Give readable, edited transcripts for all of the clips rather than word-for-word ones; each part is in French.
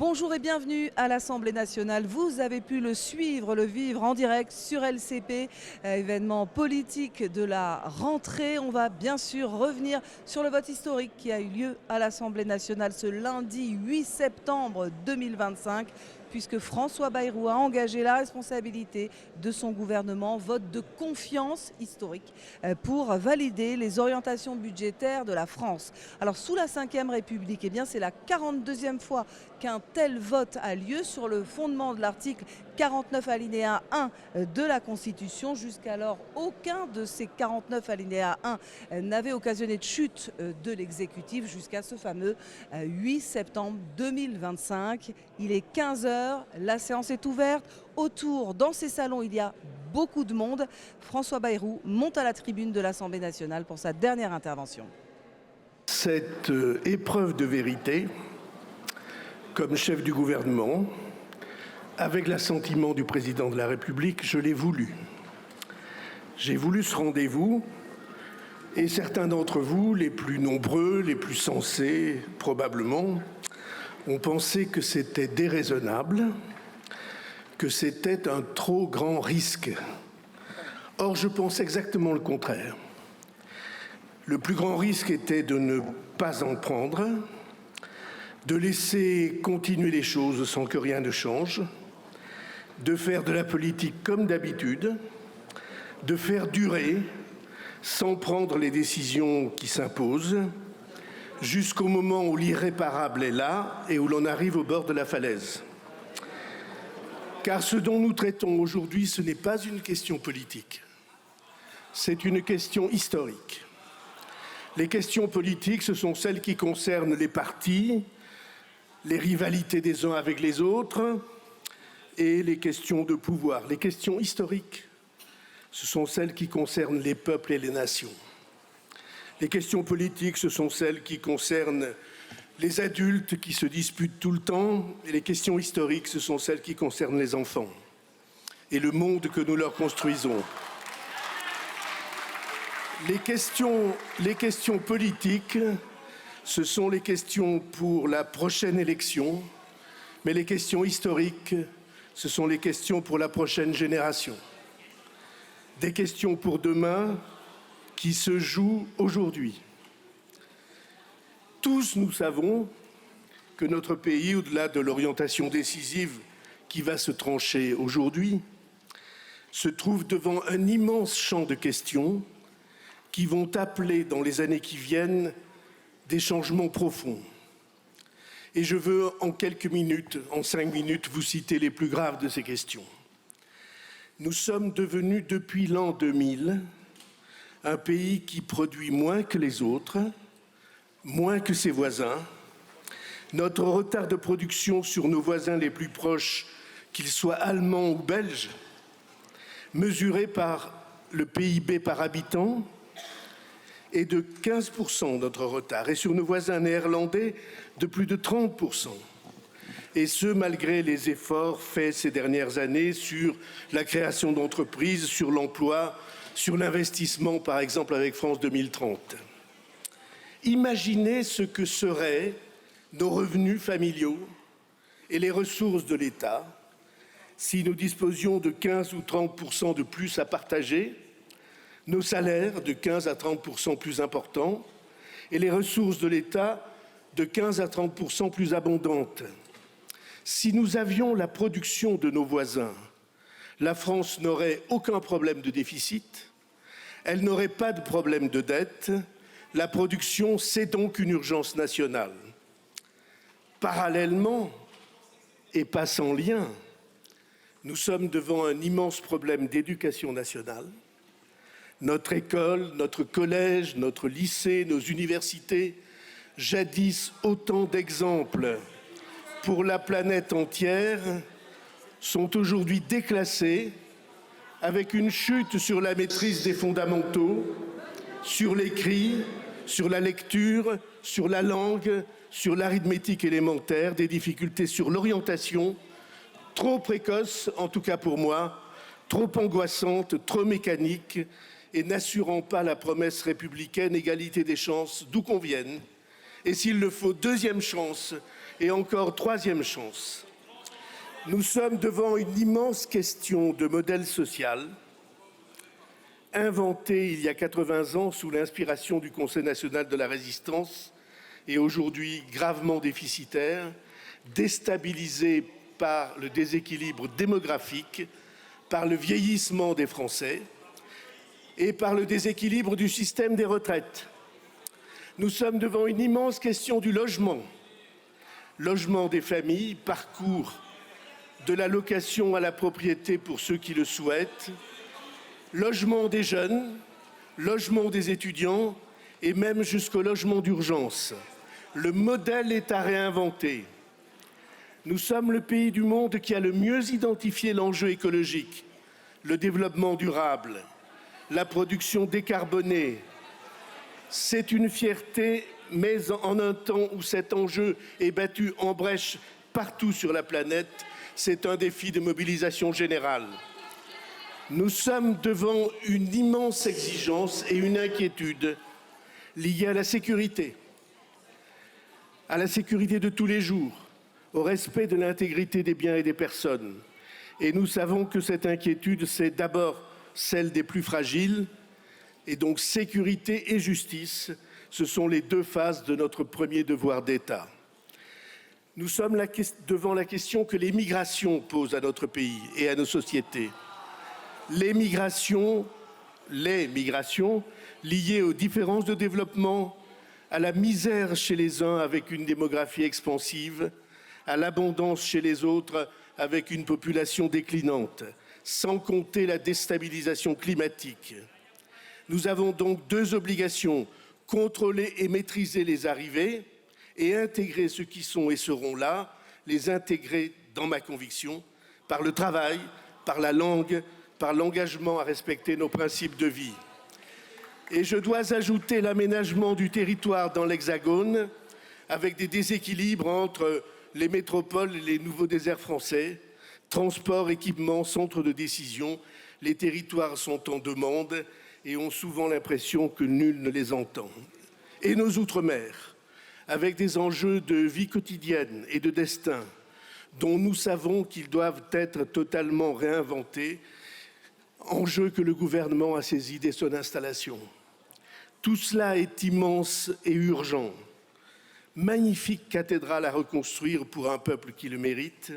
Bonjour et bienvenue à l'Assemblée nationale. Vous avez pu le suivre, le vivre en direct sur LCP, événement politique de la rentrée. On va bien sûr revenir sur le vote historique qui a eu lieu à l'Assemblée nationale ce lundi 8 septembre 2025, puisque François Bayrou a engagé la responsabilité de son gouvernement, vote de confiance historique pour valider les orientations budgétaires de la France. Alors sous la Ve République, eh bien, c'est la 42e fois qu'un tel vote a lieu sur le fondement de l'article 49 alinéa 1 de la Constitution. Jusqu'alors, aucun de ces 49 alinéa 1 n'avait occasionné de chute de l'exécutif jusqu'à ce fameux 8 septembre 2025. Il est 15 h, la séance est ouverte. Autour, dans ces salons, il y a beaucoup de monde. François Bayrou monte à la tribune de l'Assemblée nationale pour sa dernière intervention. Cette épreuve de vérité, comme chef du gouvernement, avec l'assentiment du président de la République, je l'ai voulu. J'ai voulu ce rendez-vous et certains d'entre vous, les plus nombreux, les plus sensés probablement, ont pensé que c'était déraisonnable, que c'était un trop grand risque. Or, je pense exactement le contraire. Le plus grand risque était de ne pas en prendre, de laisser continuer les choses sans que rien ne change, de faire de la politique comme d'habitude, de faire durer sans prendre les décisions qui s'imposent, jusqu'au moment où l'irréparable est là et où l'on arrive au bord de la falaise. Car ce dont nous traitons aujourd'hui, ce n'est pas une question politique, c'est une question historique. Les questions politiques, ce sont celles qui concernent les partis, les rivalités des uns avec les autres et les questions de pouvoir. Les questions historiques, ce sont celles qui concernent les peuples et les nations. Les questions politiques, ce sont celles qui concernent les adultes qui se disputent tout le temps, et les questions historiques, ce sont celles qui concernent les enfants et le monde que nous leur construisons. Les questions politiques, ce sont les questions pour la prochaine élection, mais les questions historiques, ce sont les questions pour la prochaine génération. Des questions pour demain qui se jouent aujourd'hui. Tous nous savons que notre pays, au-delà de l'orientation décisive qui va se trancher aujourd'hui, se trouve devant un immense champ de questions qui vont appeler dans les années qui viennent des changements profonds. Et je veux en quelques minutes, en 5 minutes, vous citer les plus graves de ces questions. Nous sommes devenus depuis l'an 2000 un pays qui produit moins que les autres, moins que ses voisins. Notre retard de production sur nos voisins les plus proches, qu'ils soient allemands ou belges, mesuré par le PIB par habitant, est de 15% notre retard, et sur nos voisins néerlandais de plus de 30%. Et ce, malgré les efforts faits ces dernières années sur la création d'entreprises, sur l'emploi, sur l'investissement, par exemple avec France 2030. Imaginez ce que seraient nos revenus familiaux et les ressources de l'État si nous disposions de 15 ou 30% de plus à partager, nos salaires de 15 à 30% plus importants et les ressources de l'État de 15 à 30% plus abondantes. Si nous avions la production de nos voisins, la France n'aurait aucun problème de déficit, elle n'aurait pas de problème de dette. La production, c'est donc une urgence nationale. Parallèlement, et pas sans lien, nous sommes devant un immense problème d'éducation nationale. Notre école, notre collège, notre lycée, nos universités, jadis autant d'exemples pour la planète entière, sont aujourd'hui déclassés avec une chute sur la maîtrise des fondamentaux, sur l'écrit, sur la lecture, sur la langue, sur l'arithmétique élémentaire, des difficultés sur l'orientation, trop précoces, en tout cas pour moi, trop angoissantes, trop mécaniques, et n'assurant pas la promesse républicaine, égalité des chances, d'où qu'on vienne. Et s'il le faut, deuxième chance, Et encore, troisième chance. Nous sommes devant une immense question de modèle social, inventée il y a 80 ans sous l'inspiration du Conseil national de la résistance et aujourd'hui gravement déficitaire, déstabilisée par le déséquilibre démographique, par le vieillissement des Français et par le déséquilibre du système des retraites. Nous sommes devant une immense question du logement. Logement des familles, parcours de la location à la propriété pour ceux qui le souhaitent, logement des jeunes, logement des étudiants et même jusqu'au logement d'urgence. Le modèle est à réinventer. Nous sommes le pays du monde qui a le mieux identifié l'enjeu écologique, le développement durable, la production décarbonée. C'est une fierté, mais en un temps où cet enjeu est battu en brèche partout sur la planète, c'est un défi de mobilisation générale. Nous sommes devant une immense exigence et une inquiétude liée à la sécurité de tous les jours, au respect de l'intégrité des biens et des personnes. Et nous savons que cette inquiétude, c'est d'abord celle des plus fragiles, et donc sécurité et justice, ce sont les deux faces de notre premier devoir d'État. Nous sommes devant la question que les migrations posent à notre pays et à nos sociétés. Les migrations liées aux différences de développement, à la misère chez les uns avec une démographie expansive, à l'abondance chez les autres avec une population déclinante, sans compter la déstabilisation climatique. Nous avons donc deux obligations, contrôler et maîtriser les arrivées et intégrer ceux qui sont et seront là, les intégrer dans ma conviction, par le travail, par la langue, par l'engagement à respecter nos principes de vie. Et je dois ajouter l'aménagement du territoire dans l'Hexagone, avec des déséquilibres entre les métropoles et les nouveaux déserts français, transport, équipement, centres de décision. Les territoires sont en demande et ont souvent l'impression que nul ne les entend. Et nos outre-mer, avec des enjeux de vie quotidienne et de destin, dont nous savons qu'ils doivent être totalement réinventés, enjeu que le gouvernement a saisi dès son installation. Tout cela est immense et urgent. Magnifique cathédrale à reconstruire pour un peuple qui le mérite,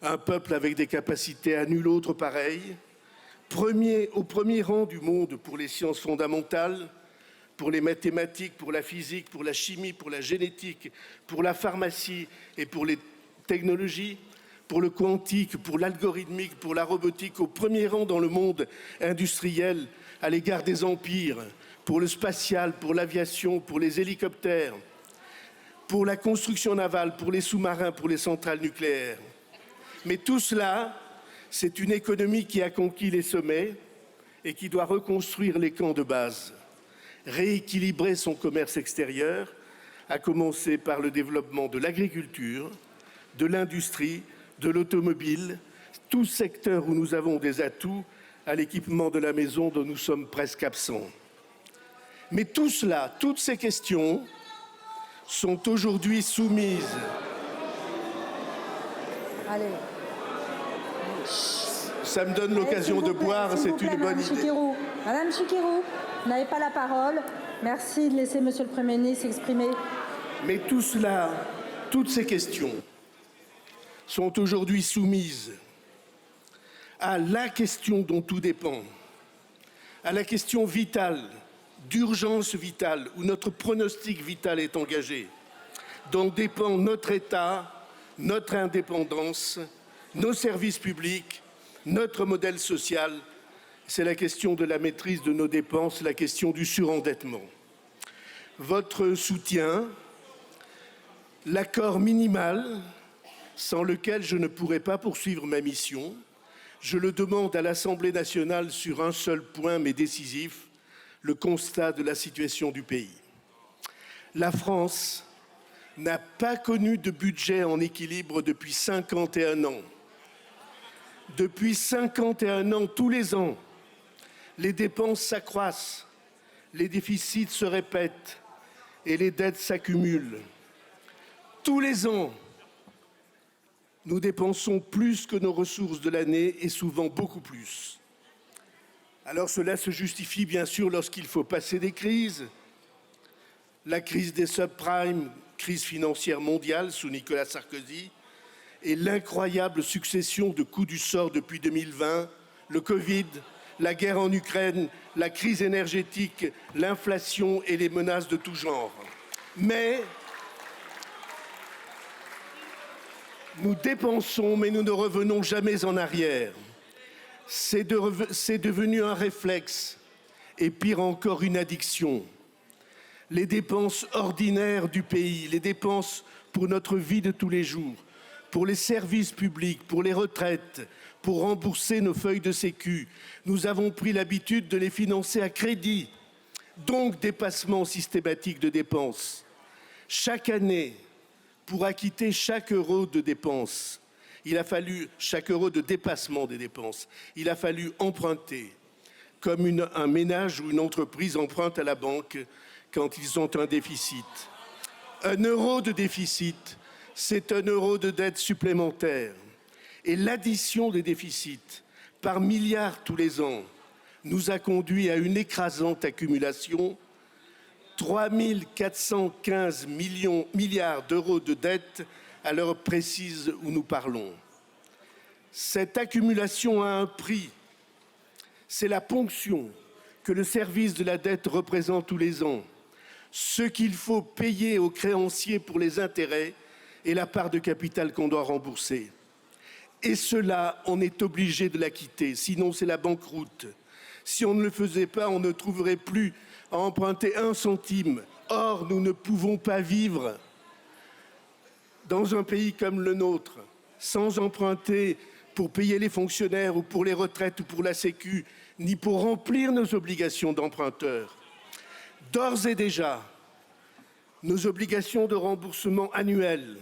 un peuple avec des capacités à nul autre pareil, au premier rang du monde pour les sciences fondamentales, pour les mathématiques, pour la physique, pour la chimie, pour la génétique, pour la pharmacie et pour les technologies, pour le quantique, pour l'algorithmique, pour la robotique, au premier rang dans le monde industriel à l'égard des empires, pour le spatial, pour l'aviation, pour les hélicoptères, pour la construction navale, pour les sous-marins, pour les centrales nucléaires. Mais tout cela, c'est une économie qui a conquis les sommets et qui doit reconstruire les camps de base, rééquilibrer son commerce extérieur, à commencer par le développement de l'agriculture, de l'industrie, de l'automobile, tout secteur où nous avons des atouts à l'équipement de la maison dont nous sommes presque absents. Mais tout cela, toutes ces questions sont aujourd'hui soumises. Allez. Ça me donne l'occasion de boire, c'est une bonne idée. Madame Chikirou, vous n'avez pas la parole. Merci de laisser Monsieur le Premier ministre s'exprimer. Mais tout cela, toutes ces questions sont aujourd'hui soumises à la question dont tout dépend, à la question vitale, d'urgence vitale, où notre pronostic vital est engagé, dont dépend notre État, notre indépendance, nos services publics, notre modèle social. C'est la question de la maîtrise de nos dépenses, la question du surendettement. Votre soutien, l'accord minimal sans lequel je ne pourrais pas poursuivre ma mission, je le demande à l'Assemblée nationale sur un seul point, mais décisif, le constat de la situation du pays. La France n'a pas connu de budget en équilibre depuis 51 ans. Depuis 51 ans, tous les ans, les dépenses s'accroissent, les déficits se répètent et les dettes s'accumulent. Tous les ans, Nous dépensons plus que nos ressources de l'année et souvent beaucoup plus. Alors cela se justifie bien sûr lorsqu'il faut passer des crises. La crise des subprimes, crise financière mondiale sous Nicolas Sarkozy, et l'incroyable succession de coups du sort depuis 2020, le Covid, la guerre en Ukraine, la crise énergétique, l'inflation et les menaces de tout genre. Mais nous dépensons, mais nous ne revenons jamais en arrière. C'est devenu un réflexe et pire encore une addiction. Les dépenses ordinaires du pays, les dépenses pour notre vie de tous les jours, pour les services publics, pour les retraites, pour rembourser nos feuilles de sécu, nous avons pris l'habitude de les financer à crédit, donc dépassement systématique de dépenses. Chaque année, pour acquitter chaque euro de dépenses, chaque euro de dépassement des dépenses, il a fallu emprunter, comme un ménage ou une entreprise emprunte à la banque quand ils ont un déficit. Un euro de déficit, c'est un euro de dette supplémentaire. Et l'addition des déficits par milliards tous les ans nous a conduit à une écrasante accumulation. 3 415 milliards d'euros de dette à l'heure précise où nous parlons. Cette accumulation a un prix. C'est la ponction que le service de la dette représente tous les ans. Ce qu'il faut payer aux créanciers pour les intérêts et la part de capital qu'on doit rembourser. Et cela, on est obligé de l'acquitter, sinon c'est la banqueroute. Si on ne le faisait pas, on ne trouverait plus à emprunter 1 centime. Or, nous ne pouvons pas vivre dans un pays comme le nôtre sans emprunter pour payer les fonctionnaires ou pour les retraites ou pour la Sécu, ni pour remplir nos obligations d'emprunteurs. D'ores et déjà, nos obligations de remboursement annuel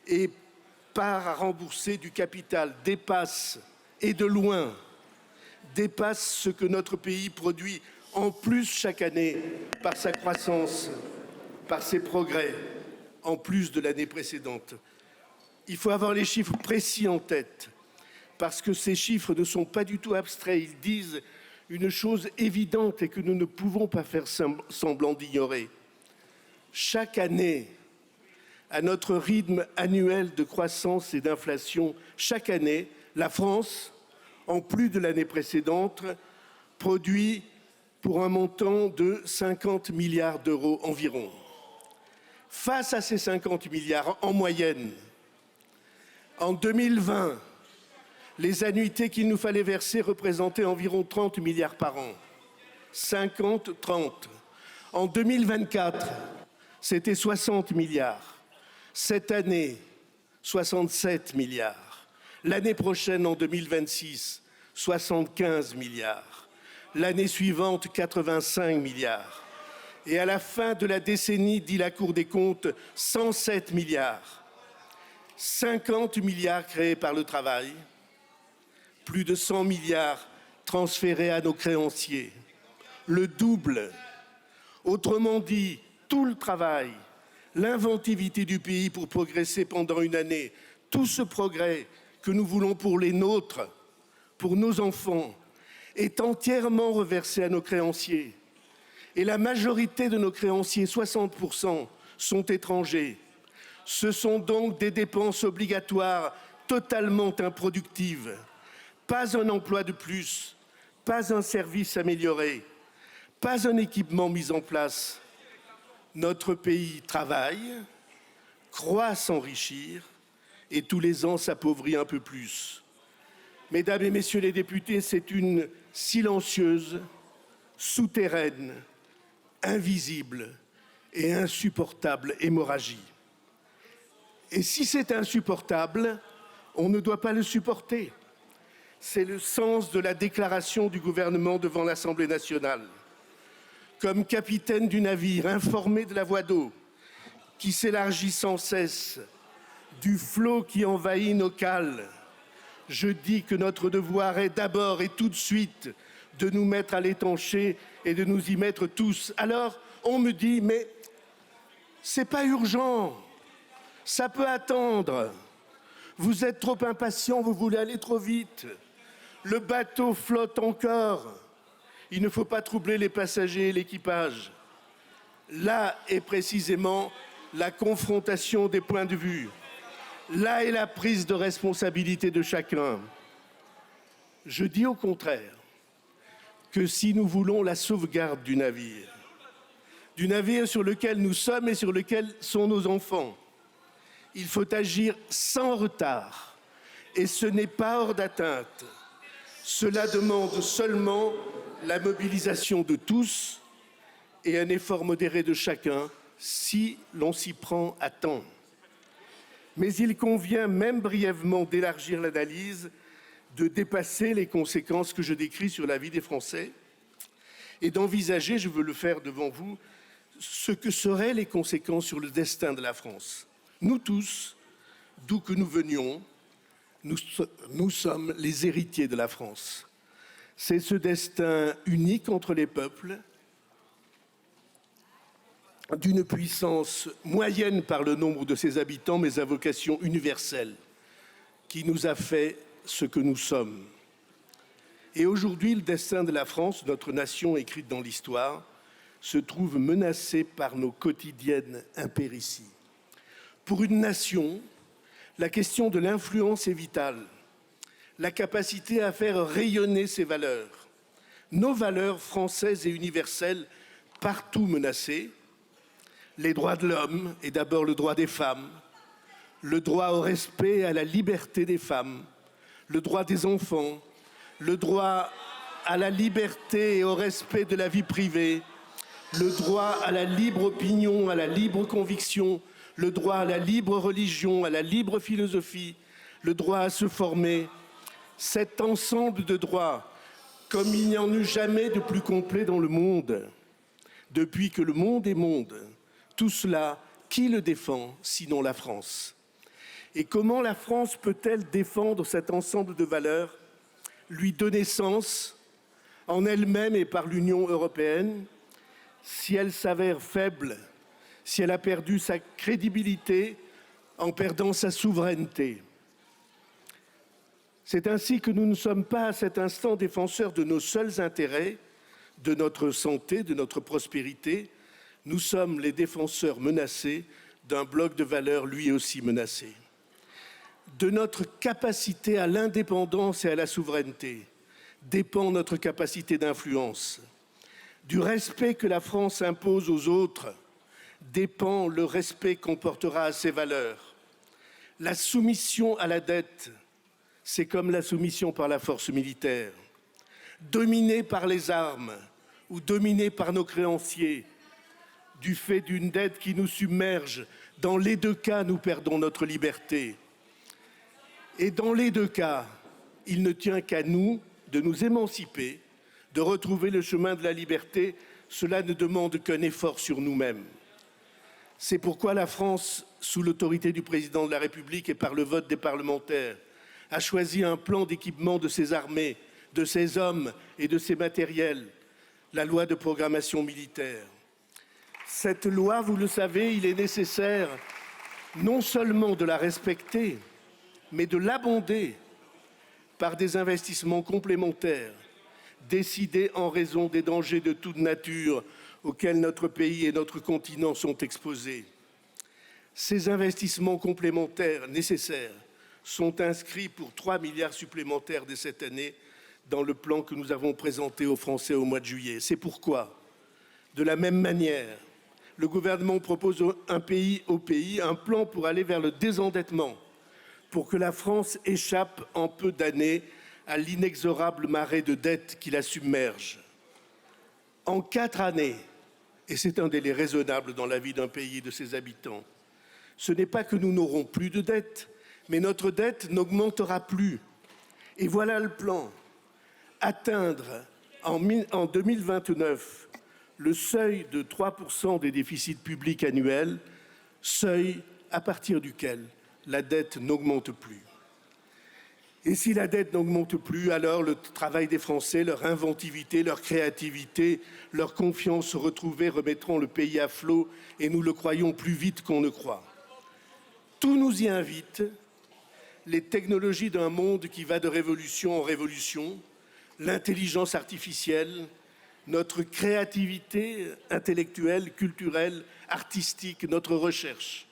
et part à rembourser du capital dépassent, et de loin, dépassent ce que notre pays produit en plus chaque année par sa croissance, par ses progrès, en plus de l'année précédente. Il faut avoir les chiffres précis en tête, parce que ces chiffres ne sont pas du tout abstraits. Ils disent une chose évidente et que nous ne pouvons pas faire semblant d'ignorer. Chaque année, à notre rythme annuel de croissance et d'inflation, chaque année, la France, en plus de l'année précédente, produit pour un montant de 50 milliards d'euros environ. Face à ces 50 milliards en moyenne, en 2020, les annuités qu'il nous fallait verser représentaient environ 30 milliards par an. 50, 30. En 2024, c'était 60 milliards. Cette année, 67 milliards. L'année prochaine, en 2026, 75 milliards. L'année suivante, 85 milliards. Et à la fin de la décennie, dit la Cour des comptes, 107 milliards. 50 milliards créés par le travail, plus de 100 milliards transférés à nos créanciers. Le double. Autrement dit, tout le travail, l'inventivité du pays pour progresser pendant une année, tout ce progrès que nous voulons pour les nôtres, pour nos enfants, est entièrement reversé à nos créanciers. Et la majorité de nos créanciers, 60%, sont étrangers. Ce sont donc des dépenses obligatoires totalement improductives. Pas un emploi de plus, pas un service amélioré, pas un équipement mis en place. Notre pays travaille, croit s'enrichir et tous les ans s'appauvrit un peu plus. Mesdames et messieurs les députés, c'est une silencieuse, souterraine, invisible et insupportable hémorragie. Et si c'est insupportable, on ne doit pas le supporter. C'est le sens de la déclaration du gouvernement devant l'Assemblée nationale. Comme capitaine du navire, informé de la voie d'eau, qui s'élargit sans cesse, du flot qui envahit nos cales, je dis que notre devoir est d'abord et tout de suite de nous mettre à l'étancher et de nous y mettre tous. Alors, on me dit, mais c'est pas urgent, ça peut attendre. Vous êtes trop impatient, vous voulez aller trop vite. Le bateau flotte encore. Il ne faut pas troubler les passagers et l'équipage. Là est précisément la confrontation des points de vue. Là est la prise de responsabilité de chacun. Je dis au contraire que si nous voulons la sauvegarde du navire sur lequel nous sommes et sur lequel sont nos enfants, il faut agir sans retard. Et ce n'est pas hors d'atteinte. Cela demande seulement la mobilisation de tous et un effort modéré de chacun si l'on s'y prend à temps. Mais il convient même brièvement d'élargir l'analyse, de dépasser les conséquences que je décris sur la vie des Français et d'envisager, je veux le faire devant vous, ce que seraient les conséquences sur le destin de la France. Nous tous, d'où que nous venions, nous sommes les héritiers de la France. C'est ce destin unique entre les peuples, d'une puissance moyenne par le nombre de ses habitants, mais à vocation universelle, qui nous a fait ce que nous sommes. Et aujourd'hui, le destin de la France, notre nation écrite dans l'histoire, se trouve menacé par nos quotidiennes impérities. Pour une nation, la question de l'influence est vitale, la capacité à faire rayonner ses valeurs, nos valeurs françaises et universelles partout menacées, les droits de l'homme et d'abord le droit des femmes, le droit au respect et à la liberté des femmes, le droit des enfants, le droit à la liberté et au respect de la vie privée, le droit à la libre opinion, à la libre conviction, le droit à la libre religion, à la libre philosophie, le droit à se former. Cet ensemble de droits, comme il n'y en eut jamais de plus complet dans le monde, depuis que le monde est monde, tout cela, qui le défend sinon la France? Et comment la France peut-elle défendre cet ensemble de valeurs, lui donner sens en elle-même et par l'Union européenne, si elle s'avère faible, si elle a perdu sa crédibilité en perdant sa souveraineté? C'est ainsi que nous ne sommes pas à cet instant défenseurs de nos seuls intérêts, de notre santé, de notre prospérité. Nous sommes les défenseurs menacés d'un bloc de valeurs lui aussi menacé. De notre capacité à l'indépendance et à la souveraineté dépend notre capacité d'influence. Du respect que la France impose aux autres dépend le respect qu'on portera à ses valeurs. La soumission à la dette, c'est comme la soumission par la force militaire. Dominée par les armes ou dominée par nos créanciers, du fait d'une dette qui nous submerge, dans les deux cas, nous perdons notre liberté. Et dans les deux cas, il ne tient qu'à nous de nous émanciper, de retrouver le chemin de la liberté. Cela ne demande qu'un effort sur nous-mêmes. C'est pourquoi la France, sous l'autorité du président de la République et par le vote des parlementaires, a choisi un plan d'équipement de ses armées, de ses hommes et de ses matériels, la loi de programmation militaire. Cette loi, vous le savez, il est nécessaire non seulement de la respecter, mais de l'abonder par des investissements complémentaires décidés en raison des dangers de toute nature auxquels notre pays et notre continent sont exposés. Ces investissements complémentaires nécessaires sont inscrits pour 3 milliards supplémentaires dès cette année dans le plan que nous avons présenté aux Français au mois de juillet. C'est pourquoi, de la même manière, le gouvernement propose un pays au pays un plan pour aller vers le désendettement, pour que la France échappe en peu d'années à l'inexorable marée de dettes qui la submerge. En 4 années, et c'est un délai raisonnable dans la vie d'un pays et de ses habitants, ce n'est pas que nous n'aurons plus de dettes, mais notre dette n'augmentera plus. Et voilà le plan. Atteindre en 2029 le seuil de 3% des déficits publics annuels, seuil à partir duquel la dette n'augmente plus. Et si la dette n'augmente plus, alors le travail des Français, leur inventivité, leur créativité, leur confiance retrouvée remettront le pays à flot et nous le croyons plus vite qu'on ne croit. Tout nous y invite, les technologies d'un monde qui va de révolution en révolution, l'intelligence artificielle, notre créativité intellectuelle, culturelle, artistique, notre recherche.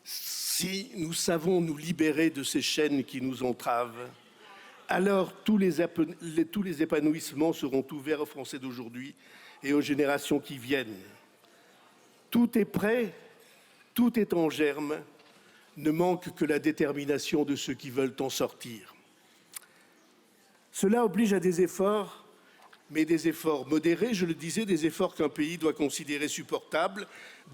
Si nous savons nous libérer de ces chaînes qui nous entravent, alors tous les épanouissements seront ouverts aux Français d'aujourd'hui et aux générations qui viennent. Tout est prêt, tout est en germe, ne manque que la détermination de ceux qui veulent en sortir. Cela oblige à des efforts, mais des efforts modérés, je le disais, des efforts qu'un pays doit considérer supportables,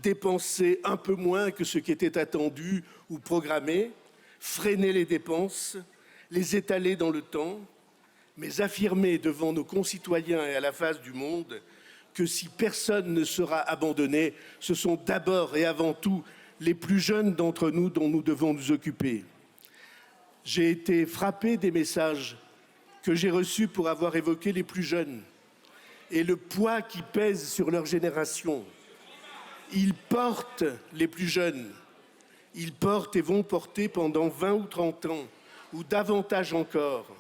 dépenser un peu moins que ce qui était attendu ou programmé, freiner les dépenses, les étaler dans le temps, mais affirmer devant nos concitoyens et à la face du monde que si personne ne sera abandonné, ce sont d'abord et avant tout les plus jeunes d'entre nous dont nous devons nous occuper. J'ai été frappé des messages que j'ai reçus pour avoir évoqué les plus jeunes et le poids qui pèse sur leur génération. Ils portent, les plus jeunes, ils portent et vont porter pendant 20 ou 30 ans, ou davantage encore,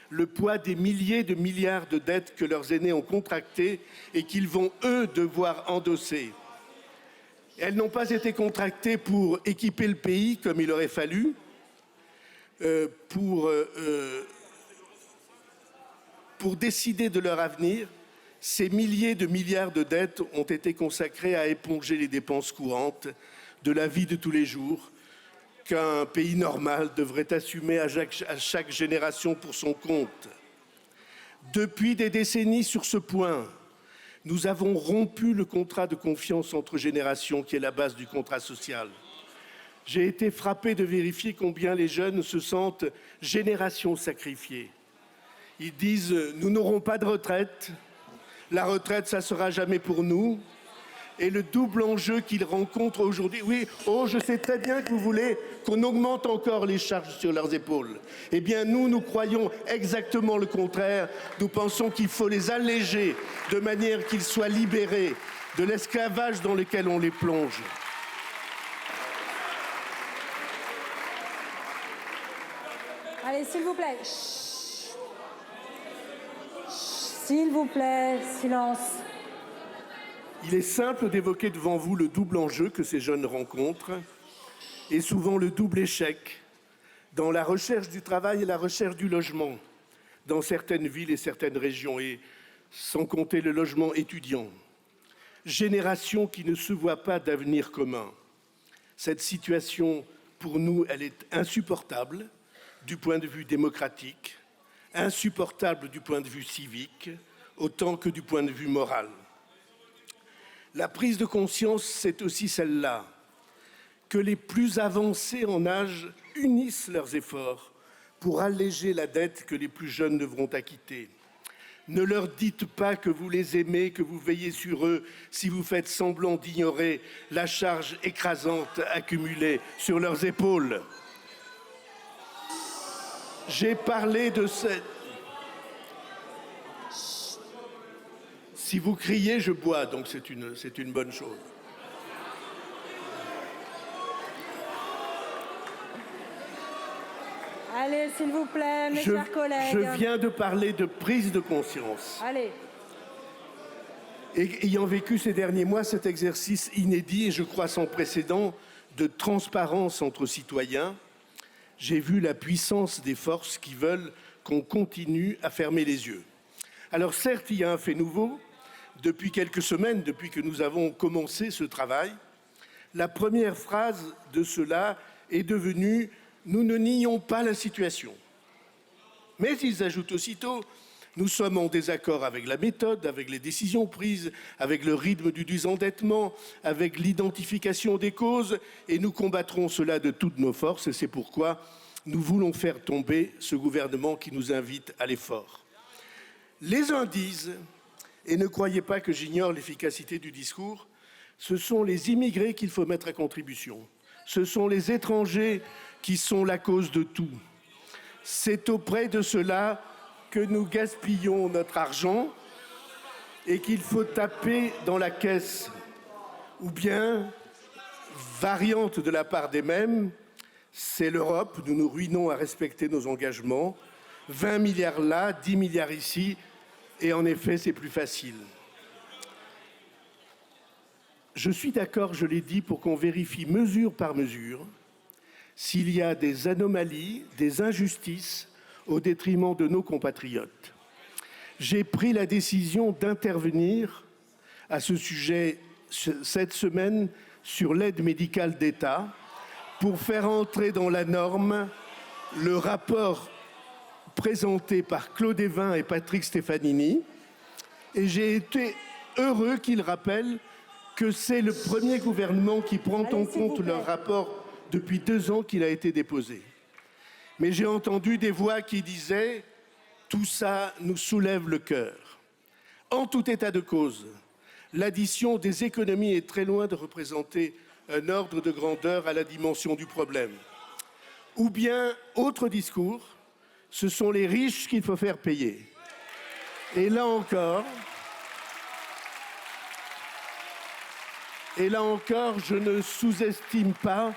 le poids des milliers de milliards de dettes que leurs aînés ont contractées et qu'ils vont, eux, devoir endosser. Elles n'ont pas été contractées pour équiper le pays comme il aurait fallu, pour décider de leur avenir. Ces milliers de milliards de dettes ont été consacrées à éponger les dépenses courantes de la vie de tous les jours qu'un pays normal devrait assumer à chaque génération pour son compte. Depuis des décennies sur ce point, nous avons rompu le contrat de confiance entre générations qui est la base du contrat social. J'ai été frappé de vérifier combien les jeunes se sentent génération sacrifiée. Ils disent « nous n'aurons pas de retraite, la retraite ça sera jamais pour nous ». Et le double enjeu qu'ils rencontrent aujourd'hui, oui, je sais très bien que vous voulez qu'on augmente encore les charges sur leurs épaules. Eh bien, nous croyons exactement le contraire. Nous pensons qu'il faut les alléger de manière qu'ils soient libérés de l'esclavage dans lequel on les plonge. Allez, s'il vous plaît. Chut. S'il vous plaît, silence. Il est simple d'évoquer devant vous le double enjeu que ces jeunes rencontrent et souvent le double échec dans la recherche du travail et la recherche du logement dans certaines villes et certaines régions, et sans compter le logement étudiant. Génération qui ne se voit pas d'avenir commun. Cette situation, pour nous, elle est insupportable du point de vue démocratique, insupportable du point de vue civique, autant que du point de vue moral. La prise de conscience, c'est aussi celle-là, que les plus avancés en âge unissent leurs efforts pour alléger la dette que les plus jeunes devront acquitter. Ne leur dites pas que vous les aimez, que vous veillez sur eux, si vous faites semblant d'ignorer la charge écrasante accumulée sur leurs épaules. J'ai parlé de cette... Si vous criez, je bois, donc c'est une bonne chose. Allez, s'il vous plaît, mes chers collègues. Je viens de parler de prise de conscience. Allez. Et ayant vécu ces derniers mois cet exercice inédit et je crois sans précédent de transparence entre citoyens, j'ai vu la puissance des forces qui veulent qu'on continue à fermer les yeux. Alors certes, il y a un fait nouveau. Depuis quelques semaines, depuis que nous avons commencé ce travail, la première phrase de cela est devenue « Nous ne nions pas la situation ». Mais ils ajoutent aussitôt « Nous sommes en désaccord avec la méthode, avec les décisions prises, avec le rythme du désendettement, avec l'identification des causes, et nous combattrons cela de toutes nos forces, et c'est pourquoi nous voulons faire tomber ce gouvernement qui nous invite à l'effort ». Les uns disent, et ne croyez pas que j'ignore l'efficacité du discours, ce sont les immigrés qu'il faut mettre à contribution. Ce sont les étrangers qui sont la cause de tout. C'est auprès de cela que nous gaspillons notre argent et qu'il faut taper dans la caisse. Ou bien, variante de la part des mêmes, C'est l'Europe, nous nous ruinons à respecter nos engagements. 20 milliards là, 10 milliards ici, et en effet, c'est plus facile. Je suis d'accord, je l'ai dit, pour qu'on vérifie mesure par mesure s'il y a des anomalies, des injustices au détriment de nos compatriotes. J'ai pris la décision d'intervenir à ce sujet cette semaine sur l'aide médicale d'État pour faire entrer dans la norme le rapport présenté par Claude Évin et Patrick Stefanini. Et j'ai été heureux qu'ils rappellent que c'est le premier gouvernement qui prend en compte leur rapport depuis 2 ans qu'il a été déposé. Mais j'ai entendu des voix qui disaient « tout ça nous soulève le cœur ». En tout état de cause, l'addition des économies est très loin de représenter un ordre de grandeur à la dimension du problème. Ou bien, autre discours, ce sont les riches qu'il faut faire payer. Et là encore, je ne sous-estime pas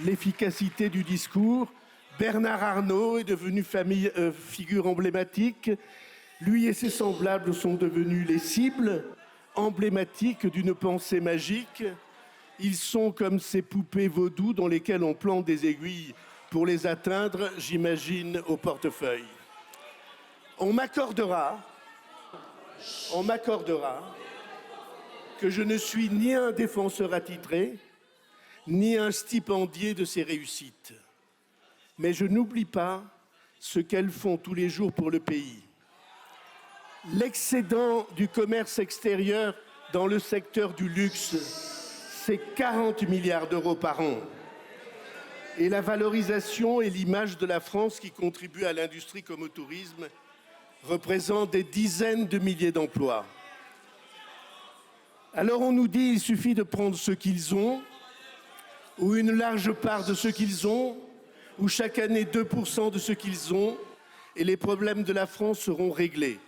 l'efficacité du discours. Bernard Arnault est devenu figure emblématique. Lui et ses semblables sont devenus les cibles emblématiques d'une pensée magique. Ils sont comme ces poupées vaudou dans lesquelles on plante des aiguilles pour les atteindre, j'imagine, au portefeuille. On m'accordera que je ne suis ni un défenseur attitré, ni un stipendié de ces réussites. Mais je n'oublie pas ce qu'elles font tous les jours pour le pays. L'excédent du commerce extérieur dans le secteur du luxe, c'est 40 milliards d'euros par an. Et la valorisation et l'image de la France qui contribue à l'industrie comme au tourisme représentent des dizaines de milliers d'emplois. Alors on nous dit qu'il suffit de prendre ce qu'ils ont, ou une large part de ce qu'ils ont, ou chaque année 2% de ce qu'ils ont, et les problèmes de la France seront réglés.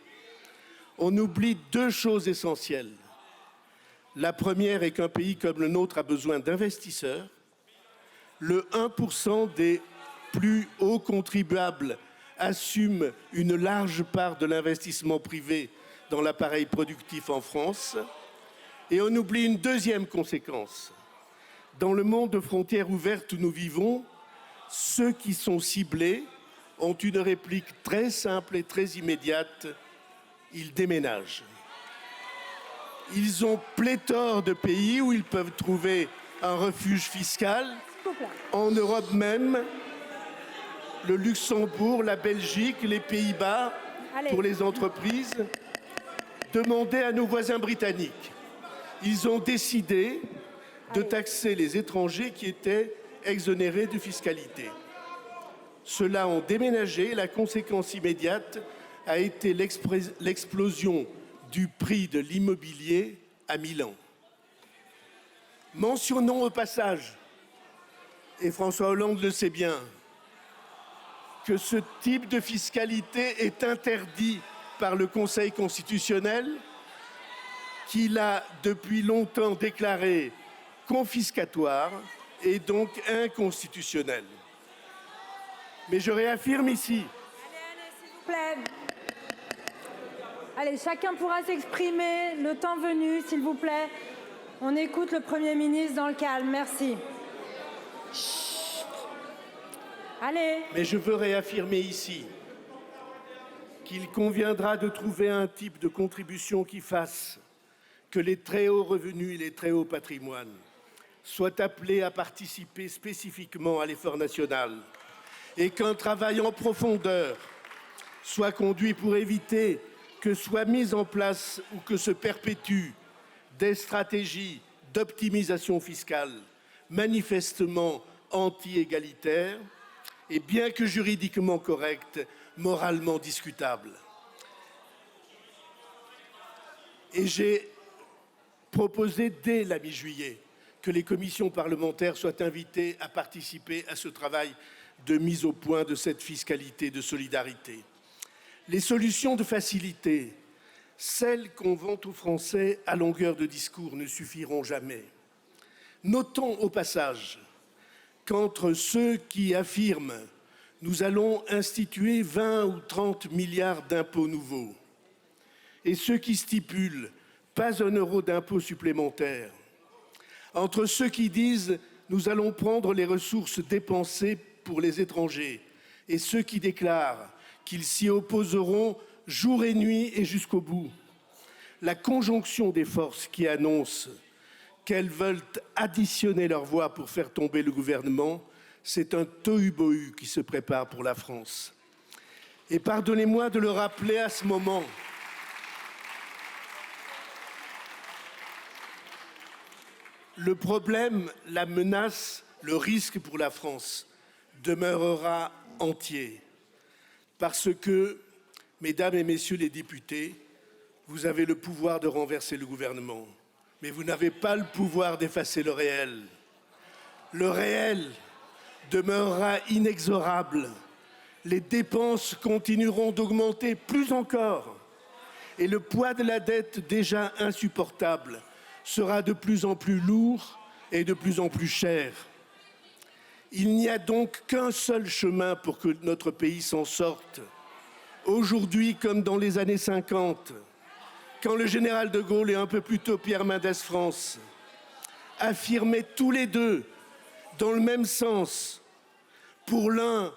On oublie 2 choses essentielles. La première est qu'un pays comme le nôtre a besoin d'investisseurs. Le 1% des plus hauts contribuables assume une large part de l'investissement privé dans l'appareil productif en France. Et on oublie une deuxième conséquence. Dans le monde de frontières ouvertes où nous vivons, ceux qui sont ciblés ont une réplique très simple et très immédiate. Ils déménagent. Ils ont pléthore de pays où ils peuvent trouver un refuge fiscal. En Europe même, le Luxembourg, la Belgique, les Pays-Bas, pour les entreprises, demandez à nos voisins britanniques. Ils ont décidé de taxer les étrangers qui étaient exonérés de fiscalité. Ceux-là ont déménagé. La conséquence immédiate a été l'explosion du prix de l'immobilier à Milan. Mentionnons au passage, et François Hollande le sait bien, que ce type de fiscalité est interdit par le Conseil constitutionnel, qu'il a depuis longtemps déclaré confiscatoire et donc inconstitutionnel. Mais je réaffirme ici. Allez, s'il vous plaît. Allez, chacun pourra s'exprimer le temps venu, s'il vous plaît. On écoute le Premier ministre dans le calme. Merci. Chut. Allez. Mais je veux réaffirmer ici qu'il conviendra de trouver un type de contribution qui fasse que les très hauts revenus et les très hauts patrimoines soient appelés à participer spécifiquement à l'effort national et qu'un travail en profondeur soit conduit pour éviter que soient mises en place ou que se perpétuent des stratégies d'optimisation fiscale manifestement anti-égalitaires et bien que juridiquement correctes, moralement discutables. Et j'ai proposé dès la mi-juillet que les commissions parlementaires soient invitées à participer à ce travail de mise au point de cette fiscalité de solidarité. Les solutions de facilité, celles qu'on vante aux Français à longueur de discours, ne suffiront jamais. Notons au passage qu'entre ceux qui affirment « nous allons instituer 20 ou 30 milliards d'impôts nouveaux » et ceux qui stipulent « pas un euro d'impôts supplémentaires », entre ceux qui disent « nous allons prendre les ressources dépensées pour les étrangers » et ceux qui déclarent qu'ils s'y opposeront jour et nuit et jusqu'au bout. La conjonction des forces qui annoncent qu'elles veulent additionner leur voix pour faire tomber le gouvernement, c'est un tohu-bohu qui se prépare pour la France. Et pardonnez-moi de le rappeler à ce moment, le problème, la menace, le risque pour la France demeurera entier. Parce que, mesdames et messieurs les députés, vous avez le pouvoir de renverser le gouvernement, mais vous n'avez pas le pouvoir d'effacer le réel. Le réel demeurera inexorable. Les dépenses continueront d'augmenter plus encore. Et le poids de la dette déjà insupportable sera de plus en plus lourd et de plus en plus cher. Il n'y a donc qu'un seul chemin pour que notre pays s'en sorte. Aujourd'hui, comme dans les années 50, quand le général de Gaulle et un peu plus tôt Pierre Mendès France affirmaient tous les deux, dans le même sens, pour l'un,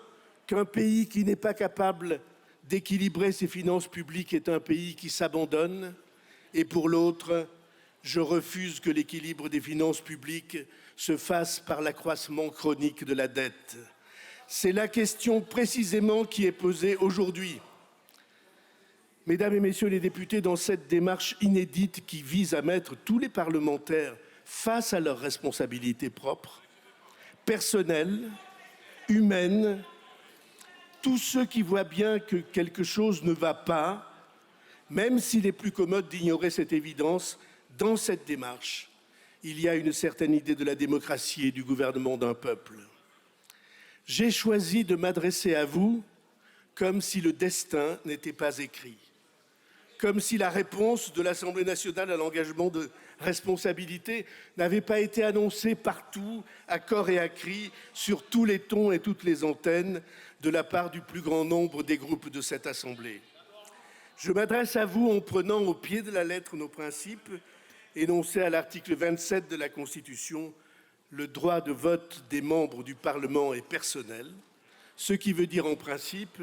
qu'un pays qui n'est pas capable d'équilibrer ses finances publiques est un pays qui s'abandonne, et pour l'autre, je refuse que l'équilibre des finances publiques se fasse par l'accroissement chronique de la dette. C'est la question précisément qui est posée aujourd'hui. Mesdames et messieurs les députés, dans cette démarche inédite qui vise à mettre tous les parlementaires face à leurs responsabilités propres, personnelles, humaines, tous ceux qui voient bien que quelque chose ne va pas, même s'il est plus commode d'ignorer cette évidence, dans cette démarche, il y a une certaine idée de la démocratie et du gouvernement d'un peuple. J'ai choisi de m'adresser à vous comme si le destin n'était pas écrit, comme si la réponse de l'Assemblée nationale à l'engagement de responsabilité n'avait pas été annoncée partout, à cor et à cri, sur tous les tons et toutes les antennes, de la part du plus grand nombre des groupes de cette Assemblée. Je m'adresse à vous en prenant au pied de la lettre nos principes énoncés à l'article 27 de la Constitution. Le droit de vote des membres du Parlement est personnel, ce qui veut dire en principe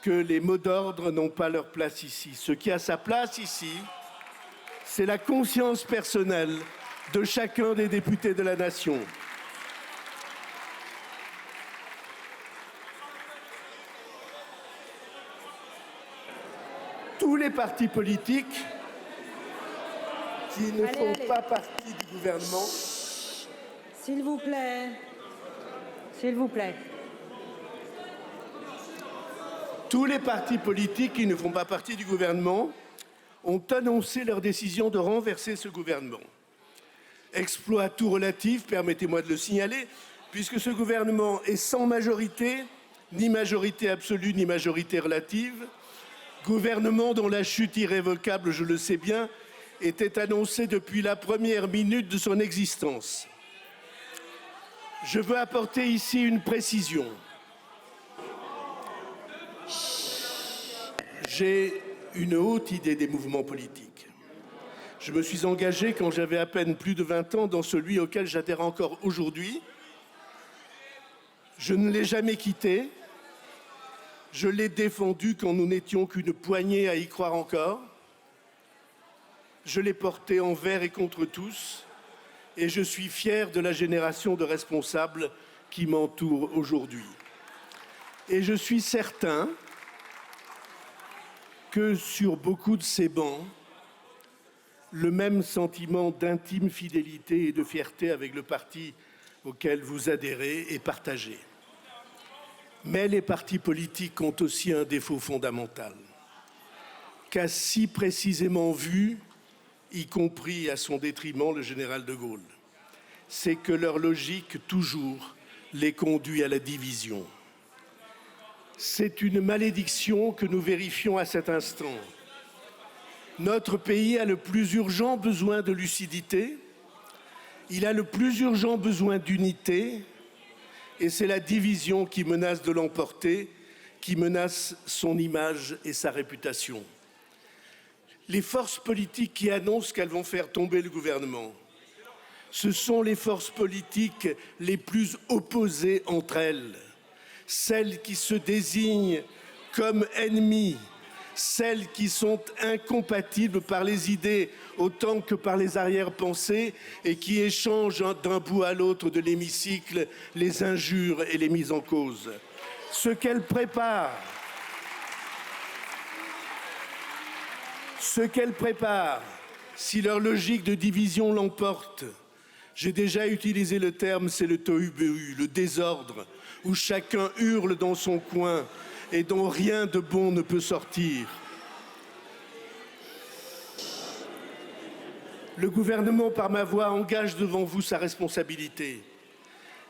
que les mots d'ordre n'ont pas leur place ici. Ce qui a sa place ici, c'est la conscience personnelle de chacun des députés de la nation. Tous les partis politiques qui ne font pas partie du gouvernement. S'il vous plaît. S'il vous plaît. Tous les partis politiques qui ne font pas partie du gouvernement ont annoncé leur décision de renverser ce gouvernement. Exploit tout relatif, permettez-moi de le signaler, puisque ce gouvernement est sans majorité, ni majorité absolue, ni majorité relative, gouvernement dont la chute irrévocable, je le sais bien, était annoncée depuis la première minute de son existence. Je veux apporter ici une précision. J'ai une haute idée des mouvements politiques. Je me suis engagé quand j'avais à peine plus de 20 ans dans celui auquel j'adhère encore aujourd'hui. Je ne l'ai jamais quitté. Je l'ai défendu quand nous n'étions qu'une poignée à y croire encore. Je l'ai porté envers et contre tous. Et je suis fier de la génération de responsables qui m'entourent aujourd'hui. Et je suis certain que sur beaucoup de ces bancs, le même sentiment d'intime fidélité et de fierté avec le parti auquel vous adhérez est partagé. Mais les partis politiques ont aussi un défaut fondamental, qu'a si précisément vu, y compris à son détriment, le général de Gaulle. C'est que leur logique, toujours, les conduit à la division. C'est une malédiction que nous vérifions à cet instant. Notre pays a le plus urgent besoin de lucidité, il a le plus urgent besoin d'unité, Et c'est la division qui menace de l'emporter, qui menace son image et sa réputation. Les forces politiques qui annoncent qu'elles vont faire tomber le gouvernement, ce sont les forces politiques les plus opposées entre elles, celles qui se désignent comme ennemies, celles qui sont incompatibles par les idées autant que par les arrière-pensées et qui échangent d'un bout à l'autre de l'hémicycle les injures et les mises en cause. Ce qu'elles préparent, si leur logique de division l'emporte, j'ai déjà utilisé le terme, c'est le tohu-bohu, le désordre, où chacun hurle dans son coin et dont rien de bon ne peut sortir. Le gouvernement, par ma voix, engage devant vous sa responsabilité.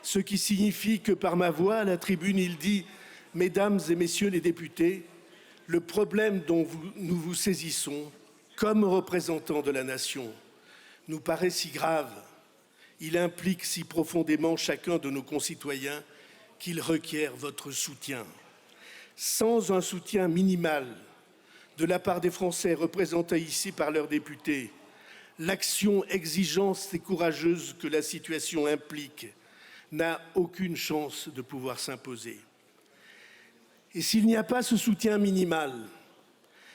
Ce qui signifie que par ma voix, à la tribune, il dit « Mesdames et messieurs les députés, le problème dont nous vous saisissons, comme représentants de la nation, nous paraît si grave, il implique si profondément chacun de nos concitoyens qu'il requiert votre soutien. Sans un soutien minimal de la part des Français représentés ici par leurs députés, l'action exigeante et courageuse que la situation implique n'a aucune chance de pouvoir s'imposer. Et s'il n'y a pas ce soutien minimal,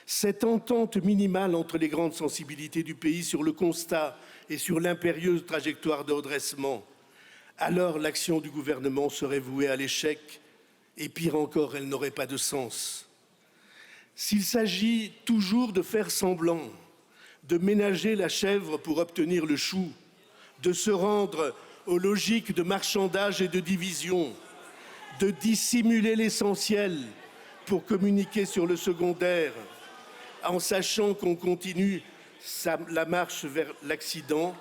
cette entente minimale entre les grandes sensibilités du pays sur le constat et sur l'impérieuse trajectoire de redressement, alors l'action du gouvernement serait vouée à l'échec et pire encore, elle n'aurait pas de sens. S'il s'agit toujours de faire semblant, de ménager la chèvre pour obtenir le chou, de se rendre aux logiques de marchandage et de division, de dissimuler l'essentiel pour communiquer sur le secondaire, en sachant qu'on continue la marche vers l'accident,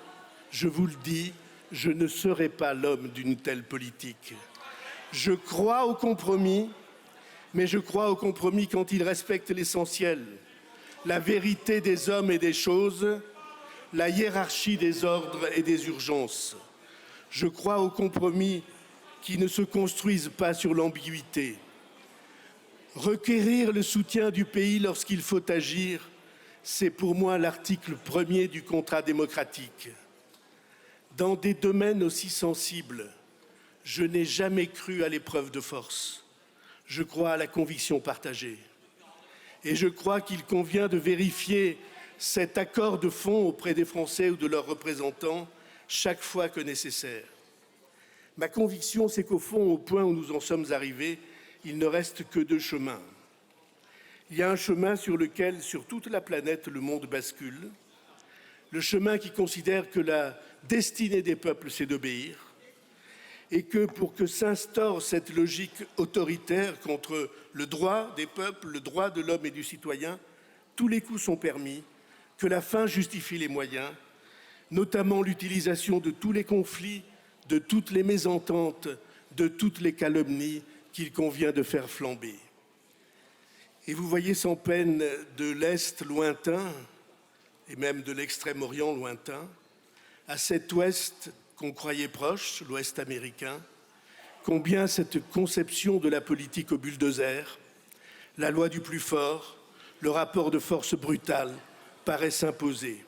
je vous le dis, je ne serai pas l'homme d'une telle politique. Je crois au compromis, mais je crois au compromis quand il respecte l'essentiel, la vérité des hommes et des choses, la hiérarchie des ordres et des urgences. Je crois au compromis qui ne se construisent pas sur l'ambiguïté. Requérir le soutien du pays lorsqu'il faut agir, c'est pour moi l'article 1er du contrat démocratique. Dans des domaines aussi sensibles, je n'ai jamais cru à l'épreuve de force. Je crois à la conviction partagée. Et je crois qu'il convient de vérifier cet accord de fond auprès des Français ou de leurs représentants chaque fois que nécessaire. Ma conviction, c'est qu'au fond, au point où nous en sommes arrivés, il ne reste que deux chemins. Il y a un chemin sur lequel, sur toute la planète, le monde bascule. Le chemin qui considère que la destinée des peuples, c'est d'obéir. Et que pour que s'instaure cette logique autoritaire contre le droit des peuples, le droit de l'homme et du citoyen, tous les coups sont permis, que la fin justifie les moyens, notamment l'utilisation de tous les conflits, de toutes les mésententes, de toutes les calomnies qu'il convient de faire flamber. Et vous voyez sans peine de l'Est lointain, et même de l'Extrême-Orient lointain, à cet Ouest qu'on croyait proche, l'Ouest américain, combien cette conception de la politique au bulldozer, la loi du plus fort, le rapport de force brutal paraît s'imposer,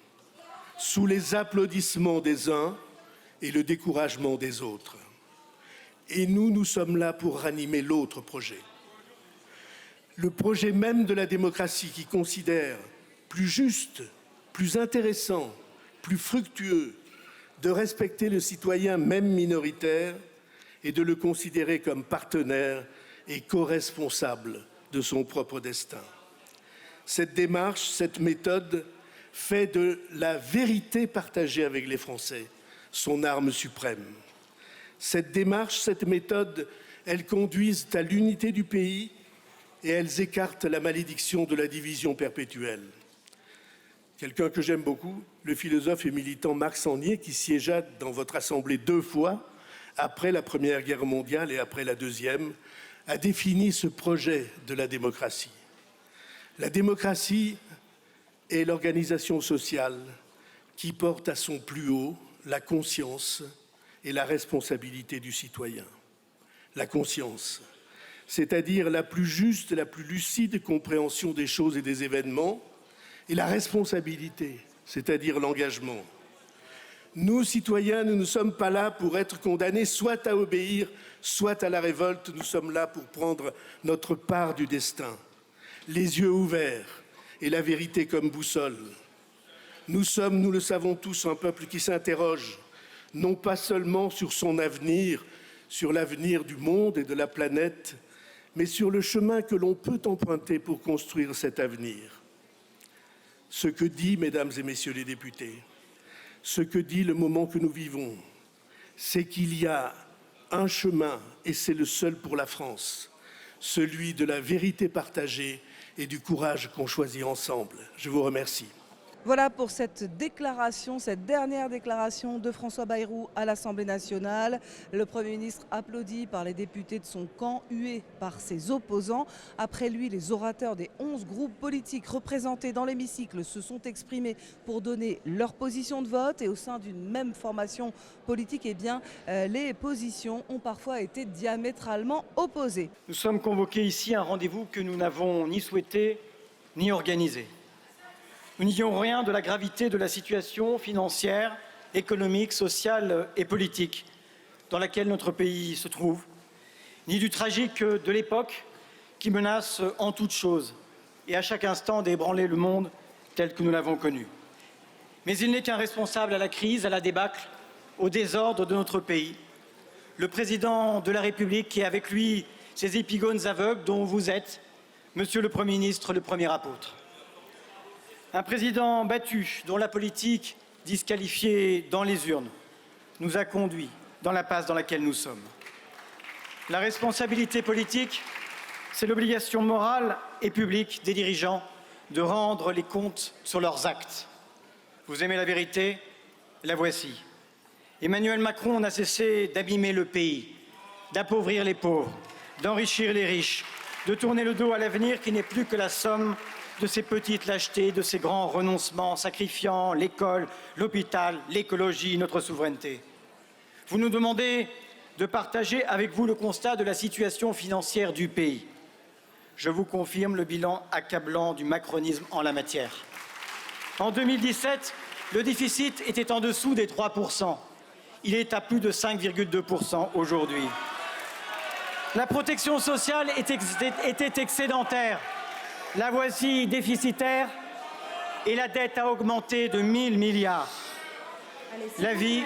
sous les applaudissements des uns et le découragement des autres. Et nous sommes là pour ranimer l'autre projet. Le projet même de la démocratie qui considère plus juste, plus intéressant, plus fructueux de respecter le citoyen même minoritaire et de le considérer comme partenaire et co-responsable de son propre destin. Cette démarche, cette méthode fait de la vérité partagée avec les Français son arme suprême. Cette démarche, cette méthode, elles conduisent à l'unité du pays et elles écartent la malédiction de la division perpétuelle. Quelqu'un que j'aime beaucoup, le philosophe et militant Marc Sangnier, qui siégea dans votre assemblée 2 fois, après la Première Guerre mondiale et après la Deuxième, a défini ce projet de la démocratie. La démocratie est l'organisation sociale qui porte à son plus haut la conscience et la responsabilité du citoyen. la conscience, c'est-à-dire la plus juste et la plus lucide compréhension des choses et des événements, et la responsabilité, c'est-à-dire l'engagement. Nous, citoyens, nous ne sommes pas là pour être condamnés soit à obéir, soit à la révolte. Nous sommes là pour prendre notre part du destin, les yeux ouverts et la vérité comme boussole. Nous sommes, nous le savons tous, un peuple qui s'interroge, non pas seulement sur son avenir, sur l'avenir du monde et de la planète, mais sur le chemin que l'on peut emprunter pour construire cet avenir. Ce que dit, mesdames et messieurs les députés, ce que dit le moment que nous vivons, c'est qu'il y a un chemin, et c'est le seul pour la France, celui de la vérité partagée et du courage qu'on choisit ensemble. Je vous remercie. Voilà pour cette déclaration, cette dernière déclaration de François Bayrou à l'Assemblée nationale. Le Premier ministre applaudi par les députés de son camp, hué par ses opposants. Après lui, les orateurs des 11 groupes politiques représentés dans l'hémicycle se sont exprimés pour donner leur position de vote. Et au sein d'une même formation politique, eh bien, les positions ont parfois été diamétralement opposées. Nous sommes convoqués ici à un rendez-vous que nous n'avons ni souhaité ni organisé. Nous n'ignorons rien de la gravité de la situation financière, économique, sociale et politique dans laquelle notre pays se trouve, ni du tragique de l'époque qui menace en toute chose et à chaque instant d'ébranler le monde tel que nous l'avons connu. Mais il n'est qu'un responsable à la crise, à la débâcle, au désordre de notre pays. Le président de la République et avec lui ces épigones aveugles dont vous êtes, Monsieur le Premier ministre, le premier apôtre. Un président battu, dont la politique disqualifiée dans les urnes, nous a conduits dans la passe dans laquelle nous sommes. La responsabilité politique, c'est l'obligation morale et publique des dirigeants de rendre les comptes sur leurs actes. Vous aimez la vérité? La voici. Emmanuel Macron n'a cessé d'abîmer le pays, d'appauvrir les pauvres, d'enrichir les riches, de tourner le dos à l'avenir qui n'est plus que la somme de ces petites lâchetés, de ces grands renoncements, sacrifiant l'école, l'hôpital, l'écologie, notre souveraineté. Vous nous demandez de partager avec vous le constat de la situation financière du pays. Je vous confirme le bilan accablant du macronisme en la matière. En 2017, le déficit était en dessous des 3%. Il est à plus de 5,2% aujourd'hui. La protection sociale était excédentaire. La voici déficitaire et la dette a augmenté de 1 000 milliards. La vie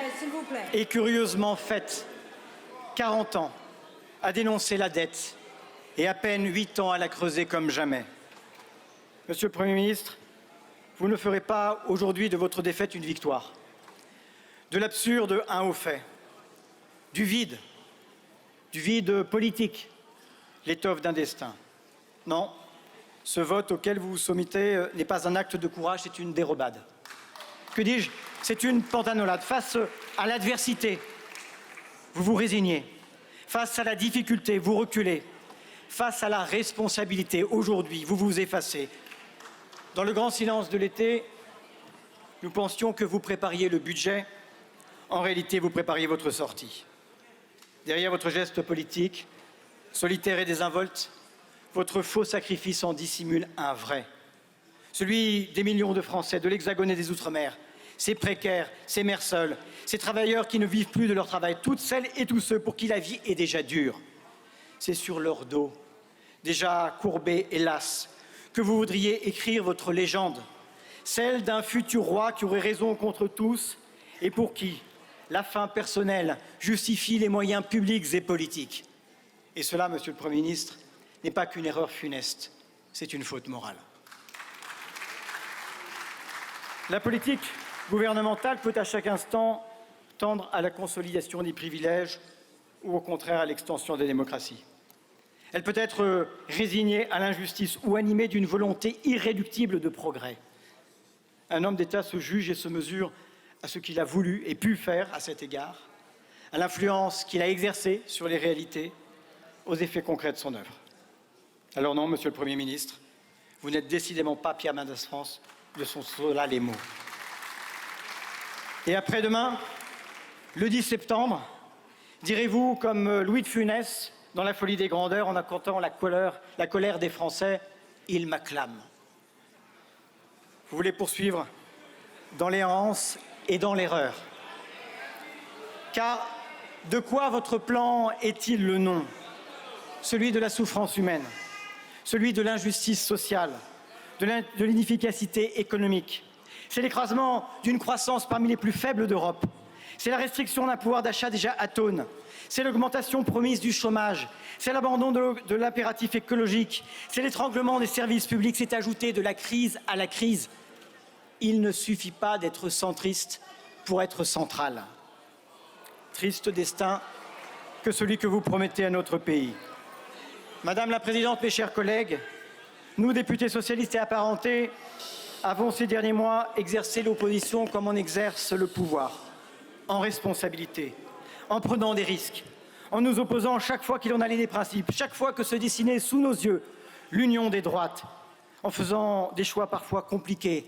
est curieusement faite. 40 ans à dénoncer la dette et à peine 8 ans à la creuser comme jamais. Monsieur le Premier ministre, vous ne ferez pas aujourd'hui de votre défaite une victoire. De l'absurde, un haut fait. Du vide politique, l'étoffe d'un destin. Non. Ce vote auquel vous vous soumettez n'est pas un acte de courage, c'est une dérobade. Que dis-je? C'est une pantanolade. Face à l'adversité, vous vous résignez. Face à la difficulté, vous reculez. Face à la responsabilité, aujourd'hui, vous vous effacez. Dans le grand silence de l'été, nous pensions que vous prépariez le budget. En réalité, vous prépariez votre sortie. Derrière votre geste politique, solitaire et désinvolte, votre faux sacrifice en dissimule un vrai. Celui des millions de Français, de l'Hexagone et des Outre-mer, ces précaires, ces mères seules, ces travailleurs qui ne vivent plus de leur travail, toutes celles et tous ceux pour qui la vie est déjà dure. C'est sur leur dos, déjà courbés, hélas, que vous voudriez écrire votre légende, celle d'un futur roi qui aurait raison contre tous et pour qui la fin personnelle justifie les moyens publics et politiques. Et cela, Monsieur le Premier ministre, n'est pas qu'une erreur funeste, c'est une faute morale. La politique gouvernementale peut à chaque instant tendre à la consolidation des privilèges ou au contraire à l'extension des démocraties. Elle peut être résignée à l'injustice ou animée d'une volonté irréductible de progrès. Un homme d'État se juge et se mesure à ce qu'il a voulu et pu faire à cet égard, à l'influence qu'il a exercée sur les réalités, aux effets concrets de son œuvre. Alors non, Monsieur le Premier ministre, vous n'êtes décidément pas Pierre Mendès France, de sont cela les mots. Et après-demain, le 10 septembre, direz-vous comme Louis de Funès, dans la folie des grandeurs, en accordant la colère des Français, ils m'acclament. Vous voulez poursuivre dans l'errance et dans l'erreur. Car de quoi votre plan est-il le nom? Celui de la souffrance humaine, celui de l'injustice sociale, de l'inefficacité économique. C'est l'écrasement d'une croissance parmi les plus faibles d'Europe. C'est la restriction d'un pouvoir d'achat déjà atone. C'est l'augmentation promise du chômage. C'est l'abandon de l'impératif écologique. C'est l'étranglement des services publics. C'est ajouter de la crise à la crise. Il ne suffit pas d'être centriste pour être central. Triste destin que celui que vous promettez à notre pays. Madame la Présidente, mes chers collègues, nous, députés socialistes et apparentés, avons ces derniers mois exercé l'opposition comme on exerce le pouvoir, en responsabilité, en prenant des risques, en nous opposant chaque fois qu'il en allait des principes, chaque fois que se dessinait sous nos yeux l'union des droites, en faisant des choix parfois compliqués,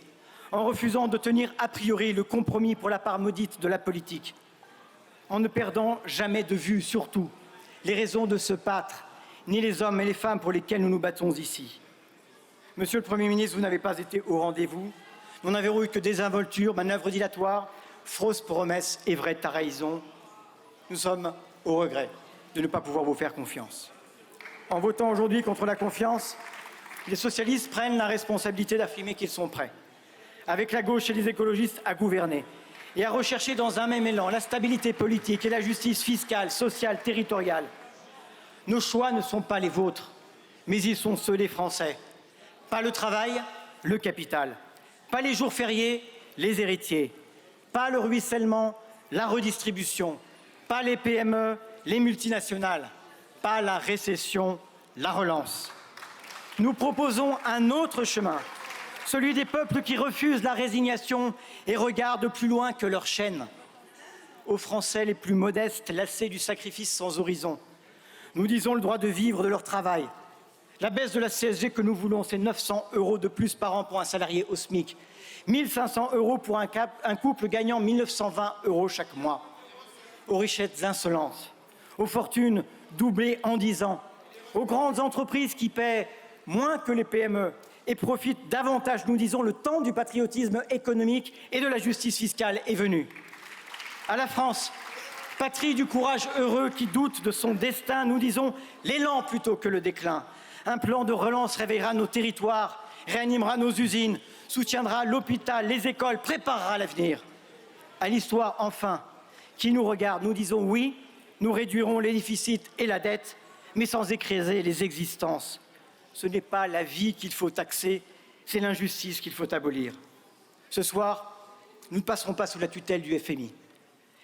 en refusant de tenir a priori le compromis pour la part maudite de la politique, en ne perdant jamais de vue, surtout, les raisons de se battre, ni les hommes et les femmes pour lesquels nous nous battons ici. Monsieur le Premier ministre, vous n'avez pas été au rendez-vous. Nous n'avons eu que désinvolture, manœuvres dilatoires, fausses promesses et vraies trahisons. Nous sommes au regret de ne pas pouvoir vous faire confiance. En votant aujourd'hui contre la confiance, les socialistes prennent la responsabilité d'affirmer qu'ils sont prêts, avec la gauche et les écologistes, à gouverner et à rechercher dans un même élan la stabilité politique et la justice fiscale, sociale, territoriale. Nos choix ne sont pas les vôtres, mais ils sont ceux des Français. Pas le travail, le capital. Pas les jours fériés, les héritiers. Pas le ruissellement, la redistribution. Pas les PME, les multinationales. Pas la récession, la relance. Nous proposons un autre chemin, celui des peuples qui refusent la résignation et regardent plus loin que leur chaîne. Aux Français les plus modestes, lassés du sacrifice sans horizon, nous disons le droit de vivre de leur travail. La baisse de la CSG que nous voulons, c'est 900 € de plus par an pour un salarié au SMIC, 1 500 € pour un couple gagnant 1 920 € chaque mois. Aux richesses insolentes, aux fortunes doublées en 10 ans, aux grandes entreprises qui paient moins que les PME et profitent davantage, nous disons, le temps du patriotisme économique et de la justice fiscale est venu. À la France, patrie du courage heureux qui doute de son destin, nous disons l'élan plutôt que le déclin. Un plan de relance réveillera nos territoires, réanimera nos usines, soutiendra l'hôpital, les écoles, préparera l'avenir. À l'histoire, enfin, qui nous regarde, nous disons oui, nous réduirons les déficits et la dette, mais sans écraser les existences. Ce n'est pas la vie qu'il faut taxer, c'est l'injustice qu'il faut abolir. Ce soir, nous ne passerons pas sous la tutelle du FMI.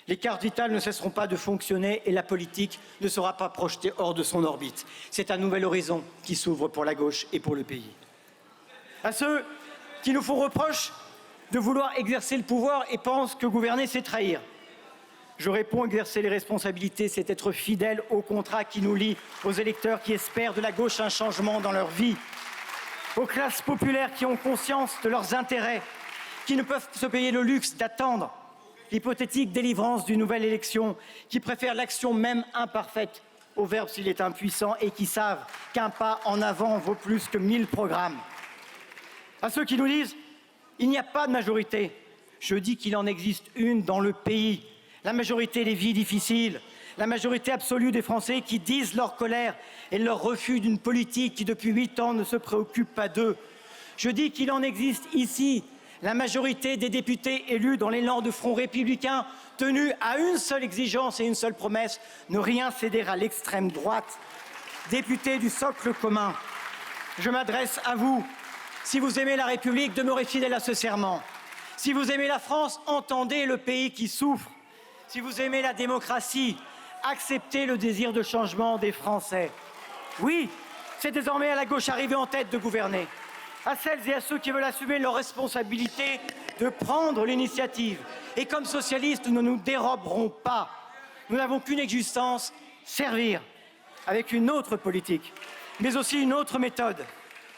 Les cartes vitales ne cesseront pas de fonctionner et la politique ne sera pas projetée hors de son orbite. C'est un nouvel horizon qui s'ouvre pour la gauche et pour le pays. À ceux qui nous font reproche de vouloir exercer le pouvoir et pensent que gouverner, c'est trahir, je réponds: exercer les responsabilités, c'est être fidèle au contrat qui nous lie, aux électeurs qui espèrent de la gauche un changement dans leur vie, aux classes populaires qui ont conscience de leurs intérêts, qui ne peuvent se payer le luxe d'attendre l'hypothétique délivrance d'une nouvelle élection, qui préfèrent l'action même imparfaite au verbe s'il est impuissant et qui savent qu'un pas en avant vaut plus que 1000 programmes. À ceux qui nous disent « il n'y a pas de majorité », je dis qu'il en existe une dans le pays. La majorité des vies difficiles, la majorité absolue des Français qui disent leur colère et leur refus d'une politique qui depuis 8 ans ne se préoccupe pas d'eux. Je dis qu'il en existe ici la majorité des députés élus dans l'élan de Front républicain, tenus à une seule exigence et une seule promesse, ne rien céder à l'extrême droite. Députés du socle commun, je m'adresse à vous. Si vous aimez la République, demeurez fidèles à ce serment. Si vous aimez la France, entendez le pays qui souffre. Si vous aimez la démocratie, acceptez le désir de changement des Français. Oui, c'est désormais à la gauche arrivée en tête de gouverner. À celles et à ceux qui veulent assumer leur responsabilité de prendre l'initiative. Et comme socialistes, nous ne nous déroberons pas. Nous n'avons qu'une existence, servir, avec une autre politique, mais aussi une autre méthode.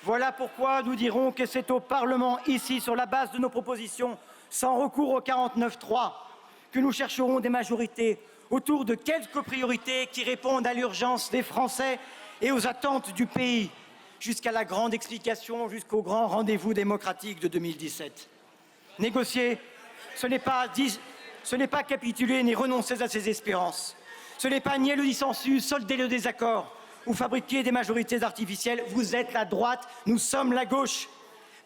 Voilà pourquoi nous dirons que c'est au Parlement, ici, sur la base de nos propositions, sans recours au 49.3, que nous chercherons des majorités autour de quelques priorités qui répondent à l'urgence des Français et aux attentes du pays, jusqu'à la grande explication, jusqu'au grand rendez-vous démocratique de 2017. Négocier, ce n'est pas capituler ni renoncer à ses espérances. Ce n'est pas nier le dissensus, solder le désaccord ou fabriquer des majorités artificielles. Vous êtes la droite, nous sommes la gauche.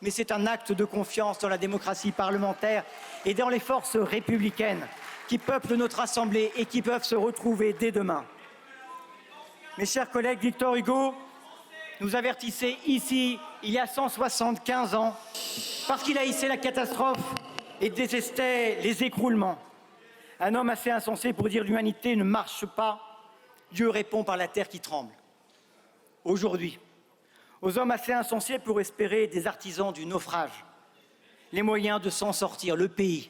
Mais c'est un acte de confiance dans la démocratie parlementaire et dans les forces républicaines qui peuplent notre Assemblée et qui peuvent se retrouver dès demain. Mes chers collègues, Victor Hugo nous avertissait ici, il y a 175 ans, parce qu'il haïssait la catastrophe et détestait les écroulements. Un homme assez insensé pour dire l'humanité ne marche pas. Dieu répond par la terre qui tremble. Aujourd'hui, aux hommes assez insensés pour espérer des artisans du naufrage, les moyens de s'en sortir, le pays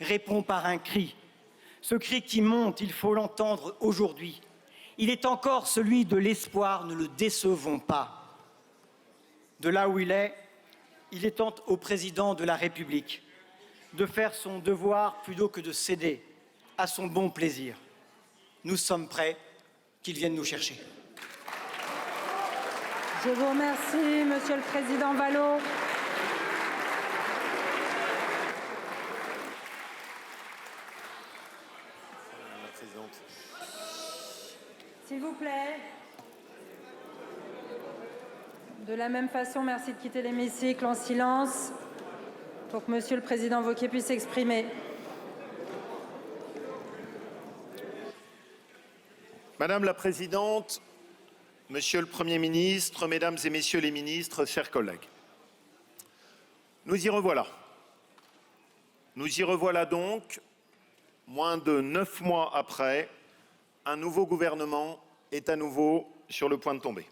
répond par un cri. Ce cri qui monte, il faut l'entendre aujourd'hui. Il est encore celui de l'espoir, ne le décevons pas. De là où il est temps au président de la République de faire son devoir plutôt que de céder à son bon plaisir. Nous sommes prêts, qu'il vienne nous chercher. Je vous remercie, Monsieur le Président Vallot. S'il vous plaît. De la même façon, merci de quitter l'hémicycle en silence pour que Monsieur le Président Wauquiez puisse s'exprimer. Madame la Présidente, Monsieur le Premier ministre, Mesdames et Messieurs les ministres, chers collègues, nous y revoilà. Nous y revoilà donc, moins de 9 mois après, un nouveau gouvernement est à nouveau sur le point de tomber.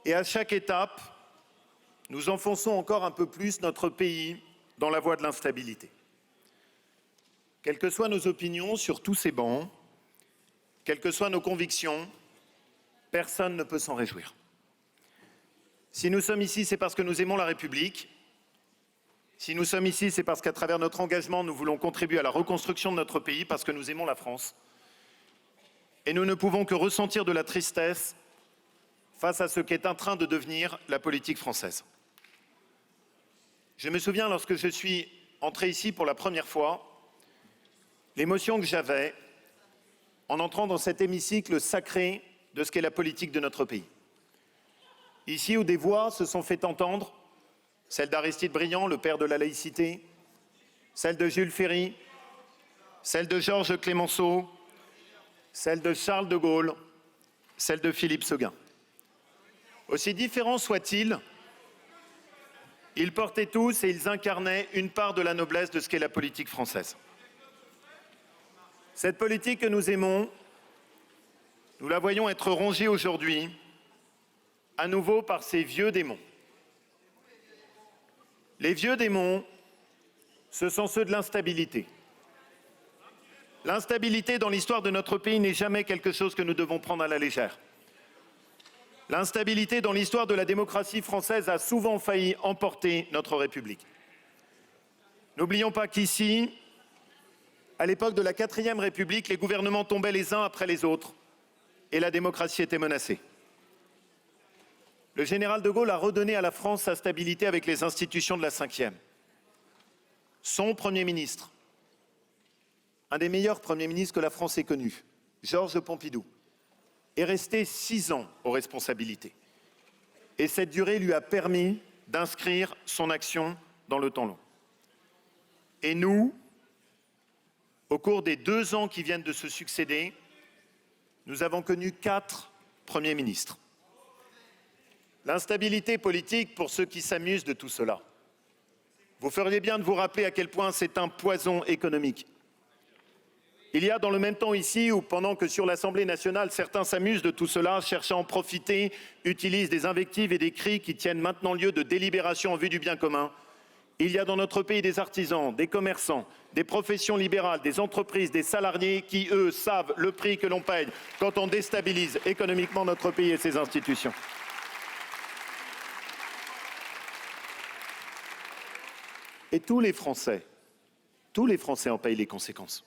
Et à chaque étape, nous enfonçons encore un peu plus notre pays dans la voie de l'instabilité. Quelles que soient nos opinions sur tous ces bancs, quelles que soient nos convictions, personne ne peut s'en réjouir. Si nous sommes ici, c'est parce que nous aimons la République. Si nous sommes ici, c'est parce qu'à travers notre engagement, nous voulons contribuer à la reconstruction de notre pays, parce que nous aimons la France. Et nous ne pouvons que ressentir de la tristesse face à ce qu'est en train de devenir la politique française. Je me souviens, lorsque je suis entré ici pour la première fois, l'émotion que j'avais en entrant dans cet hémicycle sacré de ce qu'est la politique de notre pays. Ici où des voix se sont fait entendre, celle d'Aristide Briand, le père de la laïcité, celle de Jules Ferry, celle de Georges Clemenceau, celle de Charles de Gaulle, celle de Philippe Séguin. Aussi différents soient-ils, ils portaient tous et ils incarnaient une part de la noblesse de ce qu'est la politique française. Cette politique que nous aimons, nous la voyons être rongée aujourd'hui, à nouveau par ces vieux démons. Les vieux démons, ce sont ceux de l'instabilité. L'instabilité dans l'histoire de notre pays n'est jamais quelque chose que nous devons prendre à la légère. L'instabilité dans l'histoire de la démocratie française a souvent failli emporter notre République. N'oublions pas qu'ici, à l'époque de la 4e République, les gouvernements tombaient les uns après les autres et la démocratie était menacée. Le général de Gaulle a redonné à la France sa stabilité avec les institutions de la 5e. Son Premier ministre, un des meilleurs premiers ministres que la France ait connu, Georges Pompidou, est resté 6 ans aux responsabilités. Et cette durée lui a permis d'inscrire son action dans le temps long. Et nous, au cours des 2 ans qui viennent de se succéder, nous avons connu 4 premiers ministres. L'instabilité politique, pour ceux qui s'amusent de tout cela, vous feriez bien de vous rappeler à quel point c'est un poison économique. Il y a dans le même temps ici, où pendant que sur l'Assemblée nationale, certains s'amusent de tout cela, cherchent à en profiter, utilisent des invectives et des cris qui tiennent maintenant lieu de délibération en vue du bien commun, il y a dans notre pays des artisans, des commerçants, des professions libérales, des entreprises, des salariés qui, eux, savent le prix que l'on paye quand on déstabilise économiquement notre pays et ses institutions. Et tous les Français en payent les conséquences.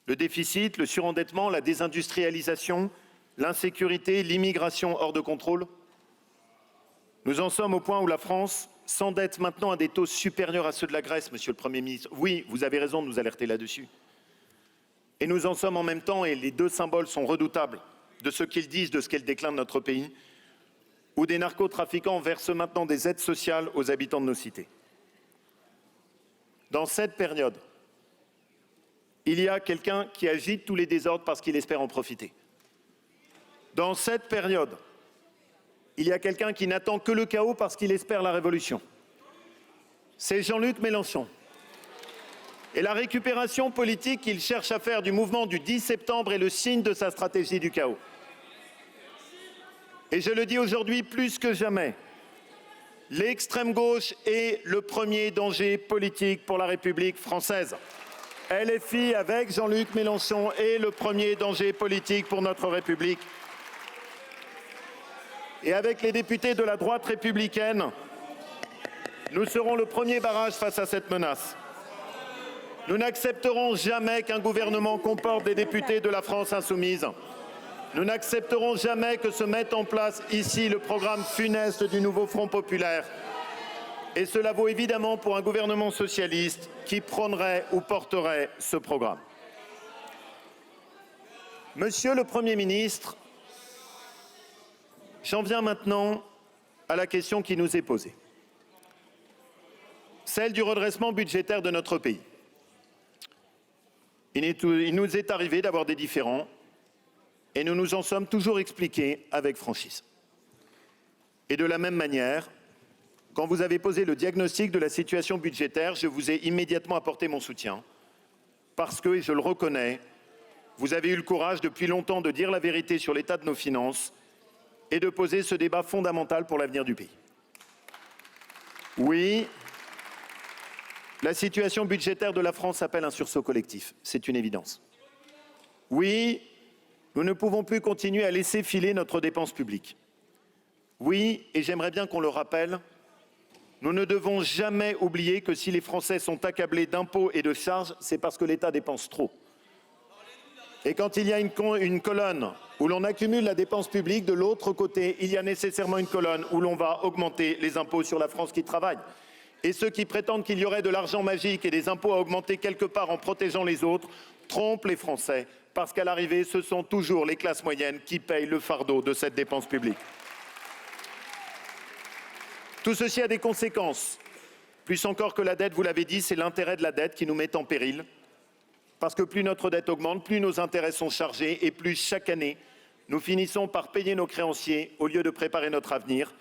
Le déficit, le surendettement, la désindustrialisation, l'insécurité, l'immigration hors de contrôle. Nous en sommes au point où la France s'endette maintenant à des taux supérieurs à ceux de la Grèce, Monsieur le Premier ministre. Oui, vous avez raison de nous alerter là-dessus. Et nous en sommes en même temps, et les deux symboles sont redoutables, de ce qu'ils disent, de ce qu'est le déclin de notre pays, où des narcotrafiquants versent maintenant des aides sociales aux habitants de nos cités. Dans cette période, il y a quelqu'un qui agite tous les désordres parce qu'il espère en profiter. Dans cette période, il y a quelqu'un qui n'attend que le chaos parce qu'il espère la révolution. C'est Jean-Luc Mélenchon. Et la récupération politique qu'il cherche à faire du mouvement du 10 septembre est le signe de sa stratégie du chaos. Et je le dis aujourd'hui plus que jamais, l'extrême gauche est le premier danger politique pour la République française. LFI avec Jean-Luc Mélenchon est le premier danger politique pour notre République. Et avec les députés de la droite républicaine, nous serons le premier barrage face à cette menace. Nous n'accepterons jamais qu'un gouvernement comporte des députés de la France insoumise. Nous n'accepterons jamais que se mette en place ici le programme funeste du nouveau Front populaire. Et cela vaut évidemment pour un gouvernement socialiste qui prônerait ou porterait ce programme. Monsieur le Premier ministre, j'en viens maintenant à la question qui nous est posée. Celle du redressement budgétaire de notre pays. Il nous est arrivé d'avoir des différends et nous nous en sommes toujours expliqués avec franchise. Et de la même manière, quand vous avez posé le diagnostic de la situation budgétaire, je vous ai immédiatement apporté mon soutien. Parce que, et je le reconnais, vous avez eu le courage depuis longtemps de dire la vérité sur l'état de nos finances et de poser ce débat fondamental pour l'avenir du pays. Oui, la situation budgétaire de la France appelle un sursaut collectif, c'est une évidence. Oui, nous ne pouvons plus continuer à laisser filer notre dépense publique. Oui, et j'aimerais bien qu'on le rappelle, nous ne devons jamais oublier que si les Français sont accablés d'impôts et de charges, c'est parce que l'État dépense trop. Et quand il y a une colonne où l'on accumule la dépense publique, de l'autre côté, il y a nécessairement une colonne où l'on va augmenter les impôts sur la France qui travaille. Et ceux qui prétendent qu'il y aurait de l'argent magique et des impôts à augmenter quelque part en protégeant les autres trompent les Français, parce qu'à l'arrivée, ce sont toujours les classes moyennes qui payent le fardeau de cette dépense publique. Tout ceci a des conséquences. Plus encore que la dette, vous l'avez dit, c'est l'intérêt de la dette qui nous met en péril. Parce que plus notre dette augmente, plus nos intérêts sont chargés et plus chaque année, nous finissons par payer nos créanciers au lieu de préparer notre avenir.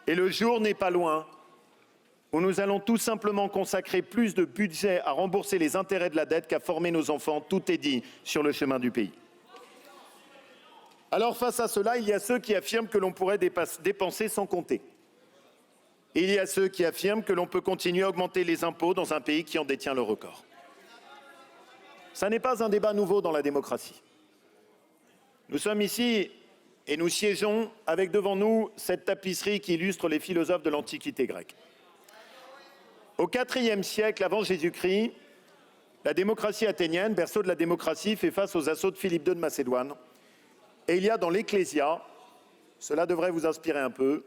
Et le jour n'est pas loin où nous allons tout simplement consacrer plus de budget à rembourser les intérêts de la dette qu'à former nos enfants. Tout est dit sur le chemin du pays. Alors face à cela, il y a ceux qui affirment que l'on pourrait dépenser sans compter. Et il y a ceux qui affirment que l'on peut continuer à augmenter les impôts dans un pays qui en détient le record. Ça n'est pas un débat nouveau dans la démocratie. Nous sommes ici et nous siégeons avec devant nous cette tapisserie qui illustre les philosophes de l'Antiquité grecque. Au IVe siècle avant Jésus-Christ, la démocratie athénienne, berceau de la démocratie, fait face aux assauts de Philippe II de Macédoine. Et il y a dans l'Ecclésia, cela devrait vous inspirer un peu,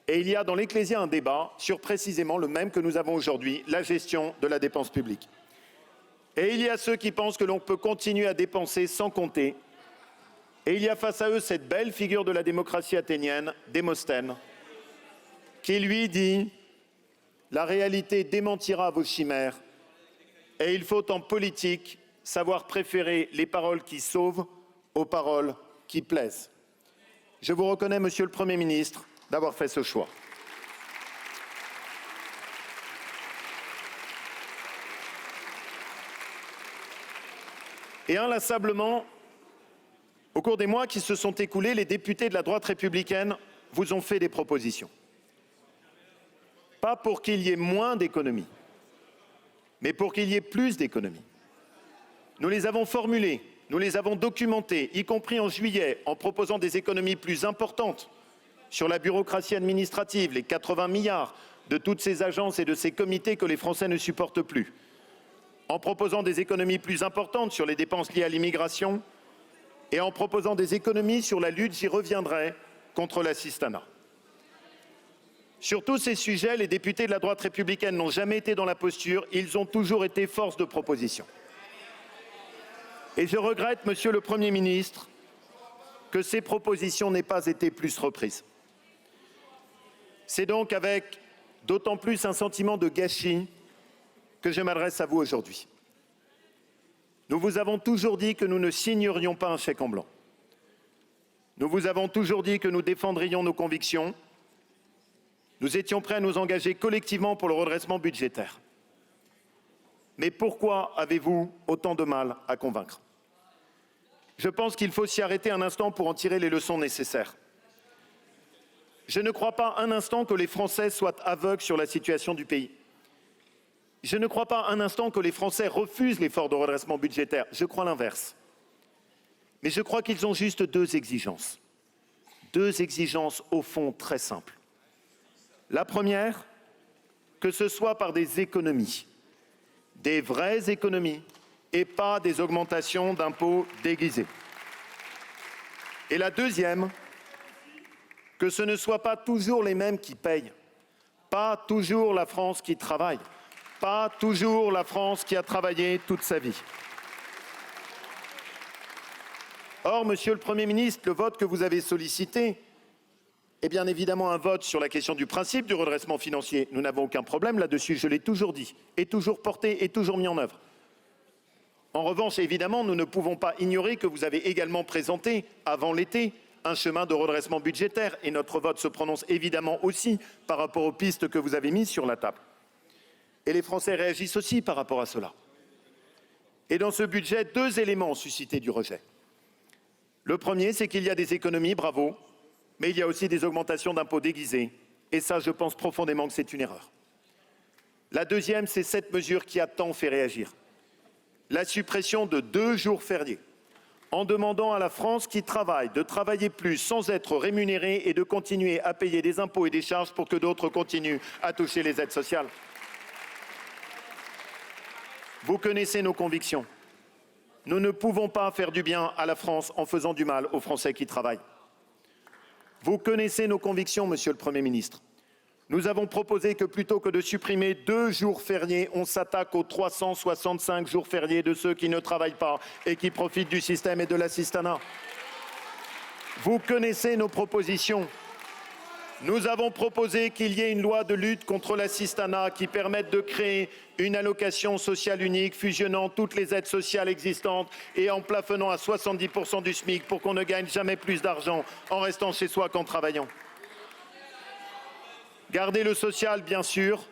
et il y a dans l'Ecclésia un débat sur précisément le même que nous avons aujourd'hui, la gestion de la dépense publique. Et il y a ceux qui pensent que l'on peut continuer à dépenser sans compter. Et il y a face à eux cette belle figure de la démocratie athénienne, Démosthène, qui lui dit « La réalité démentira vos chimères et il faut en politique savoir préférer les paroles qui sauvent aux paroles qui plaisent. » Je vous reconnais, Monsieur le Premier ministre, d'avoir fait ce choix. Et inlassablement, au cours des mois qui se sont écoulés, les députés de la droite républicaine vous ont fait des propositions. Pas pour qu'il y ait moins d'économies, mais pour qu'il y ait plus d'économies. Nous les avons formulées, nous les avons documentées, y compris en juillet, en proposant des économies plus importantes sur la bureaucratie administrative, les 80 milliards de toutes ces agences et de ces comités que les Français ne supportent plus. en proposant des économies plus importantes sur les dépenses liées à l'immigration et en proposant des économies sur la lutte, j'y reviendrai, contre l'assistanat. Sur tous ces sujets, les députés de la droite républicaine n'ont jamais été dans la posture, ils ont toujours été force de proposition. Et je regrette, Monsieur le Premier ministre, que ces propositions n'aient pas été plus reprises. C'est donc avec d'autant plus un sentiment de gâchis que je m'adresse à vous aujourd'hui. Nous vous avons toujours dit que nous ne signerions pas un chèque en blanc. Nous vous avons toujours dit que nous défendrions nos convictions. Nous étions prêts à nous engager collectivement pour le redressement budgétaire. Mais pourquoi avez-vous autant de mal à convaincre? Je pense qu'il faut s'y arrêter un instant pour en tirer les leçons nécessaires. Je ne crois pas un instant que les Français soient aveugles sur la situation du pays. Je ne crois pas un instant que les Français refusent l'effort de redressement budgétaire. Je crois l'inverse. Mais je crois qu'ils ont juste deux exigences. Deux exigences au fond très simples. La première, que ce soit par des économies, des vraies économies, et pas des augmentations d'impôts déguisées. Et la deuxième, que ce ne soit pas toujours les mêmes qui payent, pas toujours la France qui travaille, pas toujours la France qui a travaillé toute sa vie. Or, Monsieur le Premier ministre, le vote que vous avez sollicité est bien évidemment un vote sur la question du principe du redressement financier. Nous n'avons aucun problème là-dessus, je l'ai toujours dit, et toujours porté, et toujours mis en œuvre. En revanche, évidemment, nous ne pouvons pas ignorer que vous avez également présenté, avant l'été, un chemin de redressement budgétaire, et notre vote se prononce évidemment aussi par rapport aux pistes que vous avez mises sur la table. Et les Français réagissent aussi par rapport à cela. Et dans ce budget, deux éléments ont suscité du rejet. Le premier, c'est qu'il y a des économies, bravo, mais il y a aussi des augmentations d'impôts déguisées. Et ça, je pense profondément que c'est une erreur. La deuxième, c'est cette mesure qui a tant fait réagir. La suppression de 2 jours fériés, en demandant à la France qui travaille de travailler plus sans être rémunérée et de continuer à payer des impôts et des charges pour que d'autres continuent à toucher les aides sociales. Vous connaissez nos convictions. Nous ne pouvons pas faire du bien à la France en faisant du mal aux Français qui travaillent. Vous connaissez nos convictions, Monsieur le Premier ministre. Nous avons proposé que plutôt que de supprimer 2 jours fériés, on s'attaque aux 365 jours fériés de ceux qui ne travaillent pas et qui profitent du système et de l'assistanat. Vous connaissez nos propositions. Nous avons proposé qu'il y ait une loi de lutte contre l'assistanat qui permette de créer une allocation sociale unique fusionnant toutes les aides sociales existantes et en plafonnant à 70% du SMIC pour qu'on ne gagne jamais plus d'argent en restant chez soi qu'en travaillant. Gardez le social, bien sûr,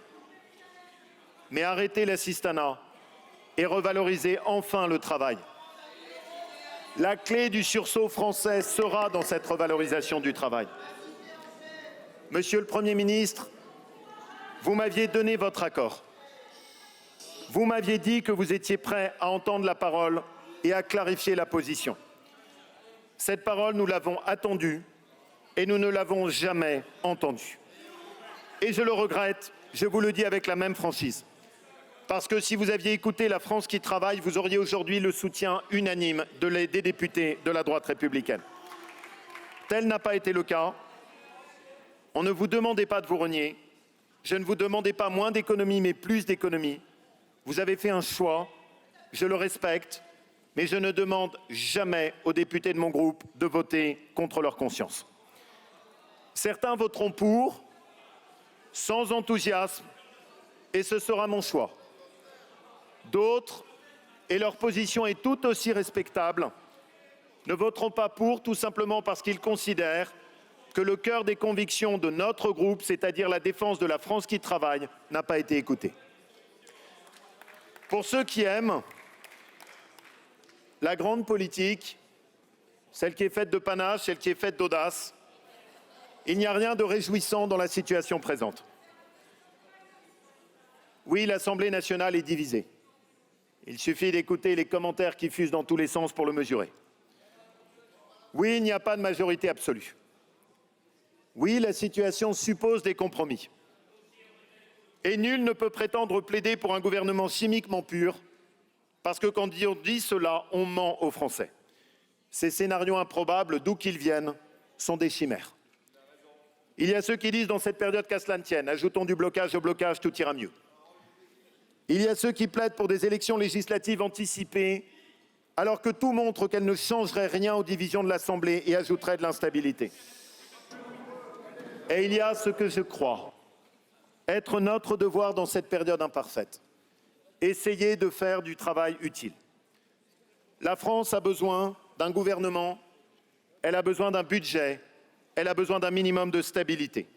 mais arrêtez l'assistanat et revalorisez enfin le travail. La clé du sursaut français sera dans cette revalorisation du travail. Monsieur le Premier ministre, vous m'aviez donné votre accord. Vous m'aviez dit que vous étiez prêt à entendre la parole et à clarifier la position. Cette parole, nous l'avons attendue et nous ne l'avons jamais entendue. Et je le regrette, je vous le dis avec la même franchise. Parce que si vous aviez écouté la France qui travaille, vous auriez aujourd'hui le soutien unanime des députés de la droite républicaine. Tel n'a pas été le cas. On ne vous demandait pas de vous renier. Je ne vous demandais pas moins d'économies, mais plus d'économies. Vous avez fait un choix, je le respecte, mais je ne demande jamais aux députés de mon groupe de voter contre leur conscience. Certains voteront pour, sans enthousiasme, et ce sera mon choix. D'autres, et leur position est tout aussi respectable, ne voteront pas pour tout simplement parce qu'ils considèrent que le cœur des convictions de notre groupe, c'est-à-dire la défense de la France qui travaille, n'a pas été écouté. Pour ceux qui aiment la grande politique, celle qui est faite de panache, celle qui est faite d'audace, il n'y a rien de réjouissant dans la situation présente. Oui, l'Assemblée nationale est divisée. Il suffit d'écouter les commentaires qui fusent dans tous les sens pour le mesurer. Oui, il n'y a pas de majorité absolue. Oui, la situation suppose des compromis. Et nul ne peut prétendre plaider pour un gouvernement chimiquement pur Parce que quand on dit cela, on ment aux Français. Ces scénarios improbables, d'où qu'ils viennent, sont des chimères. Il y a ceux qui disent dans cette période qu'à cela ne tienne, ajoutons du blocage au blocage, tout ira mieux. Il y a ceux qui plaident pour des élections législatives anticipées, alors que tout montre qu'elles ne changeraient rien aux divisions de l'Assemblée et ajouteraient de l'instabilité. Et il y a ce que je crois être notre devoir dans cette période imparfaite. Essayer de faire du travail utile. La France a besoin d'un gouvernement, elle a besoin d'un budget, elle a besoin d'un minimum de stabilité.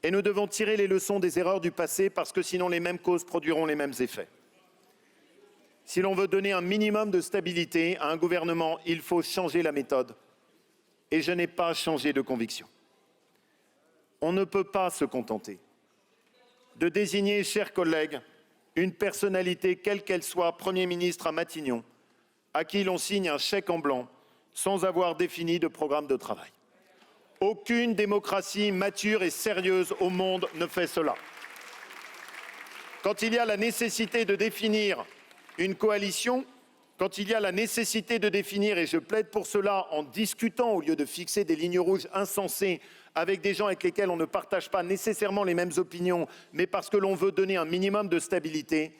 Et nous devons tirer les leçons des erreurs du passé parce que sinon les mêmes causes produiront les mêmes effets. Si l'on veut donner un minimum de stabilité à un gouvernement, il faut changer la méthode. Et je n'ai pas changé de conviction. On ne peut pas se contenter de désigner, chers collègues, une personnalité, quelle qu'elle soit, Premier ministre à Matignon, à qui l'on signe un chèque en blanc sans avoir défini de programme de travail. Aucune démocratie mature et sérieuse au monde ne fait cela. Quand il y a la nécessité de définir une coalition, quand il y a la nécessité de définir, et je plaide pour cela en discutant au lieu de fixer des lignes rouges insensées avec des gens avec lesquels on ne partage pas nécessairement les mêmes opinions, mais parce que l'on veut donner un minimum de stabilité,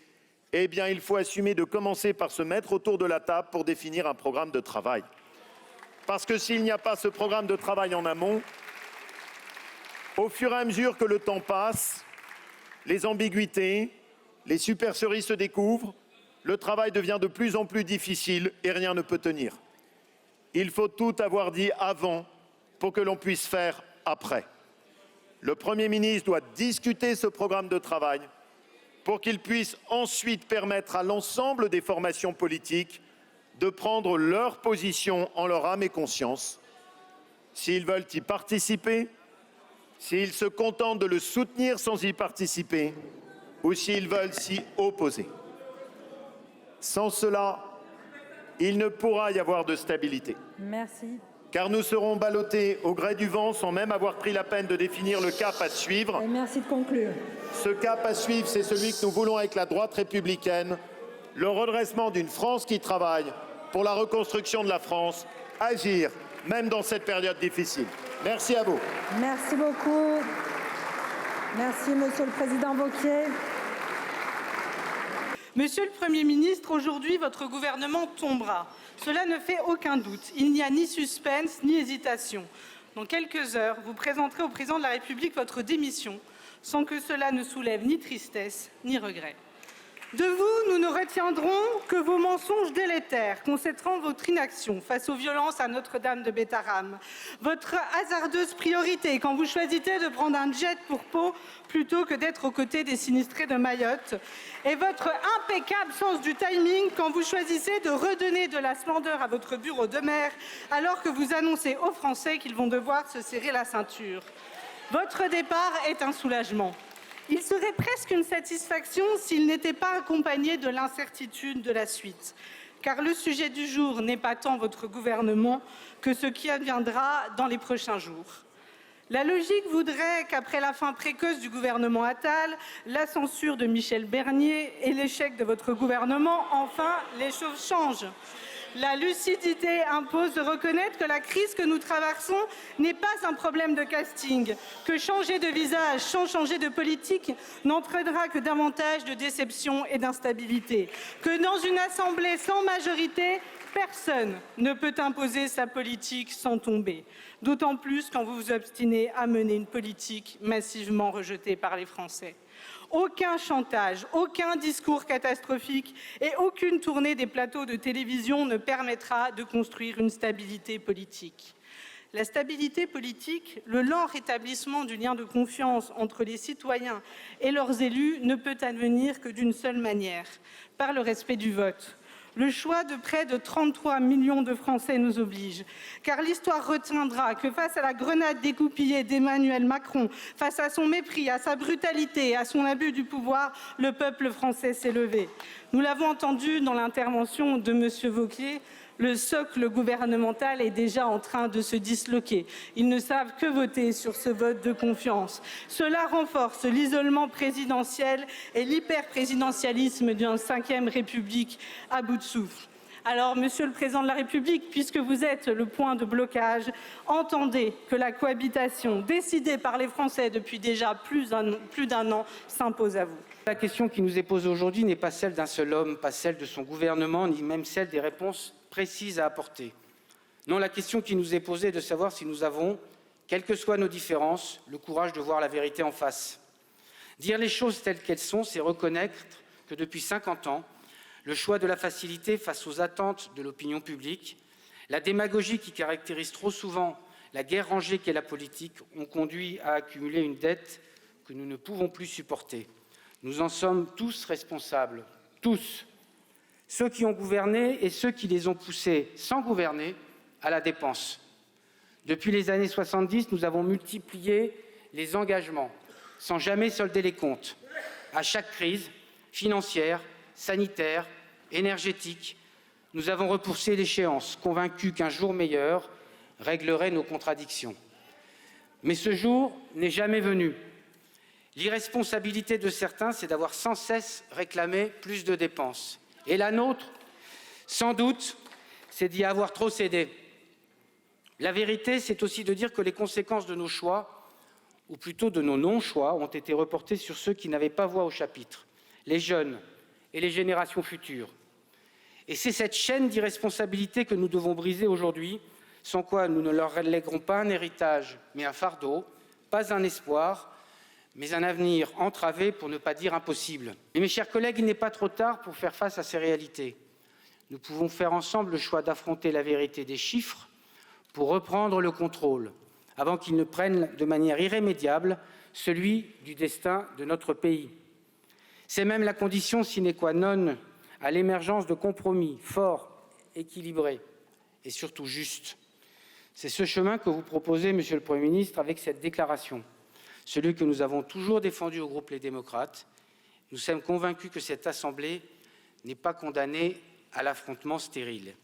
eh bien il faut assumer de commencer par se mettre autour de la table pour définir un programme de travail. Parce que s'il n'y a pas ce programme de travail en amont, au fur et à mesure que le temps passe, les ambiguïtés, les supercheries se découvrent, le travail devient de plus en plus difficile et rien ne peut tenir. Il faut tout avoir dit avant pour que l'on puisse faire après. Le Premier ministre doit discuter ce programme de travail pour qu'il puisse ensuite permettre à l'ensemble des formations politiques de prendre leur position en leur âme et conscience, s'ils veulent y participer, s'ils se contentent de le soutenir sans y participer, ou s'ils veulent s'y opposer. Sans cela, il ne pourra y avoir de stabilité. Merci. Car nous serons ballottés au gré du vent sans même avoir pris la peine de définir le cap à suivre. Et merci de conclure. Ce cap à suivre, c'est celui que nous voulons avec la droite républicaine, le redressement d'une France qui travaille pour la reconstruction de la France, agir même dans cette période difficile. Merci à vous. Merci beaucoup. Merci, Monsieur le Président Wauquiez. Monsieur le Premier ministre, aujourd'hui, votre gouvernement tombera. Cela ne fait aucun doute. Il n'y a ni suspense, ni hésitation. Dans quelques heures, vous présenterez au Président de la République votre démission, sans que cela ne soulève ni tristesse, ni regret. De vous, nous ne retiendrons que vos mensonges délétères, constatant votre inaction face aux violences à Notre-Dame de Bétarame, votre hasardeuse priorité quand vous choisissez de prendre un jet pour Pau plutôt que d'être aux côtés des sinistrés de Mayotte, et votre impeccable sens du timing quand vous choisissez de redonner de la splendeur à votre bureau de maire alors que vous annoncez aux Français qu'ils vont devoir se serrer la ceinture. Votre départ est un soulagement. Il serait presque une satisfaction s'il n'était pas accompagné de l'incertitude de la suite. Car le sujet du jour n'est pas tant votre gouvernement que ce qui adviendra dans les prochains jours. La logique voudrait qu'après la fin précoce du gouvernement Attal, la censure de Michel Barnier et l'échec de votre gouvernement, enfin, les choses changent. La lucidité impose de reconnaître que la crise que nous traversons n'est pas un problème de casting, que changer de visage sans changer de politique n'entraînera que davantage de déception et d'instabilité, que dans une assemblée sans majorité, personne ne peut imposer sa politique sans tomber, d'autant plus quand vous vous obstinez à mener une politique massivement rejetée par les Français. Aucun chantage, aucun discours catastrophique et aucune tournée des plateaux de télévision ne permettra de construire une stabilité politique. La stabilité politique, le lent rétablissement du lien de confiance entre les citoyens et leurs élus ne peut advenir que d'une seule manière, par le respect du vote. Le choix de près de 33 millions de Français nous oblige, car l'histoire retiendra que face à la grenade dégoupillée d'Emmanuel Macron, face à son mépris, à sa brutalité, à son abus du pouvoir, le peuple français s'est levé. Nous l'avons entendu dans l'intervention de M. Wauquiez, Le socle gouvernemental est déjà en train de se disloquer. Ils ne savent que voter sur ce vote de confiance. Cela renforce l'isolement présidentiel et l'hyper-présidentialisme d'une 5e République à bout de souffle. Alors, Monsieur le Président de la République, puisque vous êtes le point de blocage, entendez que la cohabitation décidée par les Français depuis déjà plus d'un an s'impose à vous. La question qui nous est posée aujourd'hui n'est pas celle d'un seul homme, pas celle de son gouvernement, ni même celle des réponses précises à apporter. Non, la question qui nous est posée est de savoir si nous avons, quelles que soient nos différences, le courage de voir la vérité en face. Dire les choses telles qu'elles sont, c'est reconnaître que depuis 50 ans, le choix de la facilité face aux attentes de l'opinion publique, la démagogie qui caractérise trop souvent la guerre rangée qu'est la politique ont conduit à accumuler une dette que nous ne pouvons plus supporter. Nous en sommes tous responsables, tous, ceux qui ont gouverné et ceux qui les ont poussés, sans gouverner, à la dépense. Depuis les années 70, nous avons multiplié les engagements, sans jamais solder les comptes. À chaque crise, financière, sanitaire, énergétique, nous avons repoussé l'échéance, convaincus qu'un jour meilleur réglerait nos contradictions. Mais ce jour n'est jamais venu. L'irresponsabilité de certains, c'est d'avoir sans cesse réclamé plus de dépenses. Et la nôtre, sans doute, c'est d'y avoir trop cédé. La vérité, c'est aussi de dire que les conséquences de nos choix, ou plutôt de nos non-choix, ont été reportées sur ceux qui n'avaient pas voix au chapitre, les jeunes et les générations futures. Et c'est cette chaîne d'irresponsabilité que nous devons briser aujourd'hui, sans quoi nous ne leur lèguerons pas un héritage, mais un fardeau, pas un espoir, mais un avenir entravé, pour ne pas dire impossible. Mais mes chers collègues, il n'est pas trop tard pour faire face à ces réalités. Nous pouvons faire ensemble le choix d'affronter la vérité des chiffres pour reprendre le contrôle, avant qu'ils ne prennent de manière irrémédiable celui du destin de notre pays. C'est même la condition sine qua non à l'émergence de compromis forts, équilibrés et surtout justes. C'est ce chemin que vous proposez, Monsieur le Premier ministre, avec cette déclaration, celui que nous avons toujours défendu au groupe Les Démocrates. Nous sommes convaincus que cette Assemblée n'est pas condamnée à l'affrontement stérile.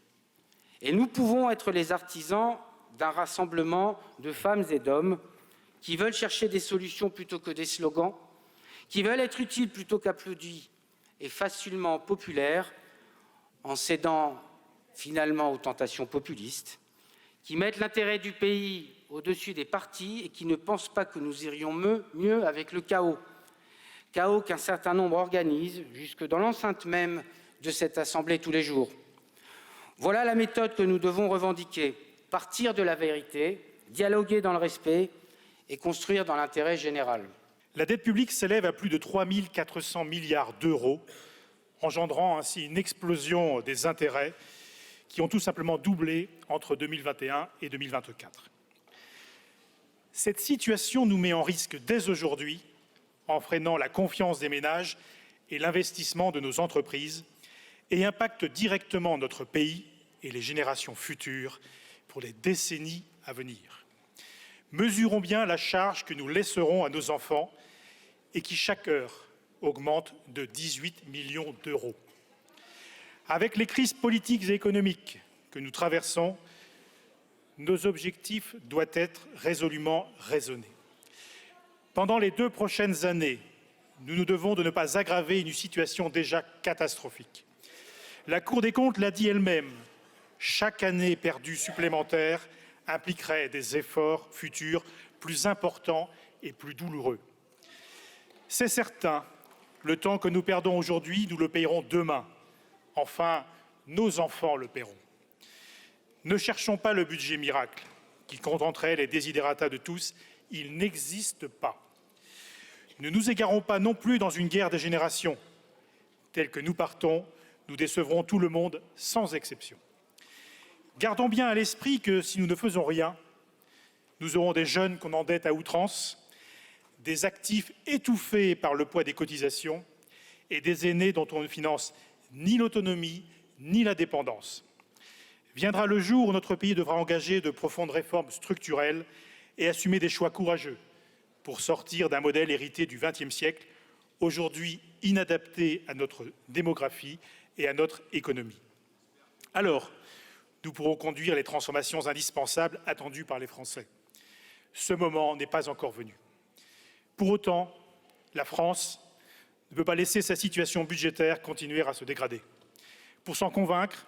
Et nous pouvons être les artisans d'un rassemblement de femmes et d'hommes qui veulent chercher des solutions plutôt que des slogans, qui veulent être utiles plutôt qu'applaudis et facilement populaires, en cédant finalement aux tentations populistes, qui mettent l'intérêt du pays au-dessus des partis et qui ne pensent pas que nous irions mieux avec le chaos. Chaos qu'un certain nombre organise jusque dans l'enceinte même de cette Assemblée tous les jours. Voilà la méthode que nous devons revendiquer, partir de la vérité, dialoguer dans le respect et construire dans l'intérêt général. La dette publique s'élève à plus de 3 400 milliards d'euros, engendrant ainsi une explosion des intérêts qui ont tout simplement doublé entre 2021 et 2024. Cette situation nous met en risque dès aujourd'hui en freinant la confiance des ménages et l'investissement de nos entreprises et impacte directement notre pays et les générations futures pour les décennies à venir. Mesurons bien la charge que nous laisserons à nos enfants et qui, chaque heure, augmente de 18 millions d'euros. Avec les crises politiques et économiques que nous traversons, nos objectifs doivent être résolument raisonnés. Pendant les 2 prochaines années, nous nous devons de ne pas aggraver une situation déjà catastrophique. La Cour des comptes l'a dit elle-même, chaque année perdue supplémentaire impliquerait des efforts futurs plus importants et plus douloureux. C'est certain, le temps que nous perdons aujourd'hui, nous le payerons demain. Enfin, nos enfants le paieront. Ne cherchons pas le budget miracle qui contenterait les desiderata de tous, il n'existe pas. Ne nous égarons pas non plus dans une guerre des générations. Tel que nous partons, nous décevrons tout le monde sans exception. Gardons bien à l'esprit que si nous ne faisons rien, nous aurons des jeunes qu'on endette à outrance, des actifs étouffés par le poids des cotisations et des aînés dont on ne finance ni l'autonomie ni la dépendance. Viendra le jour où notre pays devra engager de profondes réformes structurelles et assumer des choix courageux pour sortir d'un modèle hérité du XXe siècle, aujourd'hui inadapté à notre démographie et à notre économie. Alors, nous pourrons conduire les transformations indispensables attendues par les Français. Ce moment n'est pas encore venu. Pour autant, la France ne peut pas laisser sa situation budgétaire continuer à se dégrader. Pour s'en convaincre,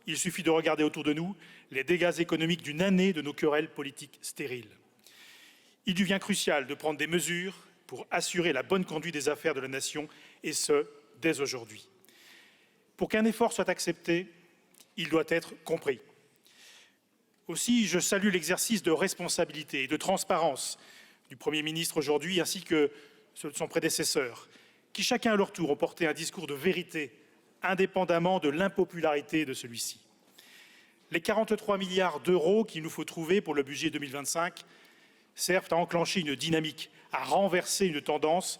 il suffit de regarder autour de nous les dégâts économiques d'une année de nos querelles politiques stériles. Il devient crucial de prendre des mesures pour assurer la bonne conduite des affaires de la nation, et ce, dès aujourd'hui. Pour qu'un effort soit accepté, il doit être compris. Aussi, je salue l'exercice de responsabilité et de transparence du Premier ministre aujourd'hui, ainsi que ceux de son prédécesseur, qui chacun à leur tour ont porté un discours de vérité, indépendamment de l'impopularité de celui-ci. Les 43 milliards d'euros qu'il nous faut trouver pour le budget 2025 servent à enclencher une dynamique, à renverser une tendance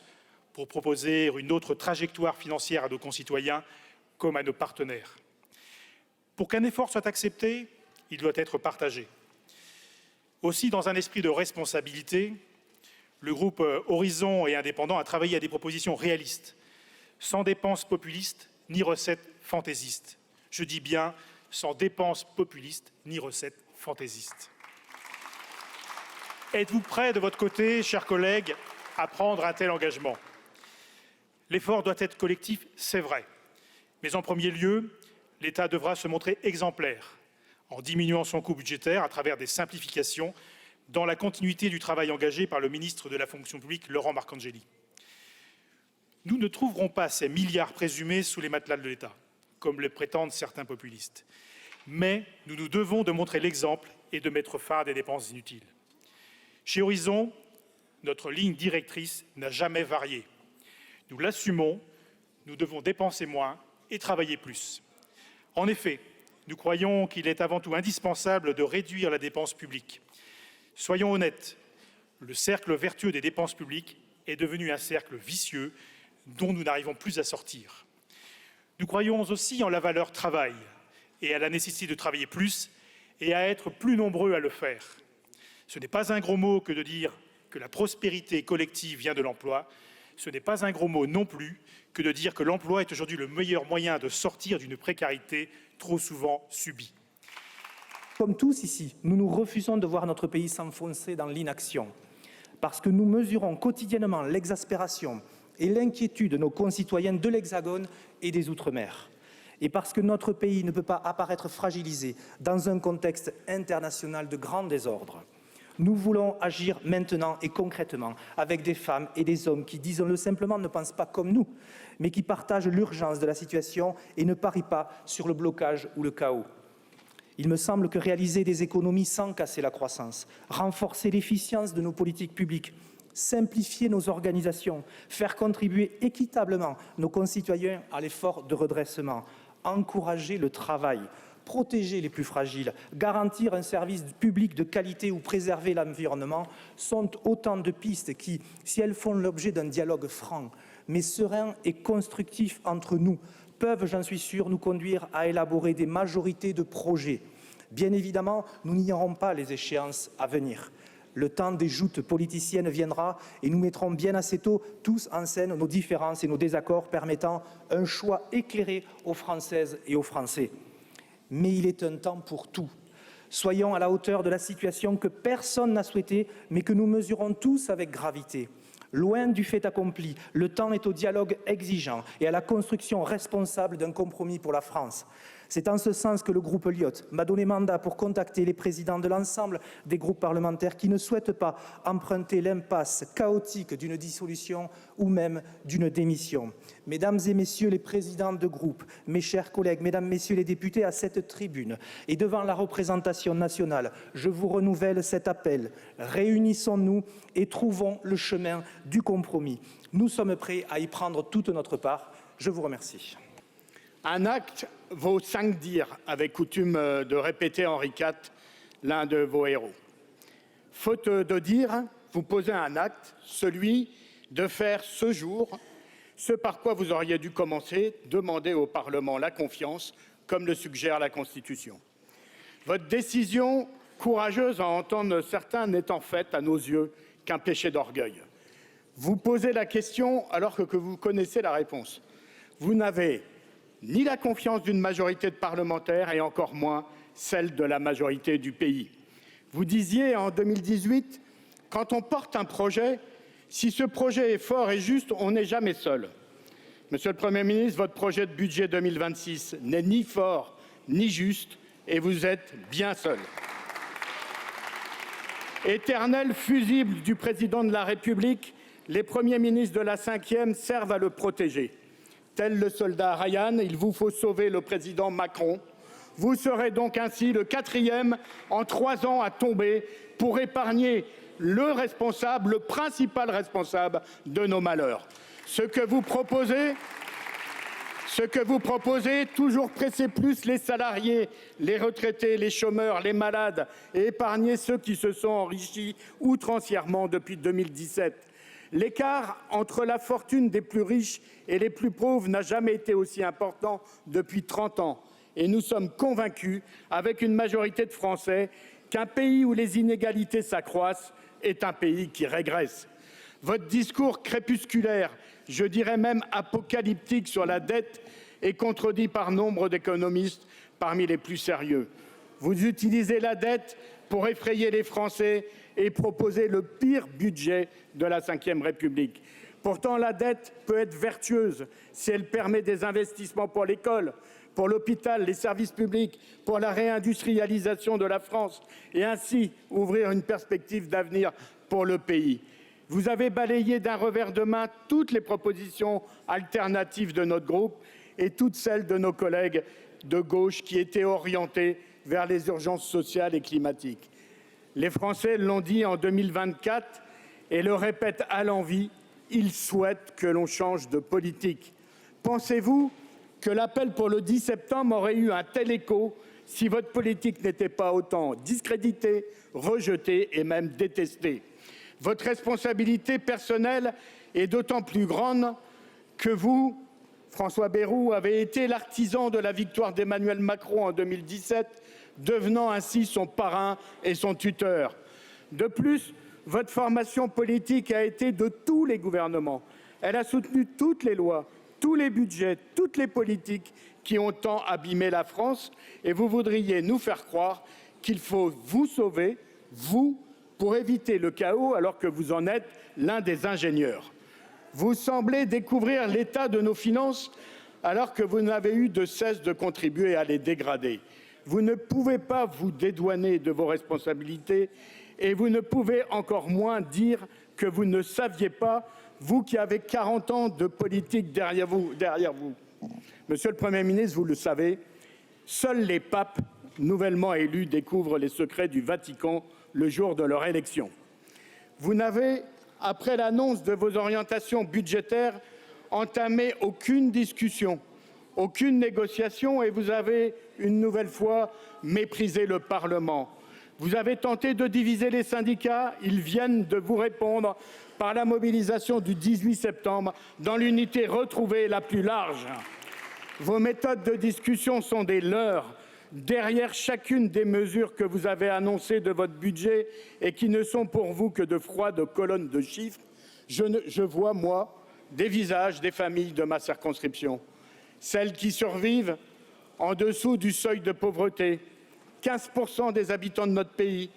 pour proposer une autre trajectoire financière à nos concitoyens comme à nos partenaires. Pour qu'un effort soit accepté, il doit être partagé. Aussi, dans un esprit de responsabilité, le groupe Horizon et Indépendants a travaillé à des propositions réalistes, sans dépenses populistes ni recettes fantaisistes. Je dis bien sans dépenses populistes ni recettes fantaisistes. Êtes-vous prêts de votre côté, chers collègues, à prendre un tel engagement? L'effort doit être collectif, c'est vrai. Mais en premier lieu, l'État devra se montrer exemplaire en diminuant son coût budgétaire à travers des simplifications dans la continuité du travail engagé par le ministre de la fonction publique, Laurent Marcangeli. Nous ne trouverons pas ces milliards présumés sous les matelas de l'État, comme le prétendent certains populistes. Mais nous nous devons de montrer l'exemple et de mettre fin à des dépenses inutiles. Chez Horizon, notre ligne directrice n'a jamais varié. Nous l'assumons, nous devons dépenser moins et travailler plus. En effet, nous croyons qu'il est avant tout indispensable de réduire la dépense publique. Soyons honnêtes, le cercle vertueux des dépenses publiques est devenu un cercle vicieux dont nous n'arrivons plus à sortir. Nous croyons aussi en la valeur travail et à la nécessité de travailler plus et à être plus nombreux à le faire. Ce n'est pas un gros mot que de dire que la prospérité collective vient de l'emploi. Ce n'est pas un gros mot non plus que de dire que l'emploi est aujourd'hui le meilleur moyen de sortir d'une précarité trop souvent subie. Comme tous ici, nous nous refusons de voir notre pays s'enfoncer dans l'inaction, parce que nous mesurons quotidiennement l'exaspération et l'inquiétude de nos concitoyens de l'Hexagone et des Outre-mer, et parce que notre pays ne peut pas apparaître fragilisé dans un contexte international de grand désordre. Nous voulons agir maintenant et concrètement avec des femmes et des hommes qui, disons-le simplement, ne pensent pas comme nous, mais qui partagent l'urgence de la situation et ne parient pas sur le blocage ou le chaos. Il me semble que réaliser des économies sans casser la croissance, renforcer l'efficience de nos politiques publiques, simplifier nos organisations, faire contribuer équitablement nos concitoyens à l'effort de redressement, encourager le travail, protéger les plus fragiles, garantir un service public de qualité ou préserver l'environnement sont autant de pistes qui, si elles font l'objet d'un dialogue franc, mais serein et constructif entre nous, peuvent, j'en suis sûr, nous conduire à élaborer des majorités de projets. Bien évidemment, nous n'ignorons pas les échéances à venir. Le temps des joutes politiciennes viendra et nous mettrons bien assez tôt tous en scène nos différences et nos désaccords permettant un choix éclairé aux Françaises et aux Français. Mais il est un temps pour tout. Soyons à la hauteur de la situation que personne n'a souhaitée, mais que nous mesurons tous avec gravité. Loin du fait accompli, le temps est au dialogue exigeant et à la construction responsable d'un compromis pour la France. C'est en ce sens que le groupe Lyot m'a donné mandat pour contacter les présidents de l'ensemble des groupes parlementaires qui ne souhaitent pas emprunter l'impasse chaotique d'une dissolution ou même d'une démission. Mesdames et messieurs les présidents de groupe, mes chers collègues, mesdames, messieurs les députés, à cette tribune et devant la représentation nationale, je vous renouvelle cet appel. Réunissons-nous et trouvons le chemin du compromis. Nous sommes prêts à y prendre toute notre part. Je vous remercie. Un acte vaut 5 dires, avait coutume de répéter Henri IV, l'un de vos héros. Faute de dire, vous posez un acte, celui de faire ce jour ce par quoi vous auriez dû commencer, demander au Parlement la confiance, comme le suggère la Constitution. Votre décision, courageuse à entendre certains, n'est en fait, à nos yeux, qu'un péché d'orgueil. Vous posez la question alors que vous connaissez la réponse. Vous n'avez ni la confiance d'une majorité de parlementaires et encore moins celle de la majorité du pays. Vous disiez en 2018, quand on porte un projet, si ce projet est fort et juste, on n'est jamais seul. Monsieur le Premier ministre, votre projet de budget 2026 n'est ni fort ni juste et vous êtes bien seul. Éternel fusible du président de la République, les premiers ministres de la 5e servent à le protéger. Tel le soldat Ryan, il vous faut sauver le président Macron. Vous serez donc ainsi le 4e en 3 ans à tomber pour épargner le responsable, le principal responsable de nos malheurs. Ce que vous proposez, toujours presser plus les salariés, les retraités, les chômeurs, les malades et épargner ceux qui se sont enrichis outrancièrement depuis 2017. L'écart entre la fortune des plus riches et les plus pauvres n'a jamais été aussi important depuis 30 ans. Et nous sommes convaincus, avec une majorité de Français, qu'un pays où les inégalités s'accroissent est un pays qui régresse. Votre discours crépusculaire, je dirais même apocalyptique sur la dette, est contredit par nombre d'économistes parmi les plus sérieux. Vous utilisez la dette pour effrayer les Français et proposer le pire budget de la Ve République. Pourtant, la dette peut être vertueuse si elle permet des investissements pour l'école, pour l'hôpital, les services publics, pour la réindustrialisation de la France et ainsi ouvrir une perspective d'avenir pour le pays. Vous avez balayé d'un revers de main toutes les propositions alternatives de notre groupe et toutes celles de nos collègues de gauche qui étaient orientées vers les urgences sociales et climatiques. Les Français l'ont dit en 2024 et le répètent à l'envi, ils souhaitent que l'on change de politique. Pensez-vous que l'appel pour le 10 septembre aurait eu un tel écho si votre politique n'était pas autant discréditée, rejetée et même détestée? Votre responsabilité personnelle est d'autant plus grande que vous, François Bayrou, avez été l'artisan de la victoire d'Emmanuel Macron en 2017, devenant ainsi son parrain et son tuteur. De plus, votre formation politique a été de tous les gouvernements. Elle a soutenu toutes les lois, tous les budgets, toutes les politiques qui ont tant abîmé la France. Et vous voudriez nous faire croire qu'il faut vous sauver, vous, pour éviter le chaos alors que vous en êtes l'un des ingénieurs. Vous semblez découvrir l'état de nos finances alors que vous n'avez eu de cesse de contribuer à les dégrader. Vous ne pouvez pas vous dédouaner de vos responsabilités et vous ne pouvez encore moins dire que vous ne saviez pas, vous qui avez 40 ans de politique derrière vous. Monsieur le Premier ministre, vous le savez, seuls les papes nouvellement élus découvrent les secrets du Vatican le jour de leur élection. Vous n'avez, après l'annonce de vos orientations budgétaires, entamé aucune discussion, aucune négociation et vous avez une nouvelle fois méprisé le Parlement. Vous avez tenté de diviser les syndicats, ils viennent de vous répondre par la mobilisation du 18 septembre dans l'unité retrouvée la plus large. Vos méthodes de discussion sont des leurs. Derrière chacune des mesures que vous avez annoncées de votre budget et qui ne sont pour vous que de froides colonnes de chiffres, je vois, moi, des visages des familles de ma circonscription. Celles qui survivent en dessous du seuil de pauvreté, 15% des habitants de notre pays,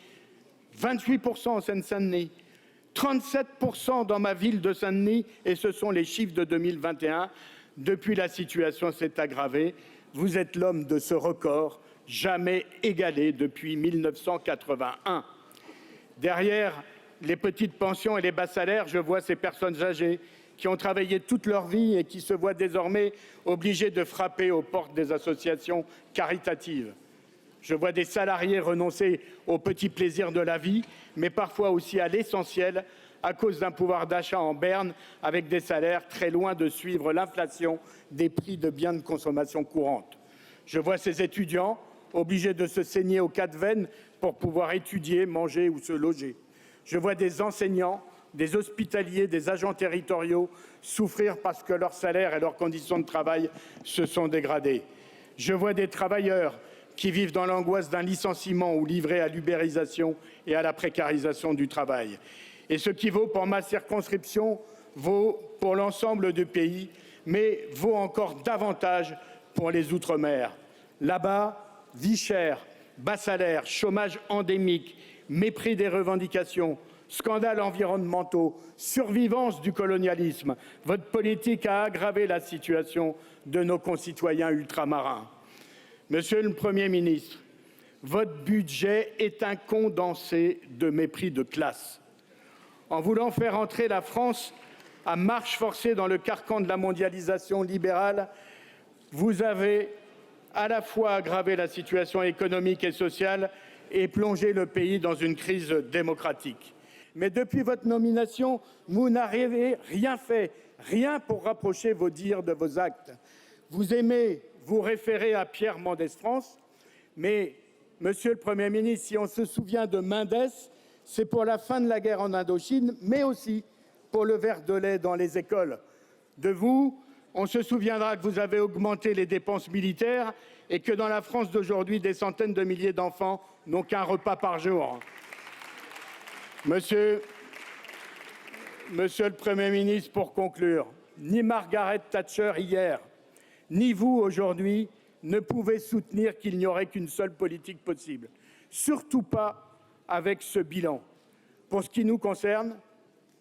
28% en Seine-Saint-Denis, 37% dans ma ville de Saint-Denis, et ce sont les chiffres de 2021. Depuis, la situation s'est aggravée. Vous êtes l'homme de ce record, jamais égalé depuis 1981. Derrière les petites pensions et les bas salaires, je vois ces personnes âgées qui ont travaillé toute leur vie et qui se voient désormais obligées de frapper aux portes des associations caritatives. Je vois des salariés renoncer aux petits plaisirs de la vie, mais parfois aussi à l'essentiel, à cause d'un pouvoir d'achat en berne, avec des salaires très loin de suivre l'inflation des prix de biens de consommation courante. Je vois ces étudiants obligés de se saigner aux quatre veines pour pouvoir étudier, manger ou se loger. Je vois des enseignants, des hospitaliers, des agents territoriaux souffrir parce que leurs salaires et leurs conditions de travail se sont dégradés. Je vois des travailleurs qui vivent dans l'angoisse d'un licenciement ou livrés à l'ubérisation et à la précarisation du travail. Et ce qui vaut pour ma circonscription vaut pour l'ensemble du pays, mais vaut encore davantage pour les Outre-mer. Là-bas, vie chère, bas salaire, chômage endémique, mépris des revendications, scandales environnementaux, survivance du colonialisme. Votre politique a aggravé la situation de nos concitoyens ultramarins. Monsieur le Premier ministre, votre budget est un condensé de mépris de classe. En voulant faire entrer la France à marche forcée dans le carcan de la mondialisation libérale, vous avez à la fois aggravé la situation économique et sociale et plongé le pays dans une crise démocratique. Mais depuis votre nomination, vous n'avez rien fait, rien pour rapprocher vos dires de vos actes. Vous aimez vous référer à Pierre Mendès France, mais, Monsieur le Premier ministre, si on se souvient de Mendès, c'est pour la fin de la guerre en Indochine, mais aussi pour le verre de lait dans les écoles. De vous, on se souviendra que vous avez augmenté les dépenses militaires et que dans la France d'aujourd'hui, des centaines de milliers d'enfants n'ont qu'un repas par jour. Monsieur le Premier ministre, pour conclure, ni Margaret Thatcher hier, ni vous aujourd'hui ne pouvez soutenir qu'il n'y aurait qu'une seule politique possible. Surtout pas avec ce bilan. Pour ce qui nous concerne,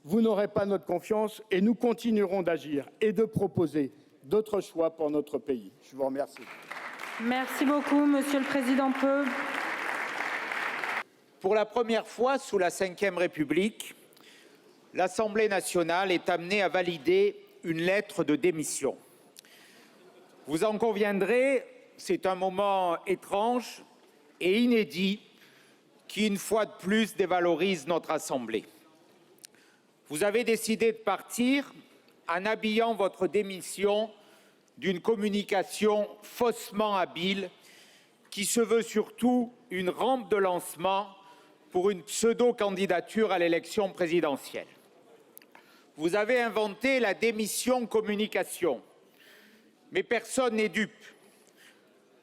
vous n'aurez pas notre confiance et nous continuerons d'agir et de proposer d'autres choix pour notre pays. Je vous remercie. Merci beaucoup, Monsieur le Président Peu. Pour la première fois sous la Ve République, l'Assemblée nationale est amenée à valider une lettre de démission. Vous en conviendrez, c'est un moment étrange et inédit qui, une fois de plus, dévalorise notre Assemblée. Vous avez décidé de partir en habillant votre démission d'une communication faussement habile qui se veut surtout une rampe de lancement pour une pseudo-candidature à l'élection présidentielle. Vous avez inventé la démission communication, mais personne n'est dupe.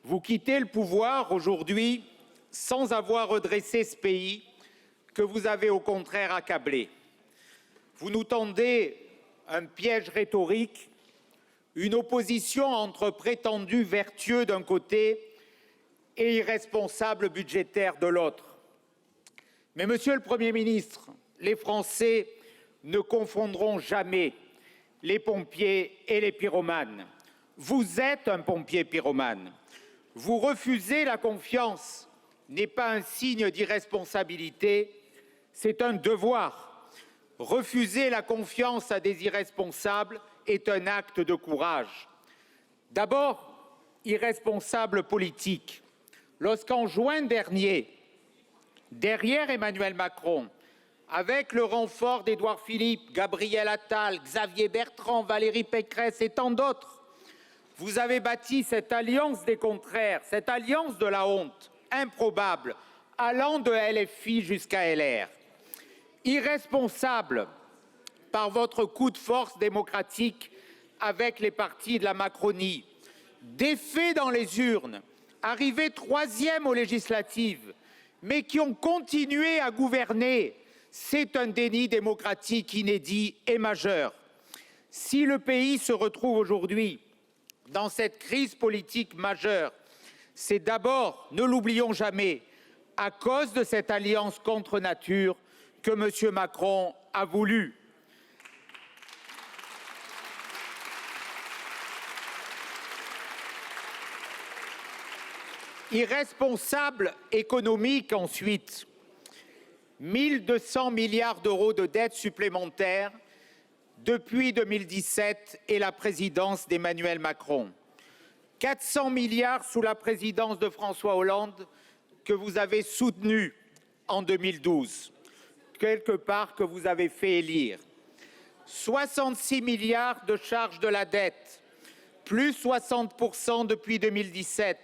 Vous quittez le pouvoir aujourd'hui sans avoir redressé ce pays que vous avez au contraire accablé. Vous nous tendez un piège rhétorique, une opposition entre prétendus vertueux d'un côté et irresponsables budgétaires de l'autre. Mais, Monsieur le Premier ministre, les Français ne confondront jamais les pompiers et les pyromanes. Vous êtes un pompier pyromane. Vous refusez la confiance n'est pas un signe d'irresponsabilité, c'est un devoir. Refuser la confiance à des irresponsables est un acte de courage. D'abord, irresponsable politique. Lorsqu'en juin dernier, derrière Emmanuel Macron, avec le renfort d'Édouard Philippe, Gabriel Attal, Xavier Bertrand, Valérie Pécresse et tant d'autres, vous avez bâti cette alliance des contraires, cette alliance de la honte, improbable, allant de LFI jusqu'à LR. Irresponsable par votre coup de force démocratique avec les partis de la Macronie, défaits dans les urnes, arrivés 3e aux législatives, mais qui ont continué à gouverner. C'est un déni démocratique inédit et majeur. Si le pays se retrouve aujourd'hui dans cette crise politique majeure, c'est d'abord, ne l'oublions jamais, à cause de cette alliance contre nature que M. Macron a voulu. Irresponsable économique ensuite. 1 200 milliards d'euros de dettes supplémentaires depuis 2017 et la présidence d'Emmanuel Macron. 400 milliards sous la présidence de François Hollande que vous avez soutenu en 2012, quelque part que vous avez fait élire. 66 milliards de charges de la dette, plus 60% depuis 2017,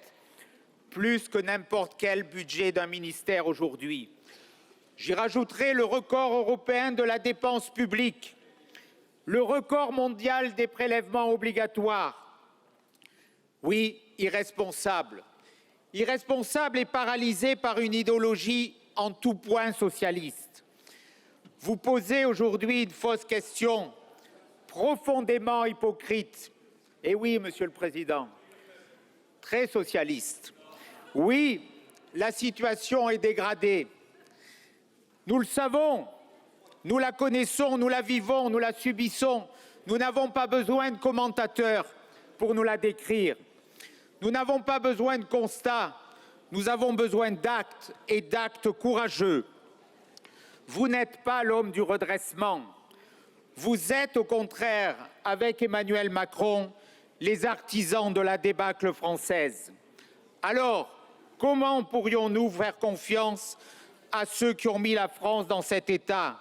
plus que n'importe quel budget d'un ministère aujourd'hui. J'y rajouterai le record européen de la dépense publique, le record mondial des prélèvements obligatoires. Oui, irresponsable. Irresponsable et paralysé par une idéologie en tout point socialiste. Vous posez aujourd'hui une fausse question, profondément hypocrite. Et oui, Monsieur le Président, très socialiste. Oui, la situation est dégradée. Nous le savons, nous la connaissons, nous la vivons, nous la subissons. Nous n'avons pas besoin de commentateurs pour nous la décrire. Nous n'avons pas besoin de constats, nous avons besoin d'actes et d'actes courageux. Vous n'êtes pas l'homme du redressement. Vous êtes au contraire, avec Emmanuel Macron, les artisans de la débâcle française. Alors, comment pourrions-nous faire confiance à ceux qui ont mis la France dans cet état?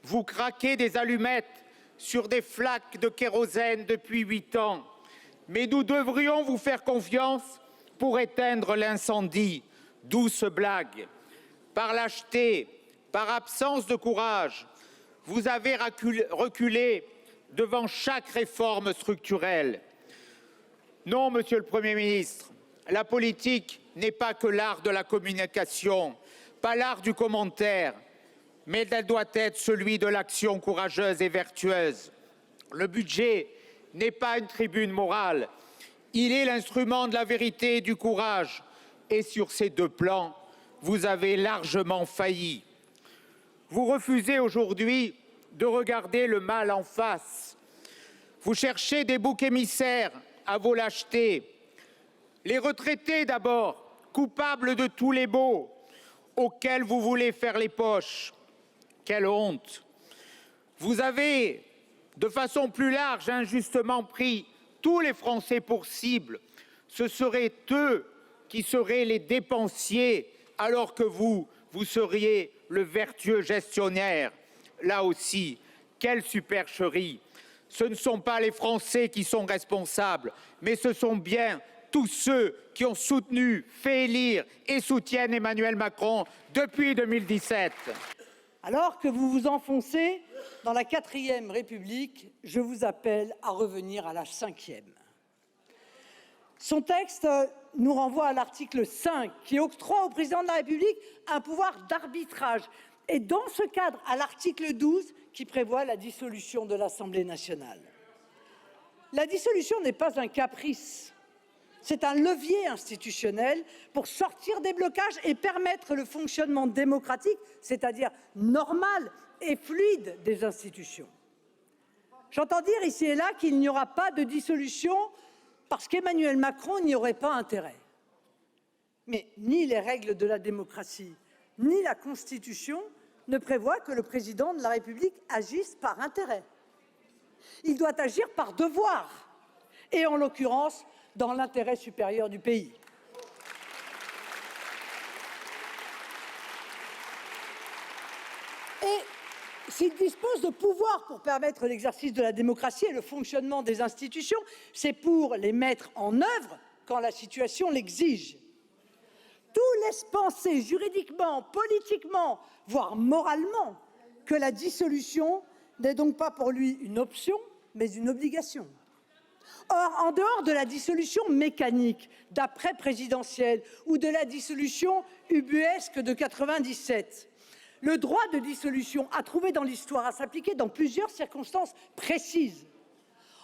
Vous craquez des allumettes sur des flaques de kérosène depuis 8 ans. Mais nous devrions vous faire confiance pour éteindre l'incendie. Douce blague. Par lâcheté, par absence de courage, vous avez reculé devant chaque réforme structurelle. Non, Monsieur le Premier ministre, la politique n'est pas que l'art de la communication, pas l'art du commentaire, mais elle doit être celui de l'action courageuse et vertueuse. Le budget n'est pas une tribune morale, il est l'instrument de la vérité et du courage. Et sur ces deux plans, vous avez largement failli. Vous refusez aujourd'hui de regarder le mal en face. Vous cherchez des boucs émissaires à vos lâchetés. Les retraités d'abord, coupables de tous les maux auxquels vous voulez faire les poches. Quelle honte! Vous avez, de façon plus large, injustement pris tous les Français pour cible. Ce seraient eux qui seraient les dépensiers, alors que vous seriez le vertueux gestionnaire. Là aussi, quelle supercherie! Ce ne sont pas les Français qui sont responsables, mais ce sont bien tous ceux qui ont soutenu, fait élire et soutiennent Emmanuel Macron depuis 2017. Alors que vous vous enfoncez dans la 4e République, je vous appelle à revenir à la 5e. Son texte nous renvoie à l'article 5 qui octroie au président de la République un pouvoir d'arbitrage. Et dans ce cadre, à l'article 12 qui prévoit la dissolution de l'Assemblée nationale. La dissolution n'est pas un caprice. C'est un levier institutionnel pour sortir des blocages et permettre le fonctionnement démocratique, c'est-à-dire normal et fluide des institutions. J'entends dire ici et là qu'il n'y aura pas de dissolution parce qu'Emmanuel Macron n'y aurait pas intérêt. Mais ni les règles de la démocratie, ni la Constitution ne prévoient que le président de la République agisse par intérêt. Il doit agir par devoir, et en l'occurrence, dans l'intérêt supérieur du pays. Et s'il dispose de pouvoirs pour permettre l'exercice de la démocratie et le fonctionnement des institutions, c'est pour les mettre en œuvre quand la situation l'exige. Tout laisse penser juridiquement, politiquement, voire moralement, que la dissolution n'est donc pas pour lui une option, mais une obligation. Or, en dehors de la dissolution mécanique d'après-présidentielle ou de la dissolution ubuesque de 1997, le droit de dissolution a trouvé dans l'histoire à s'appliquer dans plusieurs circonstances précises.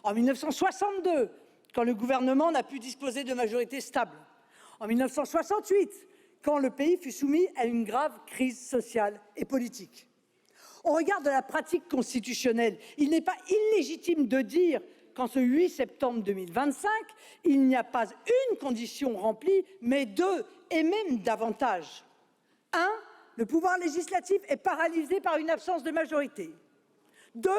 En 1962, quand le gouvernement n'a pu disposer de majorité stable. En 1968, quand le pays fut soumis à une grave crise sociale et politique. Au regard de la pratique constitutionnelle, il n'est pas illégitime de dire qu'en ce 8 septembre 2025, il n'y a pas une condition remplie, mais deux, et même davantage. 1. Le pouvoir législatif est paralysé par une absence de majorité. 2.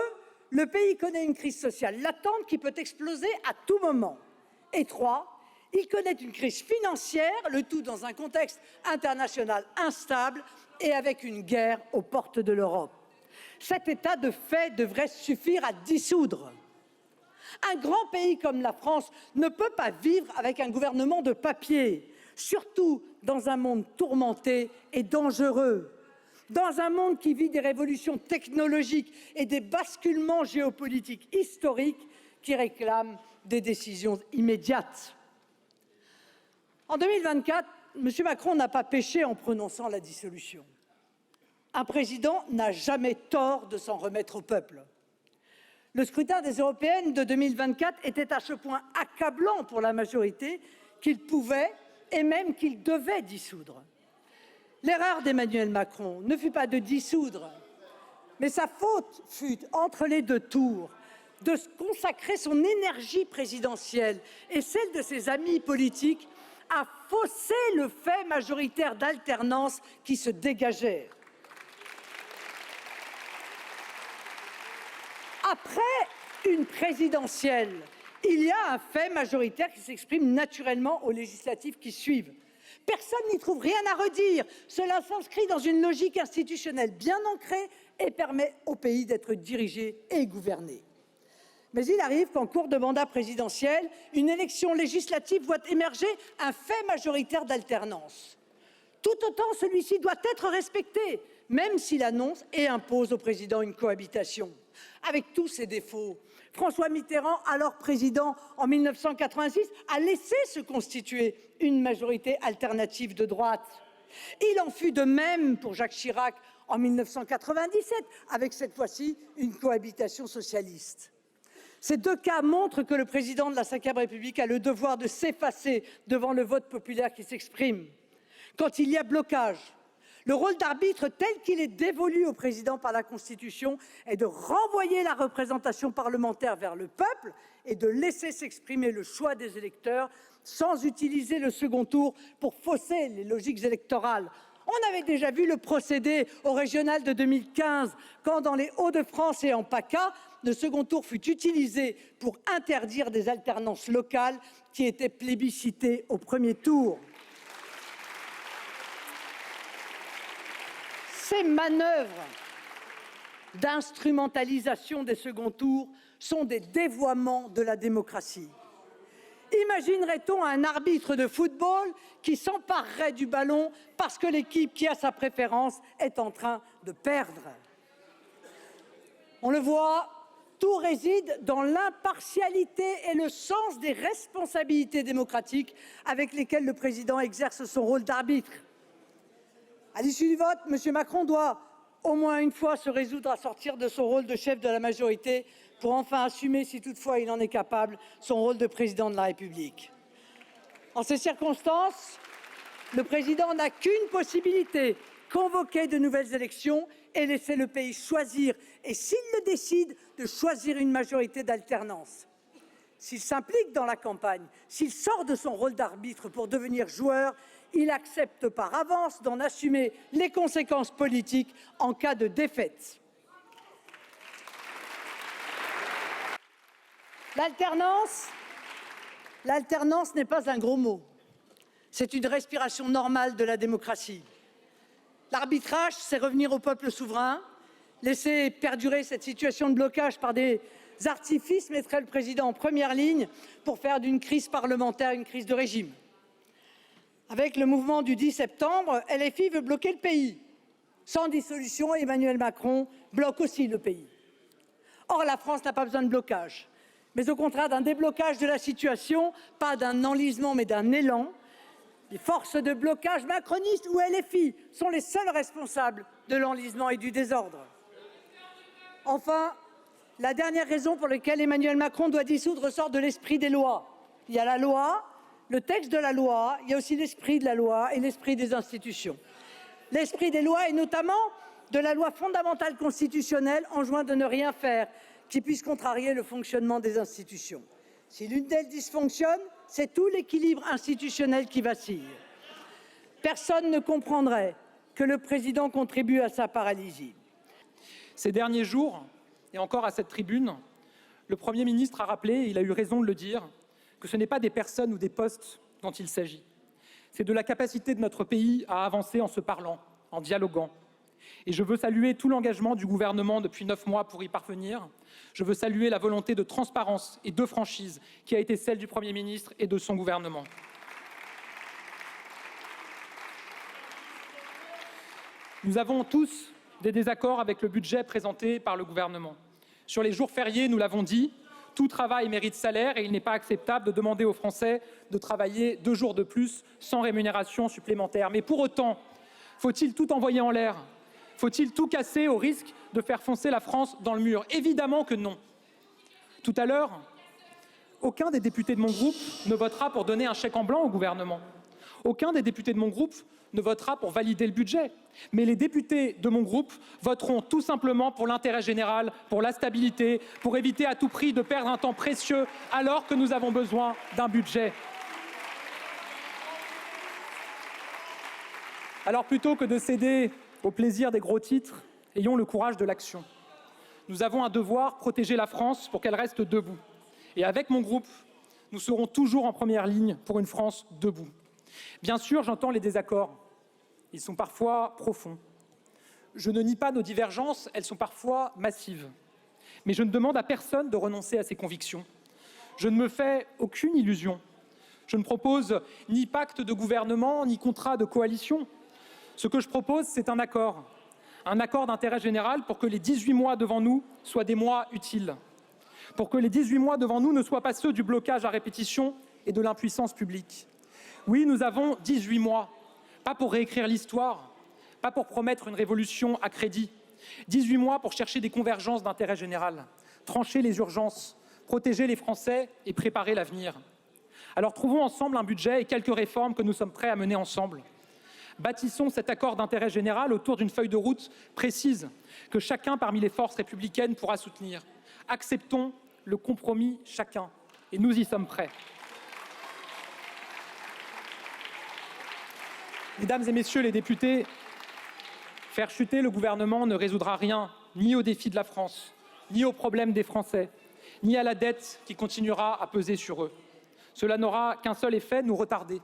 Le pays connaît une crise sociale latente qui peut exploser à tout moment. Et 3. Il connaît une crise financière, le tout dans un contexte international instable et avec une guerre aux portes de l'Europe. Cet état de fait devrait suffire à dissoudre. Un grand pays comme la France ne peut pas vivre avec un gouvernement de papier, surtout dans un monde tourmenté et dangereux, dans un monde qui vit des révolutions technologiques et des basculements géopolitiques historiques qui réclament des décisions immédiates. En 2024, M. Macron n'a pas péché en prononçant la dissolution. Un président n'a jamais tort de s'en remettre au peuple. Le scrutin des européennes de 2024 était à ce point accablant pour la majorité qu'il pouvait et même qu'il devait dissoudre. L'erreur d'Emmanuel Macron ne fut pas de dissoudre, mais sa faute fut, entre les deux tours, de consacrer son énergie présidentielle et celle de ses amis politiques à fausser le fait majoritaire d'alternance qui se dégageait. Après une présidentielle, il y a un fait majoritaire qui s'exprime naturellement aux législatives qui suivent. Personne n'y trouve rien à redire. Cela s'inscrit dans une logique institutionnelle bien ancrée et permet au pays d'être dirigé et gouverné. Mais il arrive qu'en cours de mandat présidentiel, une élection législative voit émerger un fait majoritaire d'alternance. Tout autant, celui-ci doit être respecté, même s'il annonce et impose au président une cohabitation. Avec tous ses défauts, François Mitterrand, alors président en 1986, a laissé se constituer une majorité alternative de droite. Il en fut de même pour Jacques Chirac en 1997, avec cette fois-ci une cohabitation socialiste. Ces deux cas montrent que le président de la Ve République a le devoir de s'effacer devant le vote populaire qui s'exprime. Quand il y a blocage, le rôle d'arbitre tel qu'il est dévolu au président par la Constitution est de renvoyer la représentation parlementaire vers le peuple et de laisser s'exprimer le choix des électeurs sans utiliser le second tour pour fausser les logiques électorales. On avait déjà vu le procédé au régional de 2015, quand dans les Hauts-de-France et en PACA, le second tour fut utilisé pour interdire des alternances locales qui étaient plébiscitées au premier tour. Ces manœuvres d'instrumentalisation des seconds tours sont des dévoiements de la démocratie. Imaginerait-on un arbitre de football qui s'emparerait du ballon parce que l'équipe qui a sa préférence est en train de perdre? On le voit, tout réside dans l'impartialité et le sens des responsabilités démocratiques avec lesquelles le président exerce son rôle d'arbitre. À l'issue du vote, M. Macron doit au moins une fois se résoudre à sortir de son rôle de chef de la majorité pour enfin assumer, si toutefois il en est capable, son rôle de président de la République. En ces circonstances, le président n'a qu'une possibilité, convoquer de nouvelles élections et laisser le pays choisir, et s'il le décide, de choisir une majorité d'alternance. S'il s'implique dans la campagne, s'il sort de son rôle d'arbitre pour devenir joueur, il accepte par avance d'en assumer les conséquences politiques en cas de défaite. L'alternance n'est pas un gros mot. C'est une respiration normale de la démocratie. L'arbitrage, c'est revenir au peuple souverain. Laisser perdurer cette situation de blocage par des artifices mettrait le président en première ligne pour faire d'une crise parlementaire une crise de régime. Avec le mouvement du 10 septembre, LFI veut bloquer le pays. Sans dissolution, Emmanuel Macron bloque aussi le pays. Or, la France n'a pas besoin de blocage, mais au contraire d'un déblocage de la situation, pas d'un enlisement, mais d'un élan. Les forces de blocage macronistes ou LFI sont les seuls responsables de l'enlisement et du désordre. Enfin, la dernière raison pour laquelle Emmanuel Macron doit dissoudre ressort de l'esprit des lois. Il y a la loi, le texte de la loi, il y a aussi l'esprit de la loi et l'esprit des institutions. L'esprit des lois et notamment de la loi fondamentale constitutionnelle enjoint de ne rien faire qui puisse contrarier le fonctionnement des institutions. Si l'une d'elles dysfonctionne, c'est tout l'équilibre institutionnel qui vacille. Personne ne comprendrait que le président contribue à sa paralysie. Ces derniers jours, et encore à cette tribune, le Premier ministre a rappelé, et il a eu raison de le dire, que ce n'est pas des personnes ou des postes dont il s'agit. C'est de la capacité de notre pays à avancer en se parlant, en dialoguant. Et je veux saluer tout l'engagement du gouvernement depuis 9 mois pour y parvenir. Je veux saluer la volonté de transparence et de franchise qui a été celle du Premier ministre et de son gouvernement. Nous avons tous des désaccords avec le budget présenté par le gouvernement. Sur les jours fériés, nous l'avons dit, tout travail mérite salaire et il n'est pas acceptable de demander aux Français de travailler 2 jours de plus sans rémunération supplémentaire. Mais pour autant, faut-il tout envoyer en l'air? Faut-il tout casser au risque de faire foncer la France dans le mur? Évidemment que non. Tout à l'heure, Aucun des députés de mon groupe ne votera pour donner un chèque en blanc au gouvernement. Aucun des députés de mon groupe ne votera pour valider le budget. Mais les députés de mon groupe voteront tout simplement pour l'intérêt général, pour la stabilité, pour éviter à tout prix de perdre un temps précieux alors que nous avons besoin d'un budget. Alors plutôt que de céder au plaisir des gros titres, ayons le courage de l'action. Nous avons un devoir, protéger la France pour qu'elle reste debout. Et avec mon groupe, nous serons toujours en première ligne pour une France debout. Bien sûr, j'entends les désaccords. Ils sont parfois profonds. Je ne nie pas nos divergences, elles sont parfois massives. Mais je ne demande à personne de renoncer à ses convictions. Je ne me fais aucune illusion. Je ne propose ni pacte de gouvernement, ni contrat de coalition. Ce que je propose, c'est un accord d'intérêt général pour que les 18 mois devant nous soient des mois utiles. Pour que les 18 mois devant nous ne soient pas ceux du blocage à répétition et de l'impuissance publique. Oui, nous avons 18 mois, pas pour réécrire l'histoire, pas pour promettre une révolution à crédit. 18 mois pour chercher des convergences d'intérêt général, trancher les urgences, protéger les Français et préparer l'avenir. Alors trouvons ensemble un budget et quelques réformes que nous sommes prêts à mener ensemble. Bâtissons cet accord d'intérêt général autour d'une feuille de route précise que chacun parmi les forces républicaines pourra soutenir. Acceptons le compromis chacun et nous y sommes prêts. Mesdames et messieurs les députés, faire chuter le gouvernement ne résoudra rien, ni aux défis de la France, ni aux problèmes des Français, ni à la dette qui continuera à peser sur eux. Cela n'aura qu'un seul effet, nous retarder.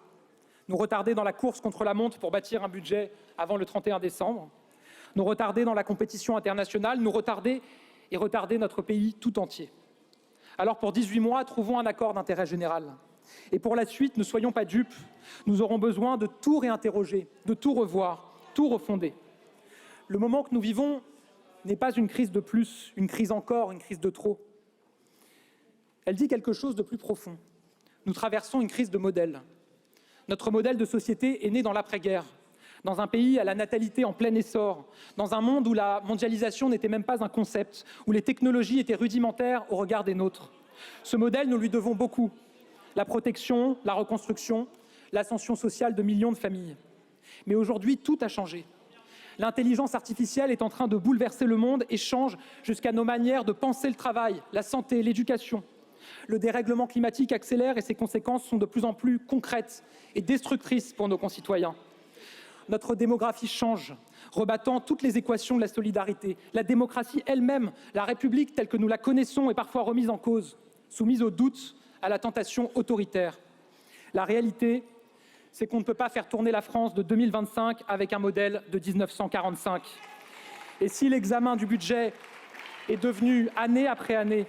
Nous retarder dans la course contre la montre pour bâtir un budget avant le 31 décembre. Nous retarder dans la compétition internationale, nous retarder et retarder notre pays tout entier. Alors pour 18 mois, trouvons un accord d'intérêt général. Et pour la suite, ne soyons pas dupes, nous aurons besoin de tout réinterroger, de tout revoir, tout refonder. Le moment que nous vivons n'est pas une crise de plus, une crise encore, une crise de trop. Elle dit quelque chose de plus profond. Nous traversons une crise de modèle. Notre modèle de société est né dans l'après-guerre, dans un pays à la natalité en plein essor, dans un monde où la mondialisation n'était même pas un concept, où les technologies étaient rudimentaires au regard des nôtres. Ce modèle, nous lui devons beaucoup. La protection, la reconstruction, l'ascension sociale de millions de familles. Mais aujourd'hui, tout a changé. L'intelligence artificielle est en train de bouleverser le monde et change jusqu'à nos manières de penser le travail, la santé, l'éducation. Le dérèglement climatique accélère et ses conséquences sont de plus en plus concrètes et destructrices pour nos concitoyens. Notre démographie change, rebattant toutes les équations de la solidarité. La démocratie elle-même, la République telle que nous la connaissons, est parfois remise en cause, soumise au doute, à la tentation autoritaire. La réalité, c'est qu'on ne peut pas faire tourner la France de 2025 avec un modèle de 1945. Et si l'examen du budget est devenu, année après année,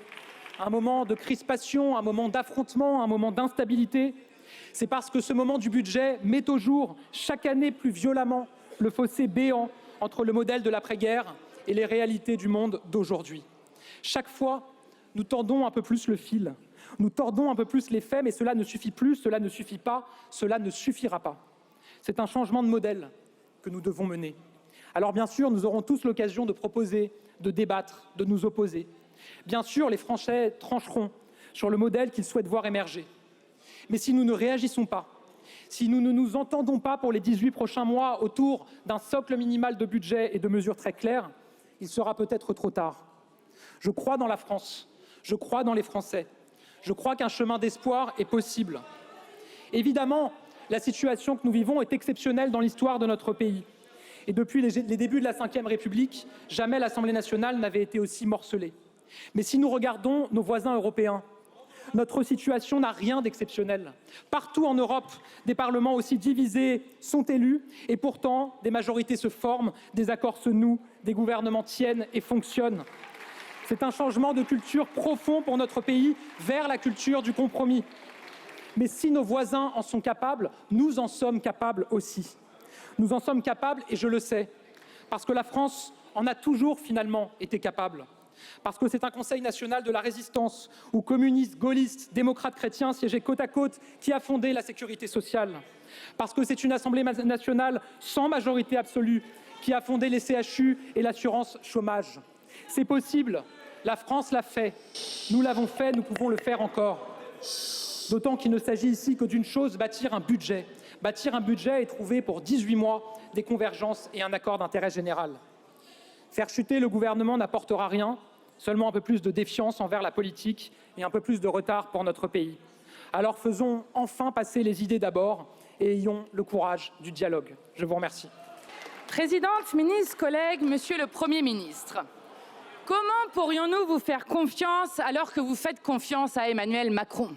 un moment de crispation, un moment d'affrontement, un moment d'instabilité, c'est parce que ce moment du budget met au jour, chaque année plus violemment, le fossé béant entre le modèle de l'après-guerre et les réalités du monde d'aujourd'hui. Chaque fois, nous tordons un peu plus le fil, nous tordons un peu plus les faits, mais cela ne suffit plus, cela ne suffit pas, cela ne suffira pas. C'est un changement de modèle que nous devons mener. Alors bien sûr, nous aurons tous l'occasion de proposer, de débattre, de nous opposer. Bien sûr, les Français trancheront sur le modèle qu'ils souhaitent voir émerger. Mais si nous ne réagissons pas, si nous ne nous entendons pas pour les 18 prochains mois autour d'un socle minimal de budget et de mesures très claires, il sera peut-être trop tard. Je crois dans la France, je crois dans les Français, je crois qu'un chemin d'espoir est possible. Évidemment, la situation que nous vivons est exceptionnelle dans l'histoire de notre pays. Et depuis les débuts de la Ve République, jamais l'Assemblée nationale n'avait été aussi morcelée. Mais si nous regardons nos voisins européens, notre situation n'a rien d'exceptionnel. Partout en Europe, des parlements aussi divisés sont élus et pourtant des majorités se forment, des accords se nouent, des gouvernements tiennent et fonctionnent. C'est un changement de culture profond pour notre pays vers la culture du compromis. Mais si nos voisins en sont capables, nous en sommes capables aussi. Nous en sommes capables et je le sais, parce que la France en a toujours finalement été capable. Parce que c'est un Conseil national de la résistance où communistes, gaullistes, démocrates chrétiens siégeaient côte à côte qui a fondé la sécurité sociale. Parce que c'est une Assemblée nationale sans majorité absolue qui a fondé les CHU et l'assurance chômage. C'est possible, la France l'a fait, nous l'avons fait, nous pouvons le faire encore. D'autant qu'il ne s'agit ici que d'une chose, bâtir un budget. Bâtir un budget et trouver pour 18 mois des convergences et un accord d'intérêt général. Faire chuter le gouvernement n'apportera rien, seulement un peu plus de défiance envers la politique et un peu plus de retard pour notre pays. Alors faisons enfin passer les idées d'abord et ayons le courage du dialogue. Je vous remercie. Présidente, ministre, collègues, Monsieur le Premier ministre, comment pourrions-nous vous faire confiance alors que vous faites confiance à Emmanuel Macron?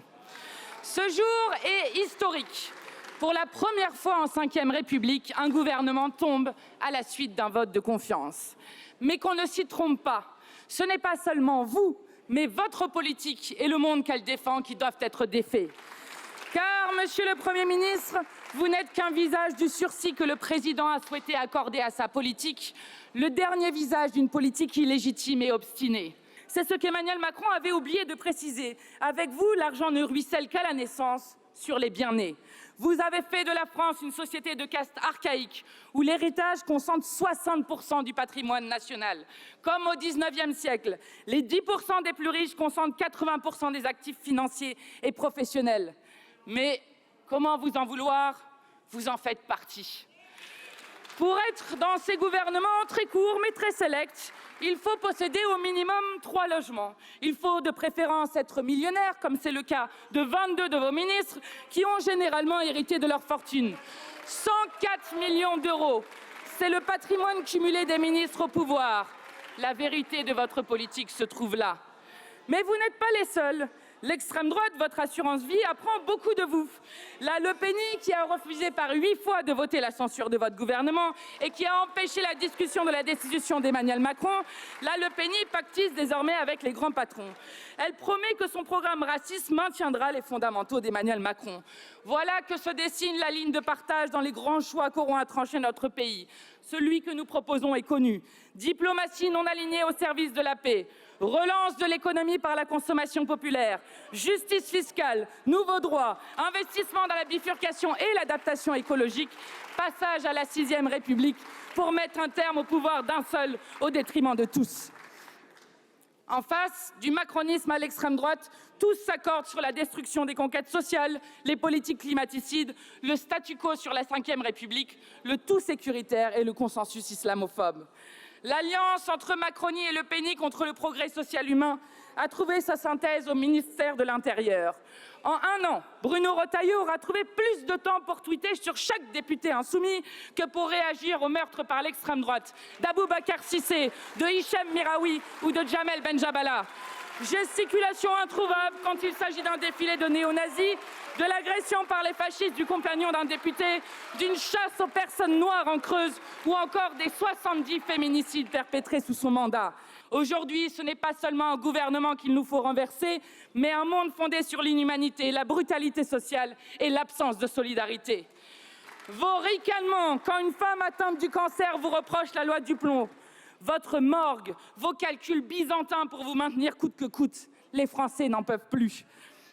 Ce jour est historique. Pour la première fois en Ve République, un gouvernement tombe à la suite d'un vote de confiance. Mais qu'on ne s'y trompe pas, ce n'est pas seulement vous, mais votre politique et le monde qu'elle défend qui doivent être défaits. Car, Monsieur le Premier ministre, vous n'êtes qu'un visage du sursis que le président a souhaité accorder à sa politique, le dernier visage d'une politique illégitime et obstinée. C'est ce qu'Emmanuel Macron avait oublié de préciser. Avec vous, l'argent ne ruisselle qu'à la naissance sur les bien-nés. Vous avez fait de la France une société de caste archaïque où l'héritage concentre 60% du patrimoine national. Comme au XIXe siècle, les 10% des plus riches concentrent 80% des actifs financiers et professionnels. Mais comment vous en vouloir? Vous en faites partie. Pour être dans ces gouvernements très courts mais très sélects, il faut posséder au minimum 3 logements. Il faut de préférence être millionnaire, comme c'est le cas de 22 de vos ministres, qui ont généralement hérité de leur fortune. 104 millions d'euros, c'est le patrimoine cumulé des ministres au pouvoir. La vérité de votre politique se trouve là. Mais vous n'êtes pas les seuls. L'extrême droite, votre assurance vie, apprend beaucoup de vous. La Le Penny, qui a refusé par 8 fois de voter la censure de votre gouvernement et qui a empêché la discussion de la destitution d'Emmanuel Macron, la Le Penny pactise désormais avec les grands patrons. Elle promet que son programme raciste maintiendra les fondamentaux d'Emmanuel Macron. Voilà que se dessine la ligne de partage dans les grands choix qu'auront à trancher notre pays. Celui que nous proposons est connu. Diplomatie non alignée au service de la paix. Relance de l'économie par la consommation populaire, justice fiscale, nouveaux droits, investissement dans la bifurcation et l'adaptation écologique, passage à la 6e République pour mettre un terme au pouvoir d'un seul au détriment de tous. En face du macronisme à l'extrême droite, tous s'accordent sur la destruction des conquêtes sociales, les politiques climaticides, le statu quo sur la 5e République, le tout sécuritaire et le consensus islamophobe. L'alliance entre Macronie et Le Penny contre le progrès social humain a trouvé sa synthèse au ministère de l'Intérieur. En 1 an, Bruno Retailleau aura trouvé plus de temps pour tweeter sur chaque député insoumis que pour réagir au meurtre par l'extrême droite d'Aboubacar Cissé, de Hichem Miraoui ou de Jamel Benjabala. Gesticulation introuvable quand il s'agit d'un défilé de néo-nazis, de l'agression par les fascistes du compagnon d'un député, d'une chasse aux personnes noires en Creuse ou encore des 70 féminicides perpétrés sous son mandat. Aujourd'hui, ce n'est pas seulement un gouvernement qu'il nous faut renverser, mais un monde fondé sur l'inhumanité, la brutalité sociale et l'absence de solidarité. Vos ricanements quand une femme atteinte du cancer vous reproche la loi du plomb. Votre morgue, vos calculs byzantins pour vous maintenir coûte que coûte. Les Français n'en peuvent plus.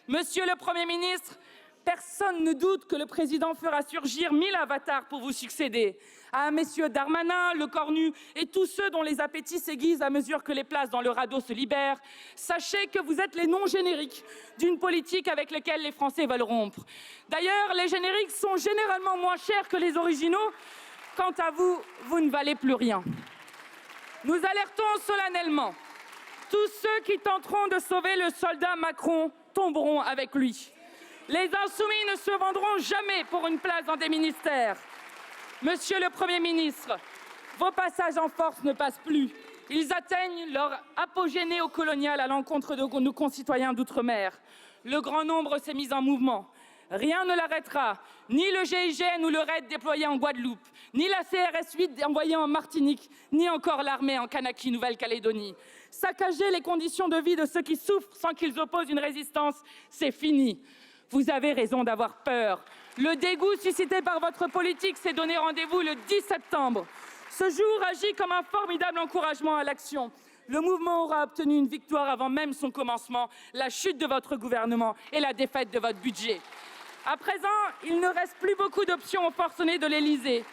Monsieur le Premier ministre, personne ne doute que le président fera surgir 1000 avatars pour vous succéder. À messieurs Darmanin, Le Cornu et tous ceux dont les appétits s'aiguisent à mesure que les places dans le radeau se libèrent, sachez que vous êtes les noms génériques d'une politique avec laquelle les Français veulent rompre. D'ailleurs, les génériques sont généralement moins chers que les originaux. Quant à vous, vous ne valez plus rien. Nous alertons solennellement. Tous ceux qui tenteront de sauver le soldat Macron tomberont avec lui. Les insoumis ne se vendront jamais pour une place dans des ministères. Monsieur le Premier ministre, vos passages en force ne passent plus. Ils atteignent leur apogée néocoloniale à l'encontre de nos concitoyens d'outre-mer. Le grand nombre s'est mis en mouvement. Rien ne l'arrêtera, ni le GIGN ou le RAID déployé en Guadeloupe, ni la CRS 8 envoyée en Martinique, ni encore l'armée en Kanaki, Nouvelle-Calédonie. Saccager les conditions de vie de ceux qui souffrent sans qu'ils opposent une résistance, c'est fini. Vous avez raison d'avoir peur. Le dégoût suscité par votre politique s'est donné rendez-vous le 10 septembre. Ce jour agit comme un formidable encouragement à l'action. Le mouvement aura obtenu une victoire avant même son commencement, la chute de votre gouvernement et la défaite de votre budget. À présent, il ne reste plus beaucoup d'options aux forcenés de l'Élysée.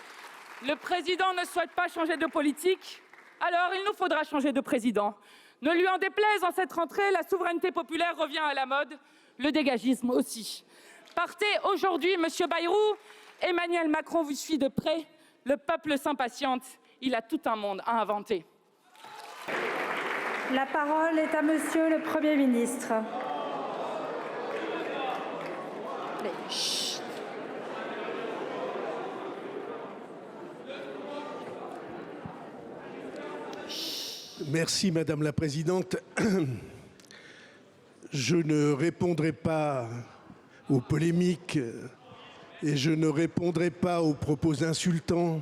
Le président ne souhaite pas changer de politique, alors il nous faudra changer de président. Ne lui en déplaise, en cette rentrée, la souveraineté populaire revient à la mode. le dégagisme aussi. Partez aujourd'hui, Monsieur Bayrou. Emmanuel Macron vous suit de près. Le peuple s'impatiente. Il a tout un monde à inventer. La parole est à Monsieur le Premier ministre. Merci Madame la Présidente. Je ne répondrai pas aux polémiques et je ne répondrai pas aux propos insultants.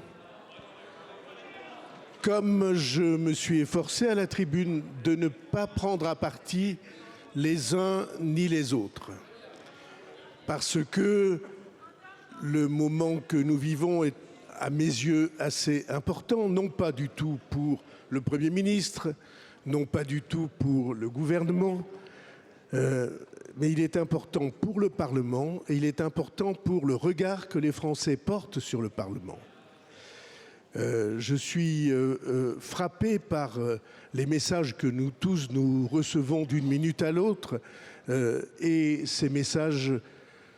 Comme je me suis efforcé à la tribune de ne pas prendre à partie les uns ni les autres. Parce que le moment que nous vivons est, à mes yeux, assez important, non pas du tout pour le Premier ministre, non pas du tout pour le gouvernement, mais il est important pour le Parlement et il est important pour le regard que les Français portent sur le Parlement. Je suis frappé par les messages que nous tous nous recevons d'une minute à l'autre et ces messages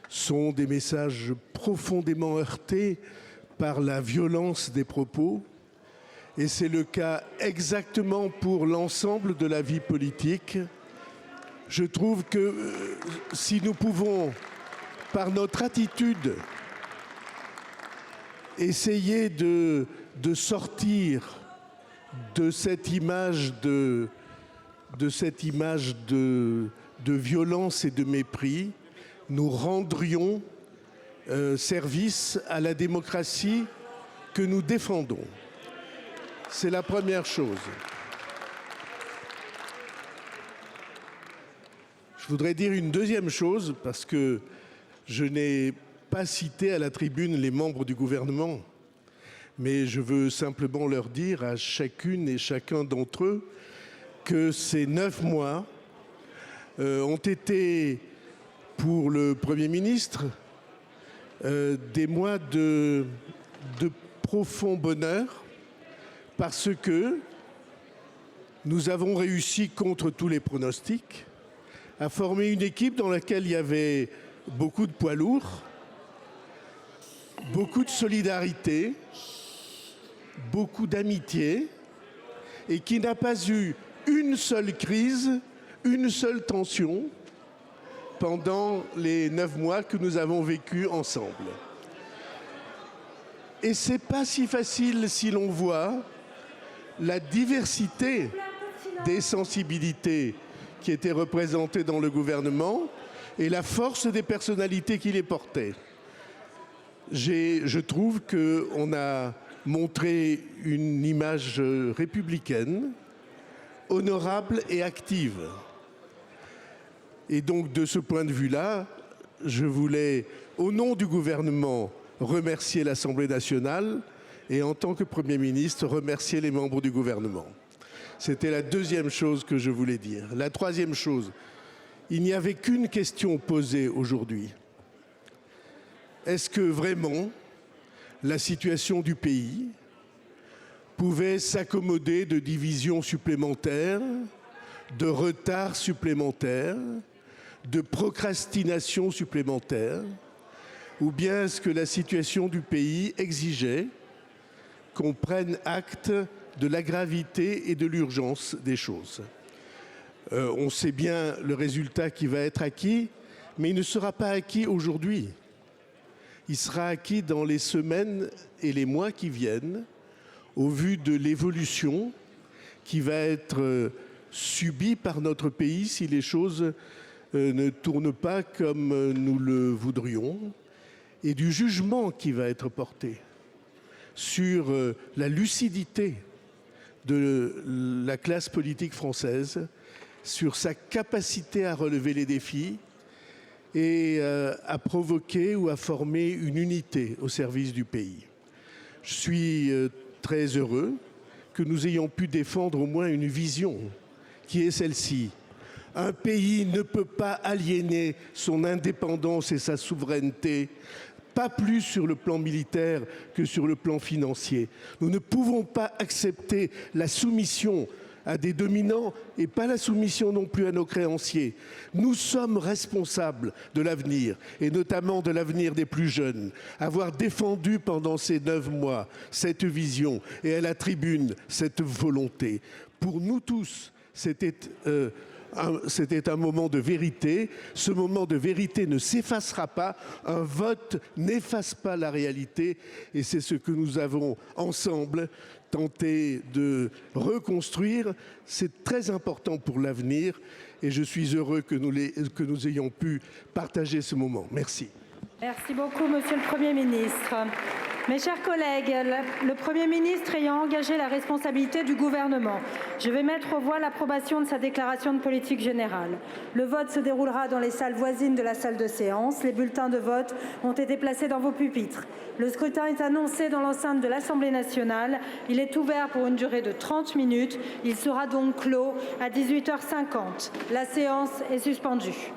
sont des messages profondément heurtés par la violence des propos et c'est le cas exactement pour l'ensemble de la vie politique. Je trouve que si nous pouvons, par notre attitude, essayer de sortir de cette image de violence et de mépris, nous rendrions service à la démocratie que nous défendons. C'est la première chose. Je voudrais dire une deuxième chose, parce que je n'ai pas cité à la tribune les membres du gouvernement, mais je veux simplement leur dire à chacune et chacun d'entre eux que ces 9 mois ont été pour le Premier ministre des mois de profond bonheur parce que nous avons réussi contre tous les pronostics à former une équipe dans laquelle il y avait beaucoup de poids lourds, beaucoup de solidarité, beaucoup d'amitié et qui n'a pas eu une seule crise, une seule tension pendant les 9 mois que nous avons vécus ensemble. Et c'est pas si facile si l'on voit la diversité des sensibilités qui étaient représentées dans le gouvernement et la force des personnalités qui les portaient. Je trouve qu'on a montré une image républicaine, honorable et active. Et donc, de ce point de vue-là, je voulais, au nom du gouvernement, remercier l'Assemblée nationale et, en tant que Premier ministre, remercier les membres du gouvernement. C'était la deuxième chose que je voulais dire. La troisième chose, il n'y avait qu'une question posée aujourd'hui. Est-ce que vraiment la situation du pays pouvait s'accommoder de divisions supplémentaires, de retards supplémentaires, de procrastination supplémentaire, ou bien est-ce que la situation du pays exigeait qu'on prenne acte de la gravité et de l'urgence des choses. On sait bien le résultat qui va être acquis, mais il ne sera pas acquis aujourd'hui. Il sera acquis dans les semaines et les mois qui viennent, au vu de l'évolution qui va être subie par notre pays si les choses ne tournent pas comme nous le voudrions, et du jugement qui va être porté sur la lucidité de la classe politique française, sur sa capacité à relever les défis et à provoquer ou à former une unité au service du pays. Je suis très heureux que nous ayons pu défendre au moins une vision qui est celle-ci. Un pays ne peut pas aliéner son indépendance et sa souveraineté, pas plus sur le plan militaire que sur le plan financier. Nous ne pouvons pas accepter la soumission à des dominants et pas la soumission non plus à nos créanciers. Nous sommes responsables de l'avenir, et notamment de l'avenir des plus jeunes. Avoir défendu pendant ces 9 mois cette vision et à la tribune cette volonté, pour nous tous, c'était un moment de vérité. Ce moment de vérité ne s'effacera pas. Un vote n'efface pas la réalité. Et c'est ce que nous avons ensemble tenté de reconstruire. C'est très important pour l'avenir. Et je suis heureux que nous ayons pu partager ce moment. Merci. Merci beaucoup, Monsieur le Premier ministre. Mes chers collègues, le Premier ministre ayant engagé la responsabilité du gouvernement, je vais mettre aux voix l'approbation de sa déclaration de politique générale. Le vote se déroulera dans les salles voisines de la salle de séance. Les bulletins de vote ont été placés dans vos pupitres. Le scrutin est annoncé dans l'enceinte de l'Assemblée nationale. Il est ouvert pour une durée de 30 minutes. Il sera donc clos à 18h50. La séance est suspendue.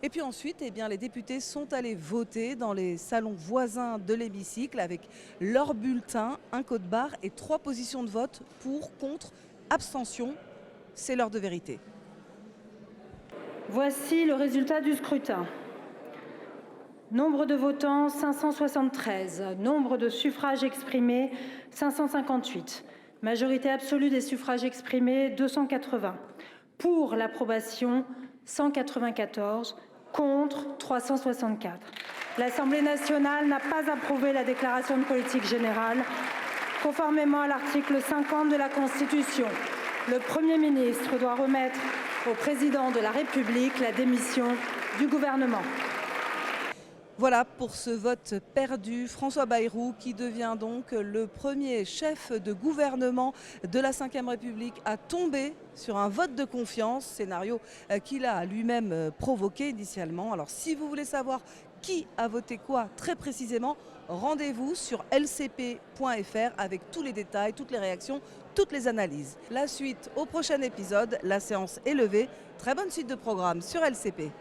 Et puis ensuite, eh bien, les députés sont allés voter dans les salons voisins de l'hémicycle avec leur bulletin, un code-barre et 3 positions de vote pour, contre, abstention. C'est l'heure de vérité. Voici le résultat du scrutin. Nombre de votants 573, nombre de suffrages exprimés 558, majorité absolue des suffrages exprimés 280, pour l'approbation 194, contre 364. L'Assemblée nationale n'a pas approuvé la déclaration de politique générale. Conformément à l'article 50 de la Constitution, le Premier ministre doit remettre au Président de la République la démission du gouvernement. Voilà pour ce vote perdu. François Bayrou, qui devient donc le premier chef de gouvernement de la Ve République, a tombé sur un vote de confiance, scénario qu'il a lui-même provoqué initialement. Alors si vous voulez savoir qui a voté quoi très précisément, rendez-vous sur lcp.fr avec tous les détails, toutes les réactions, toutes les analyses. La suite au prochain épisode, la séance est levée. Très bonne suite de programme sur LCP.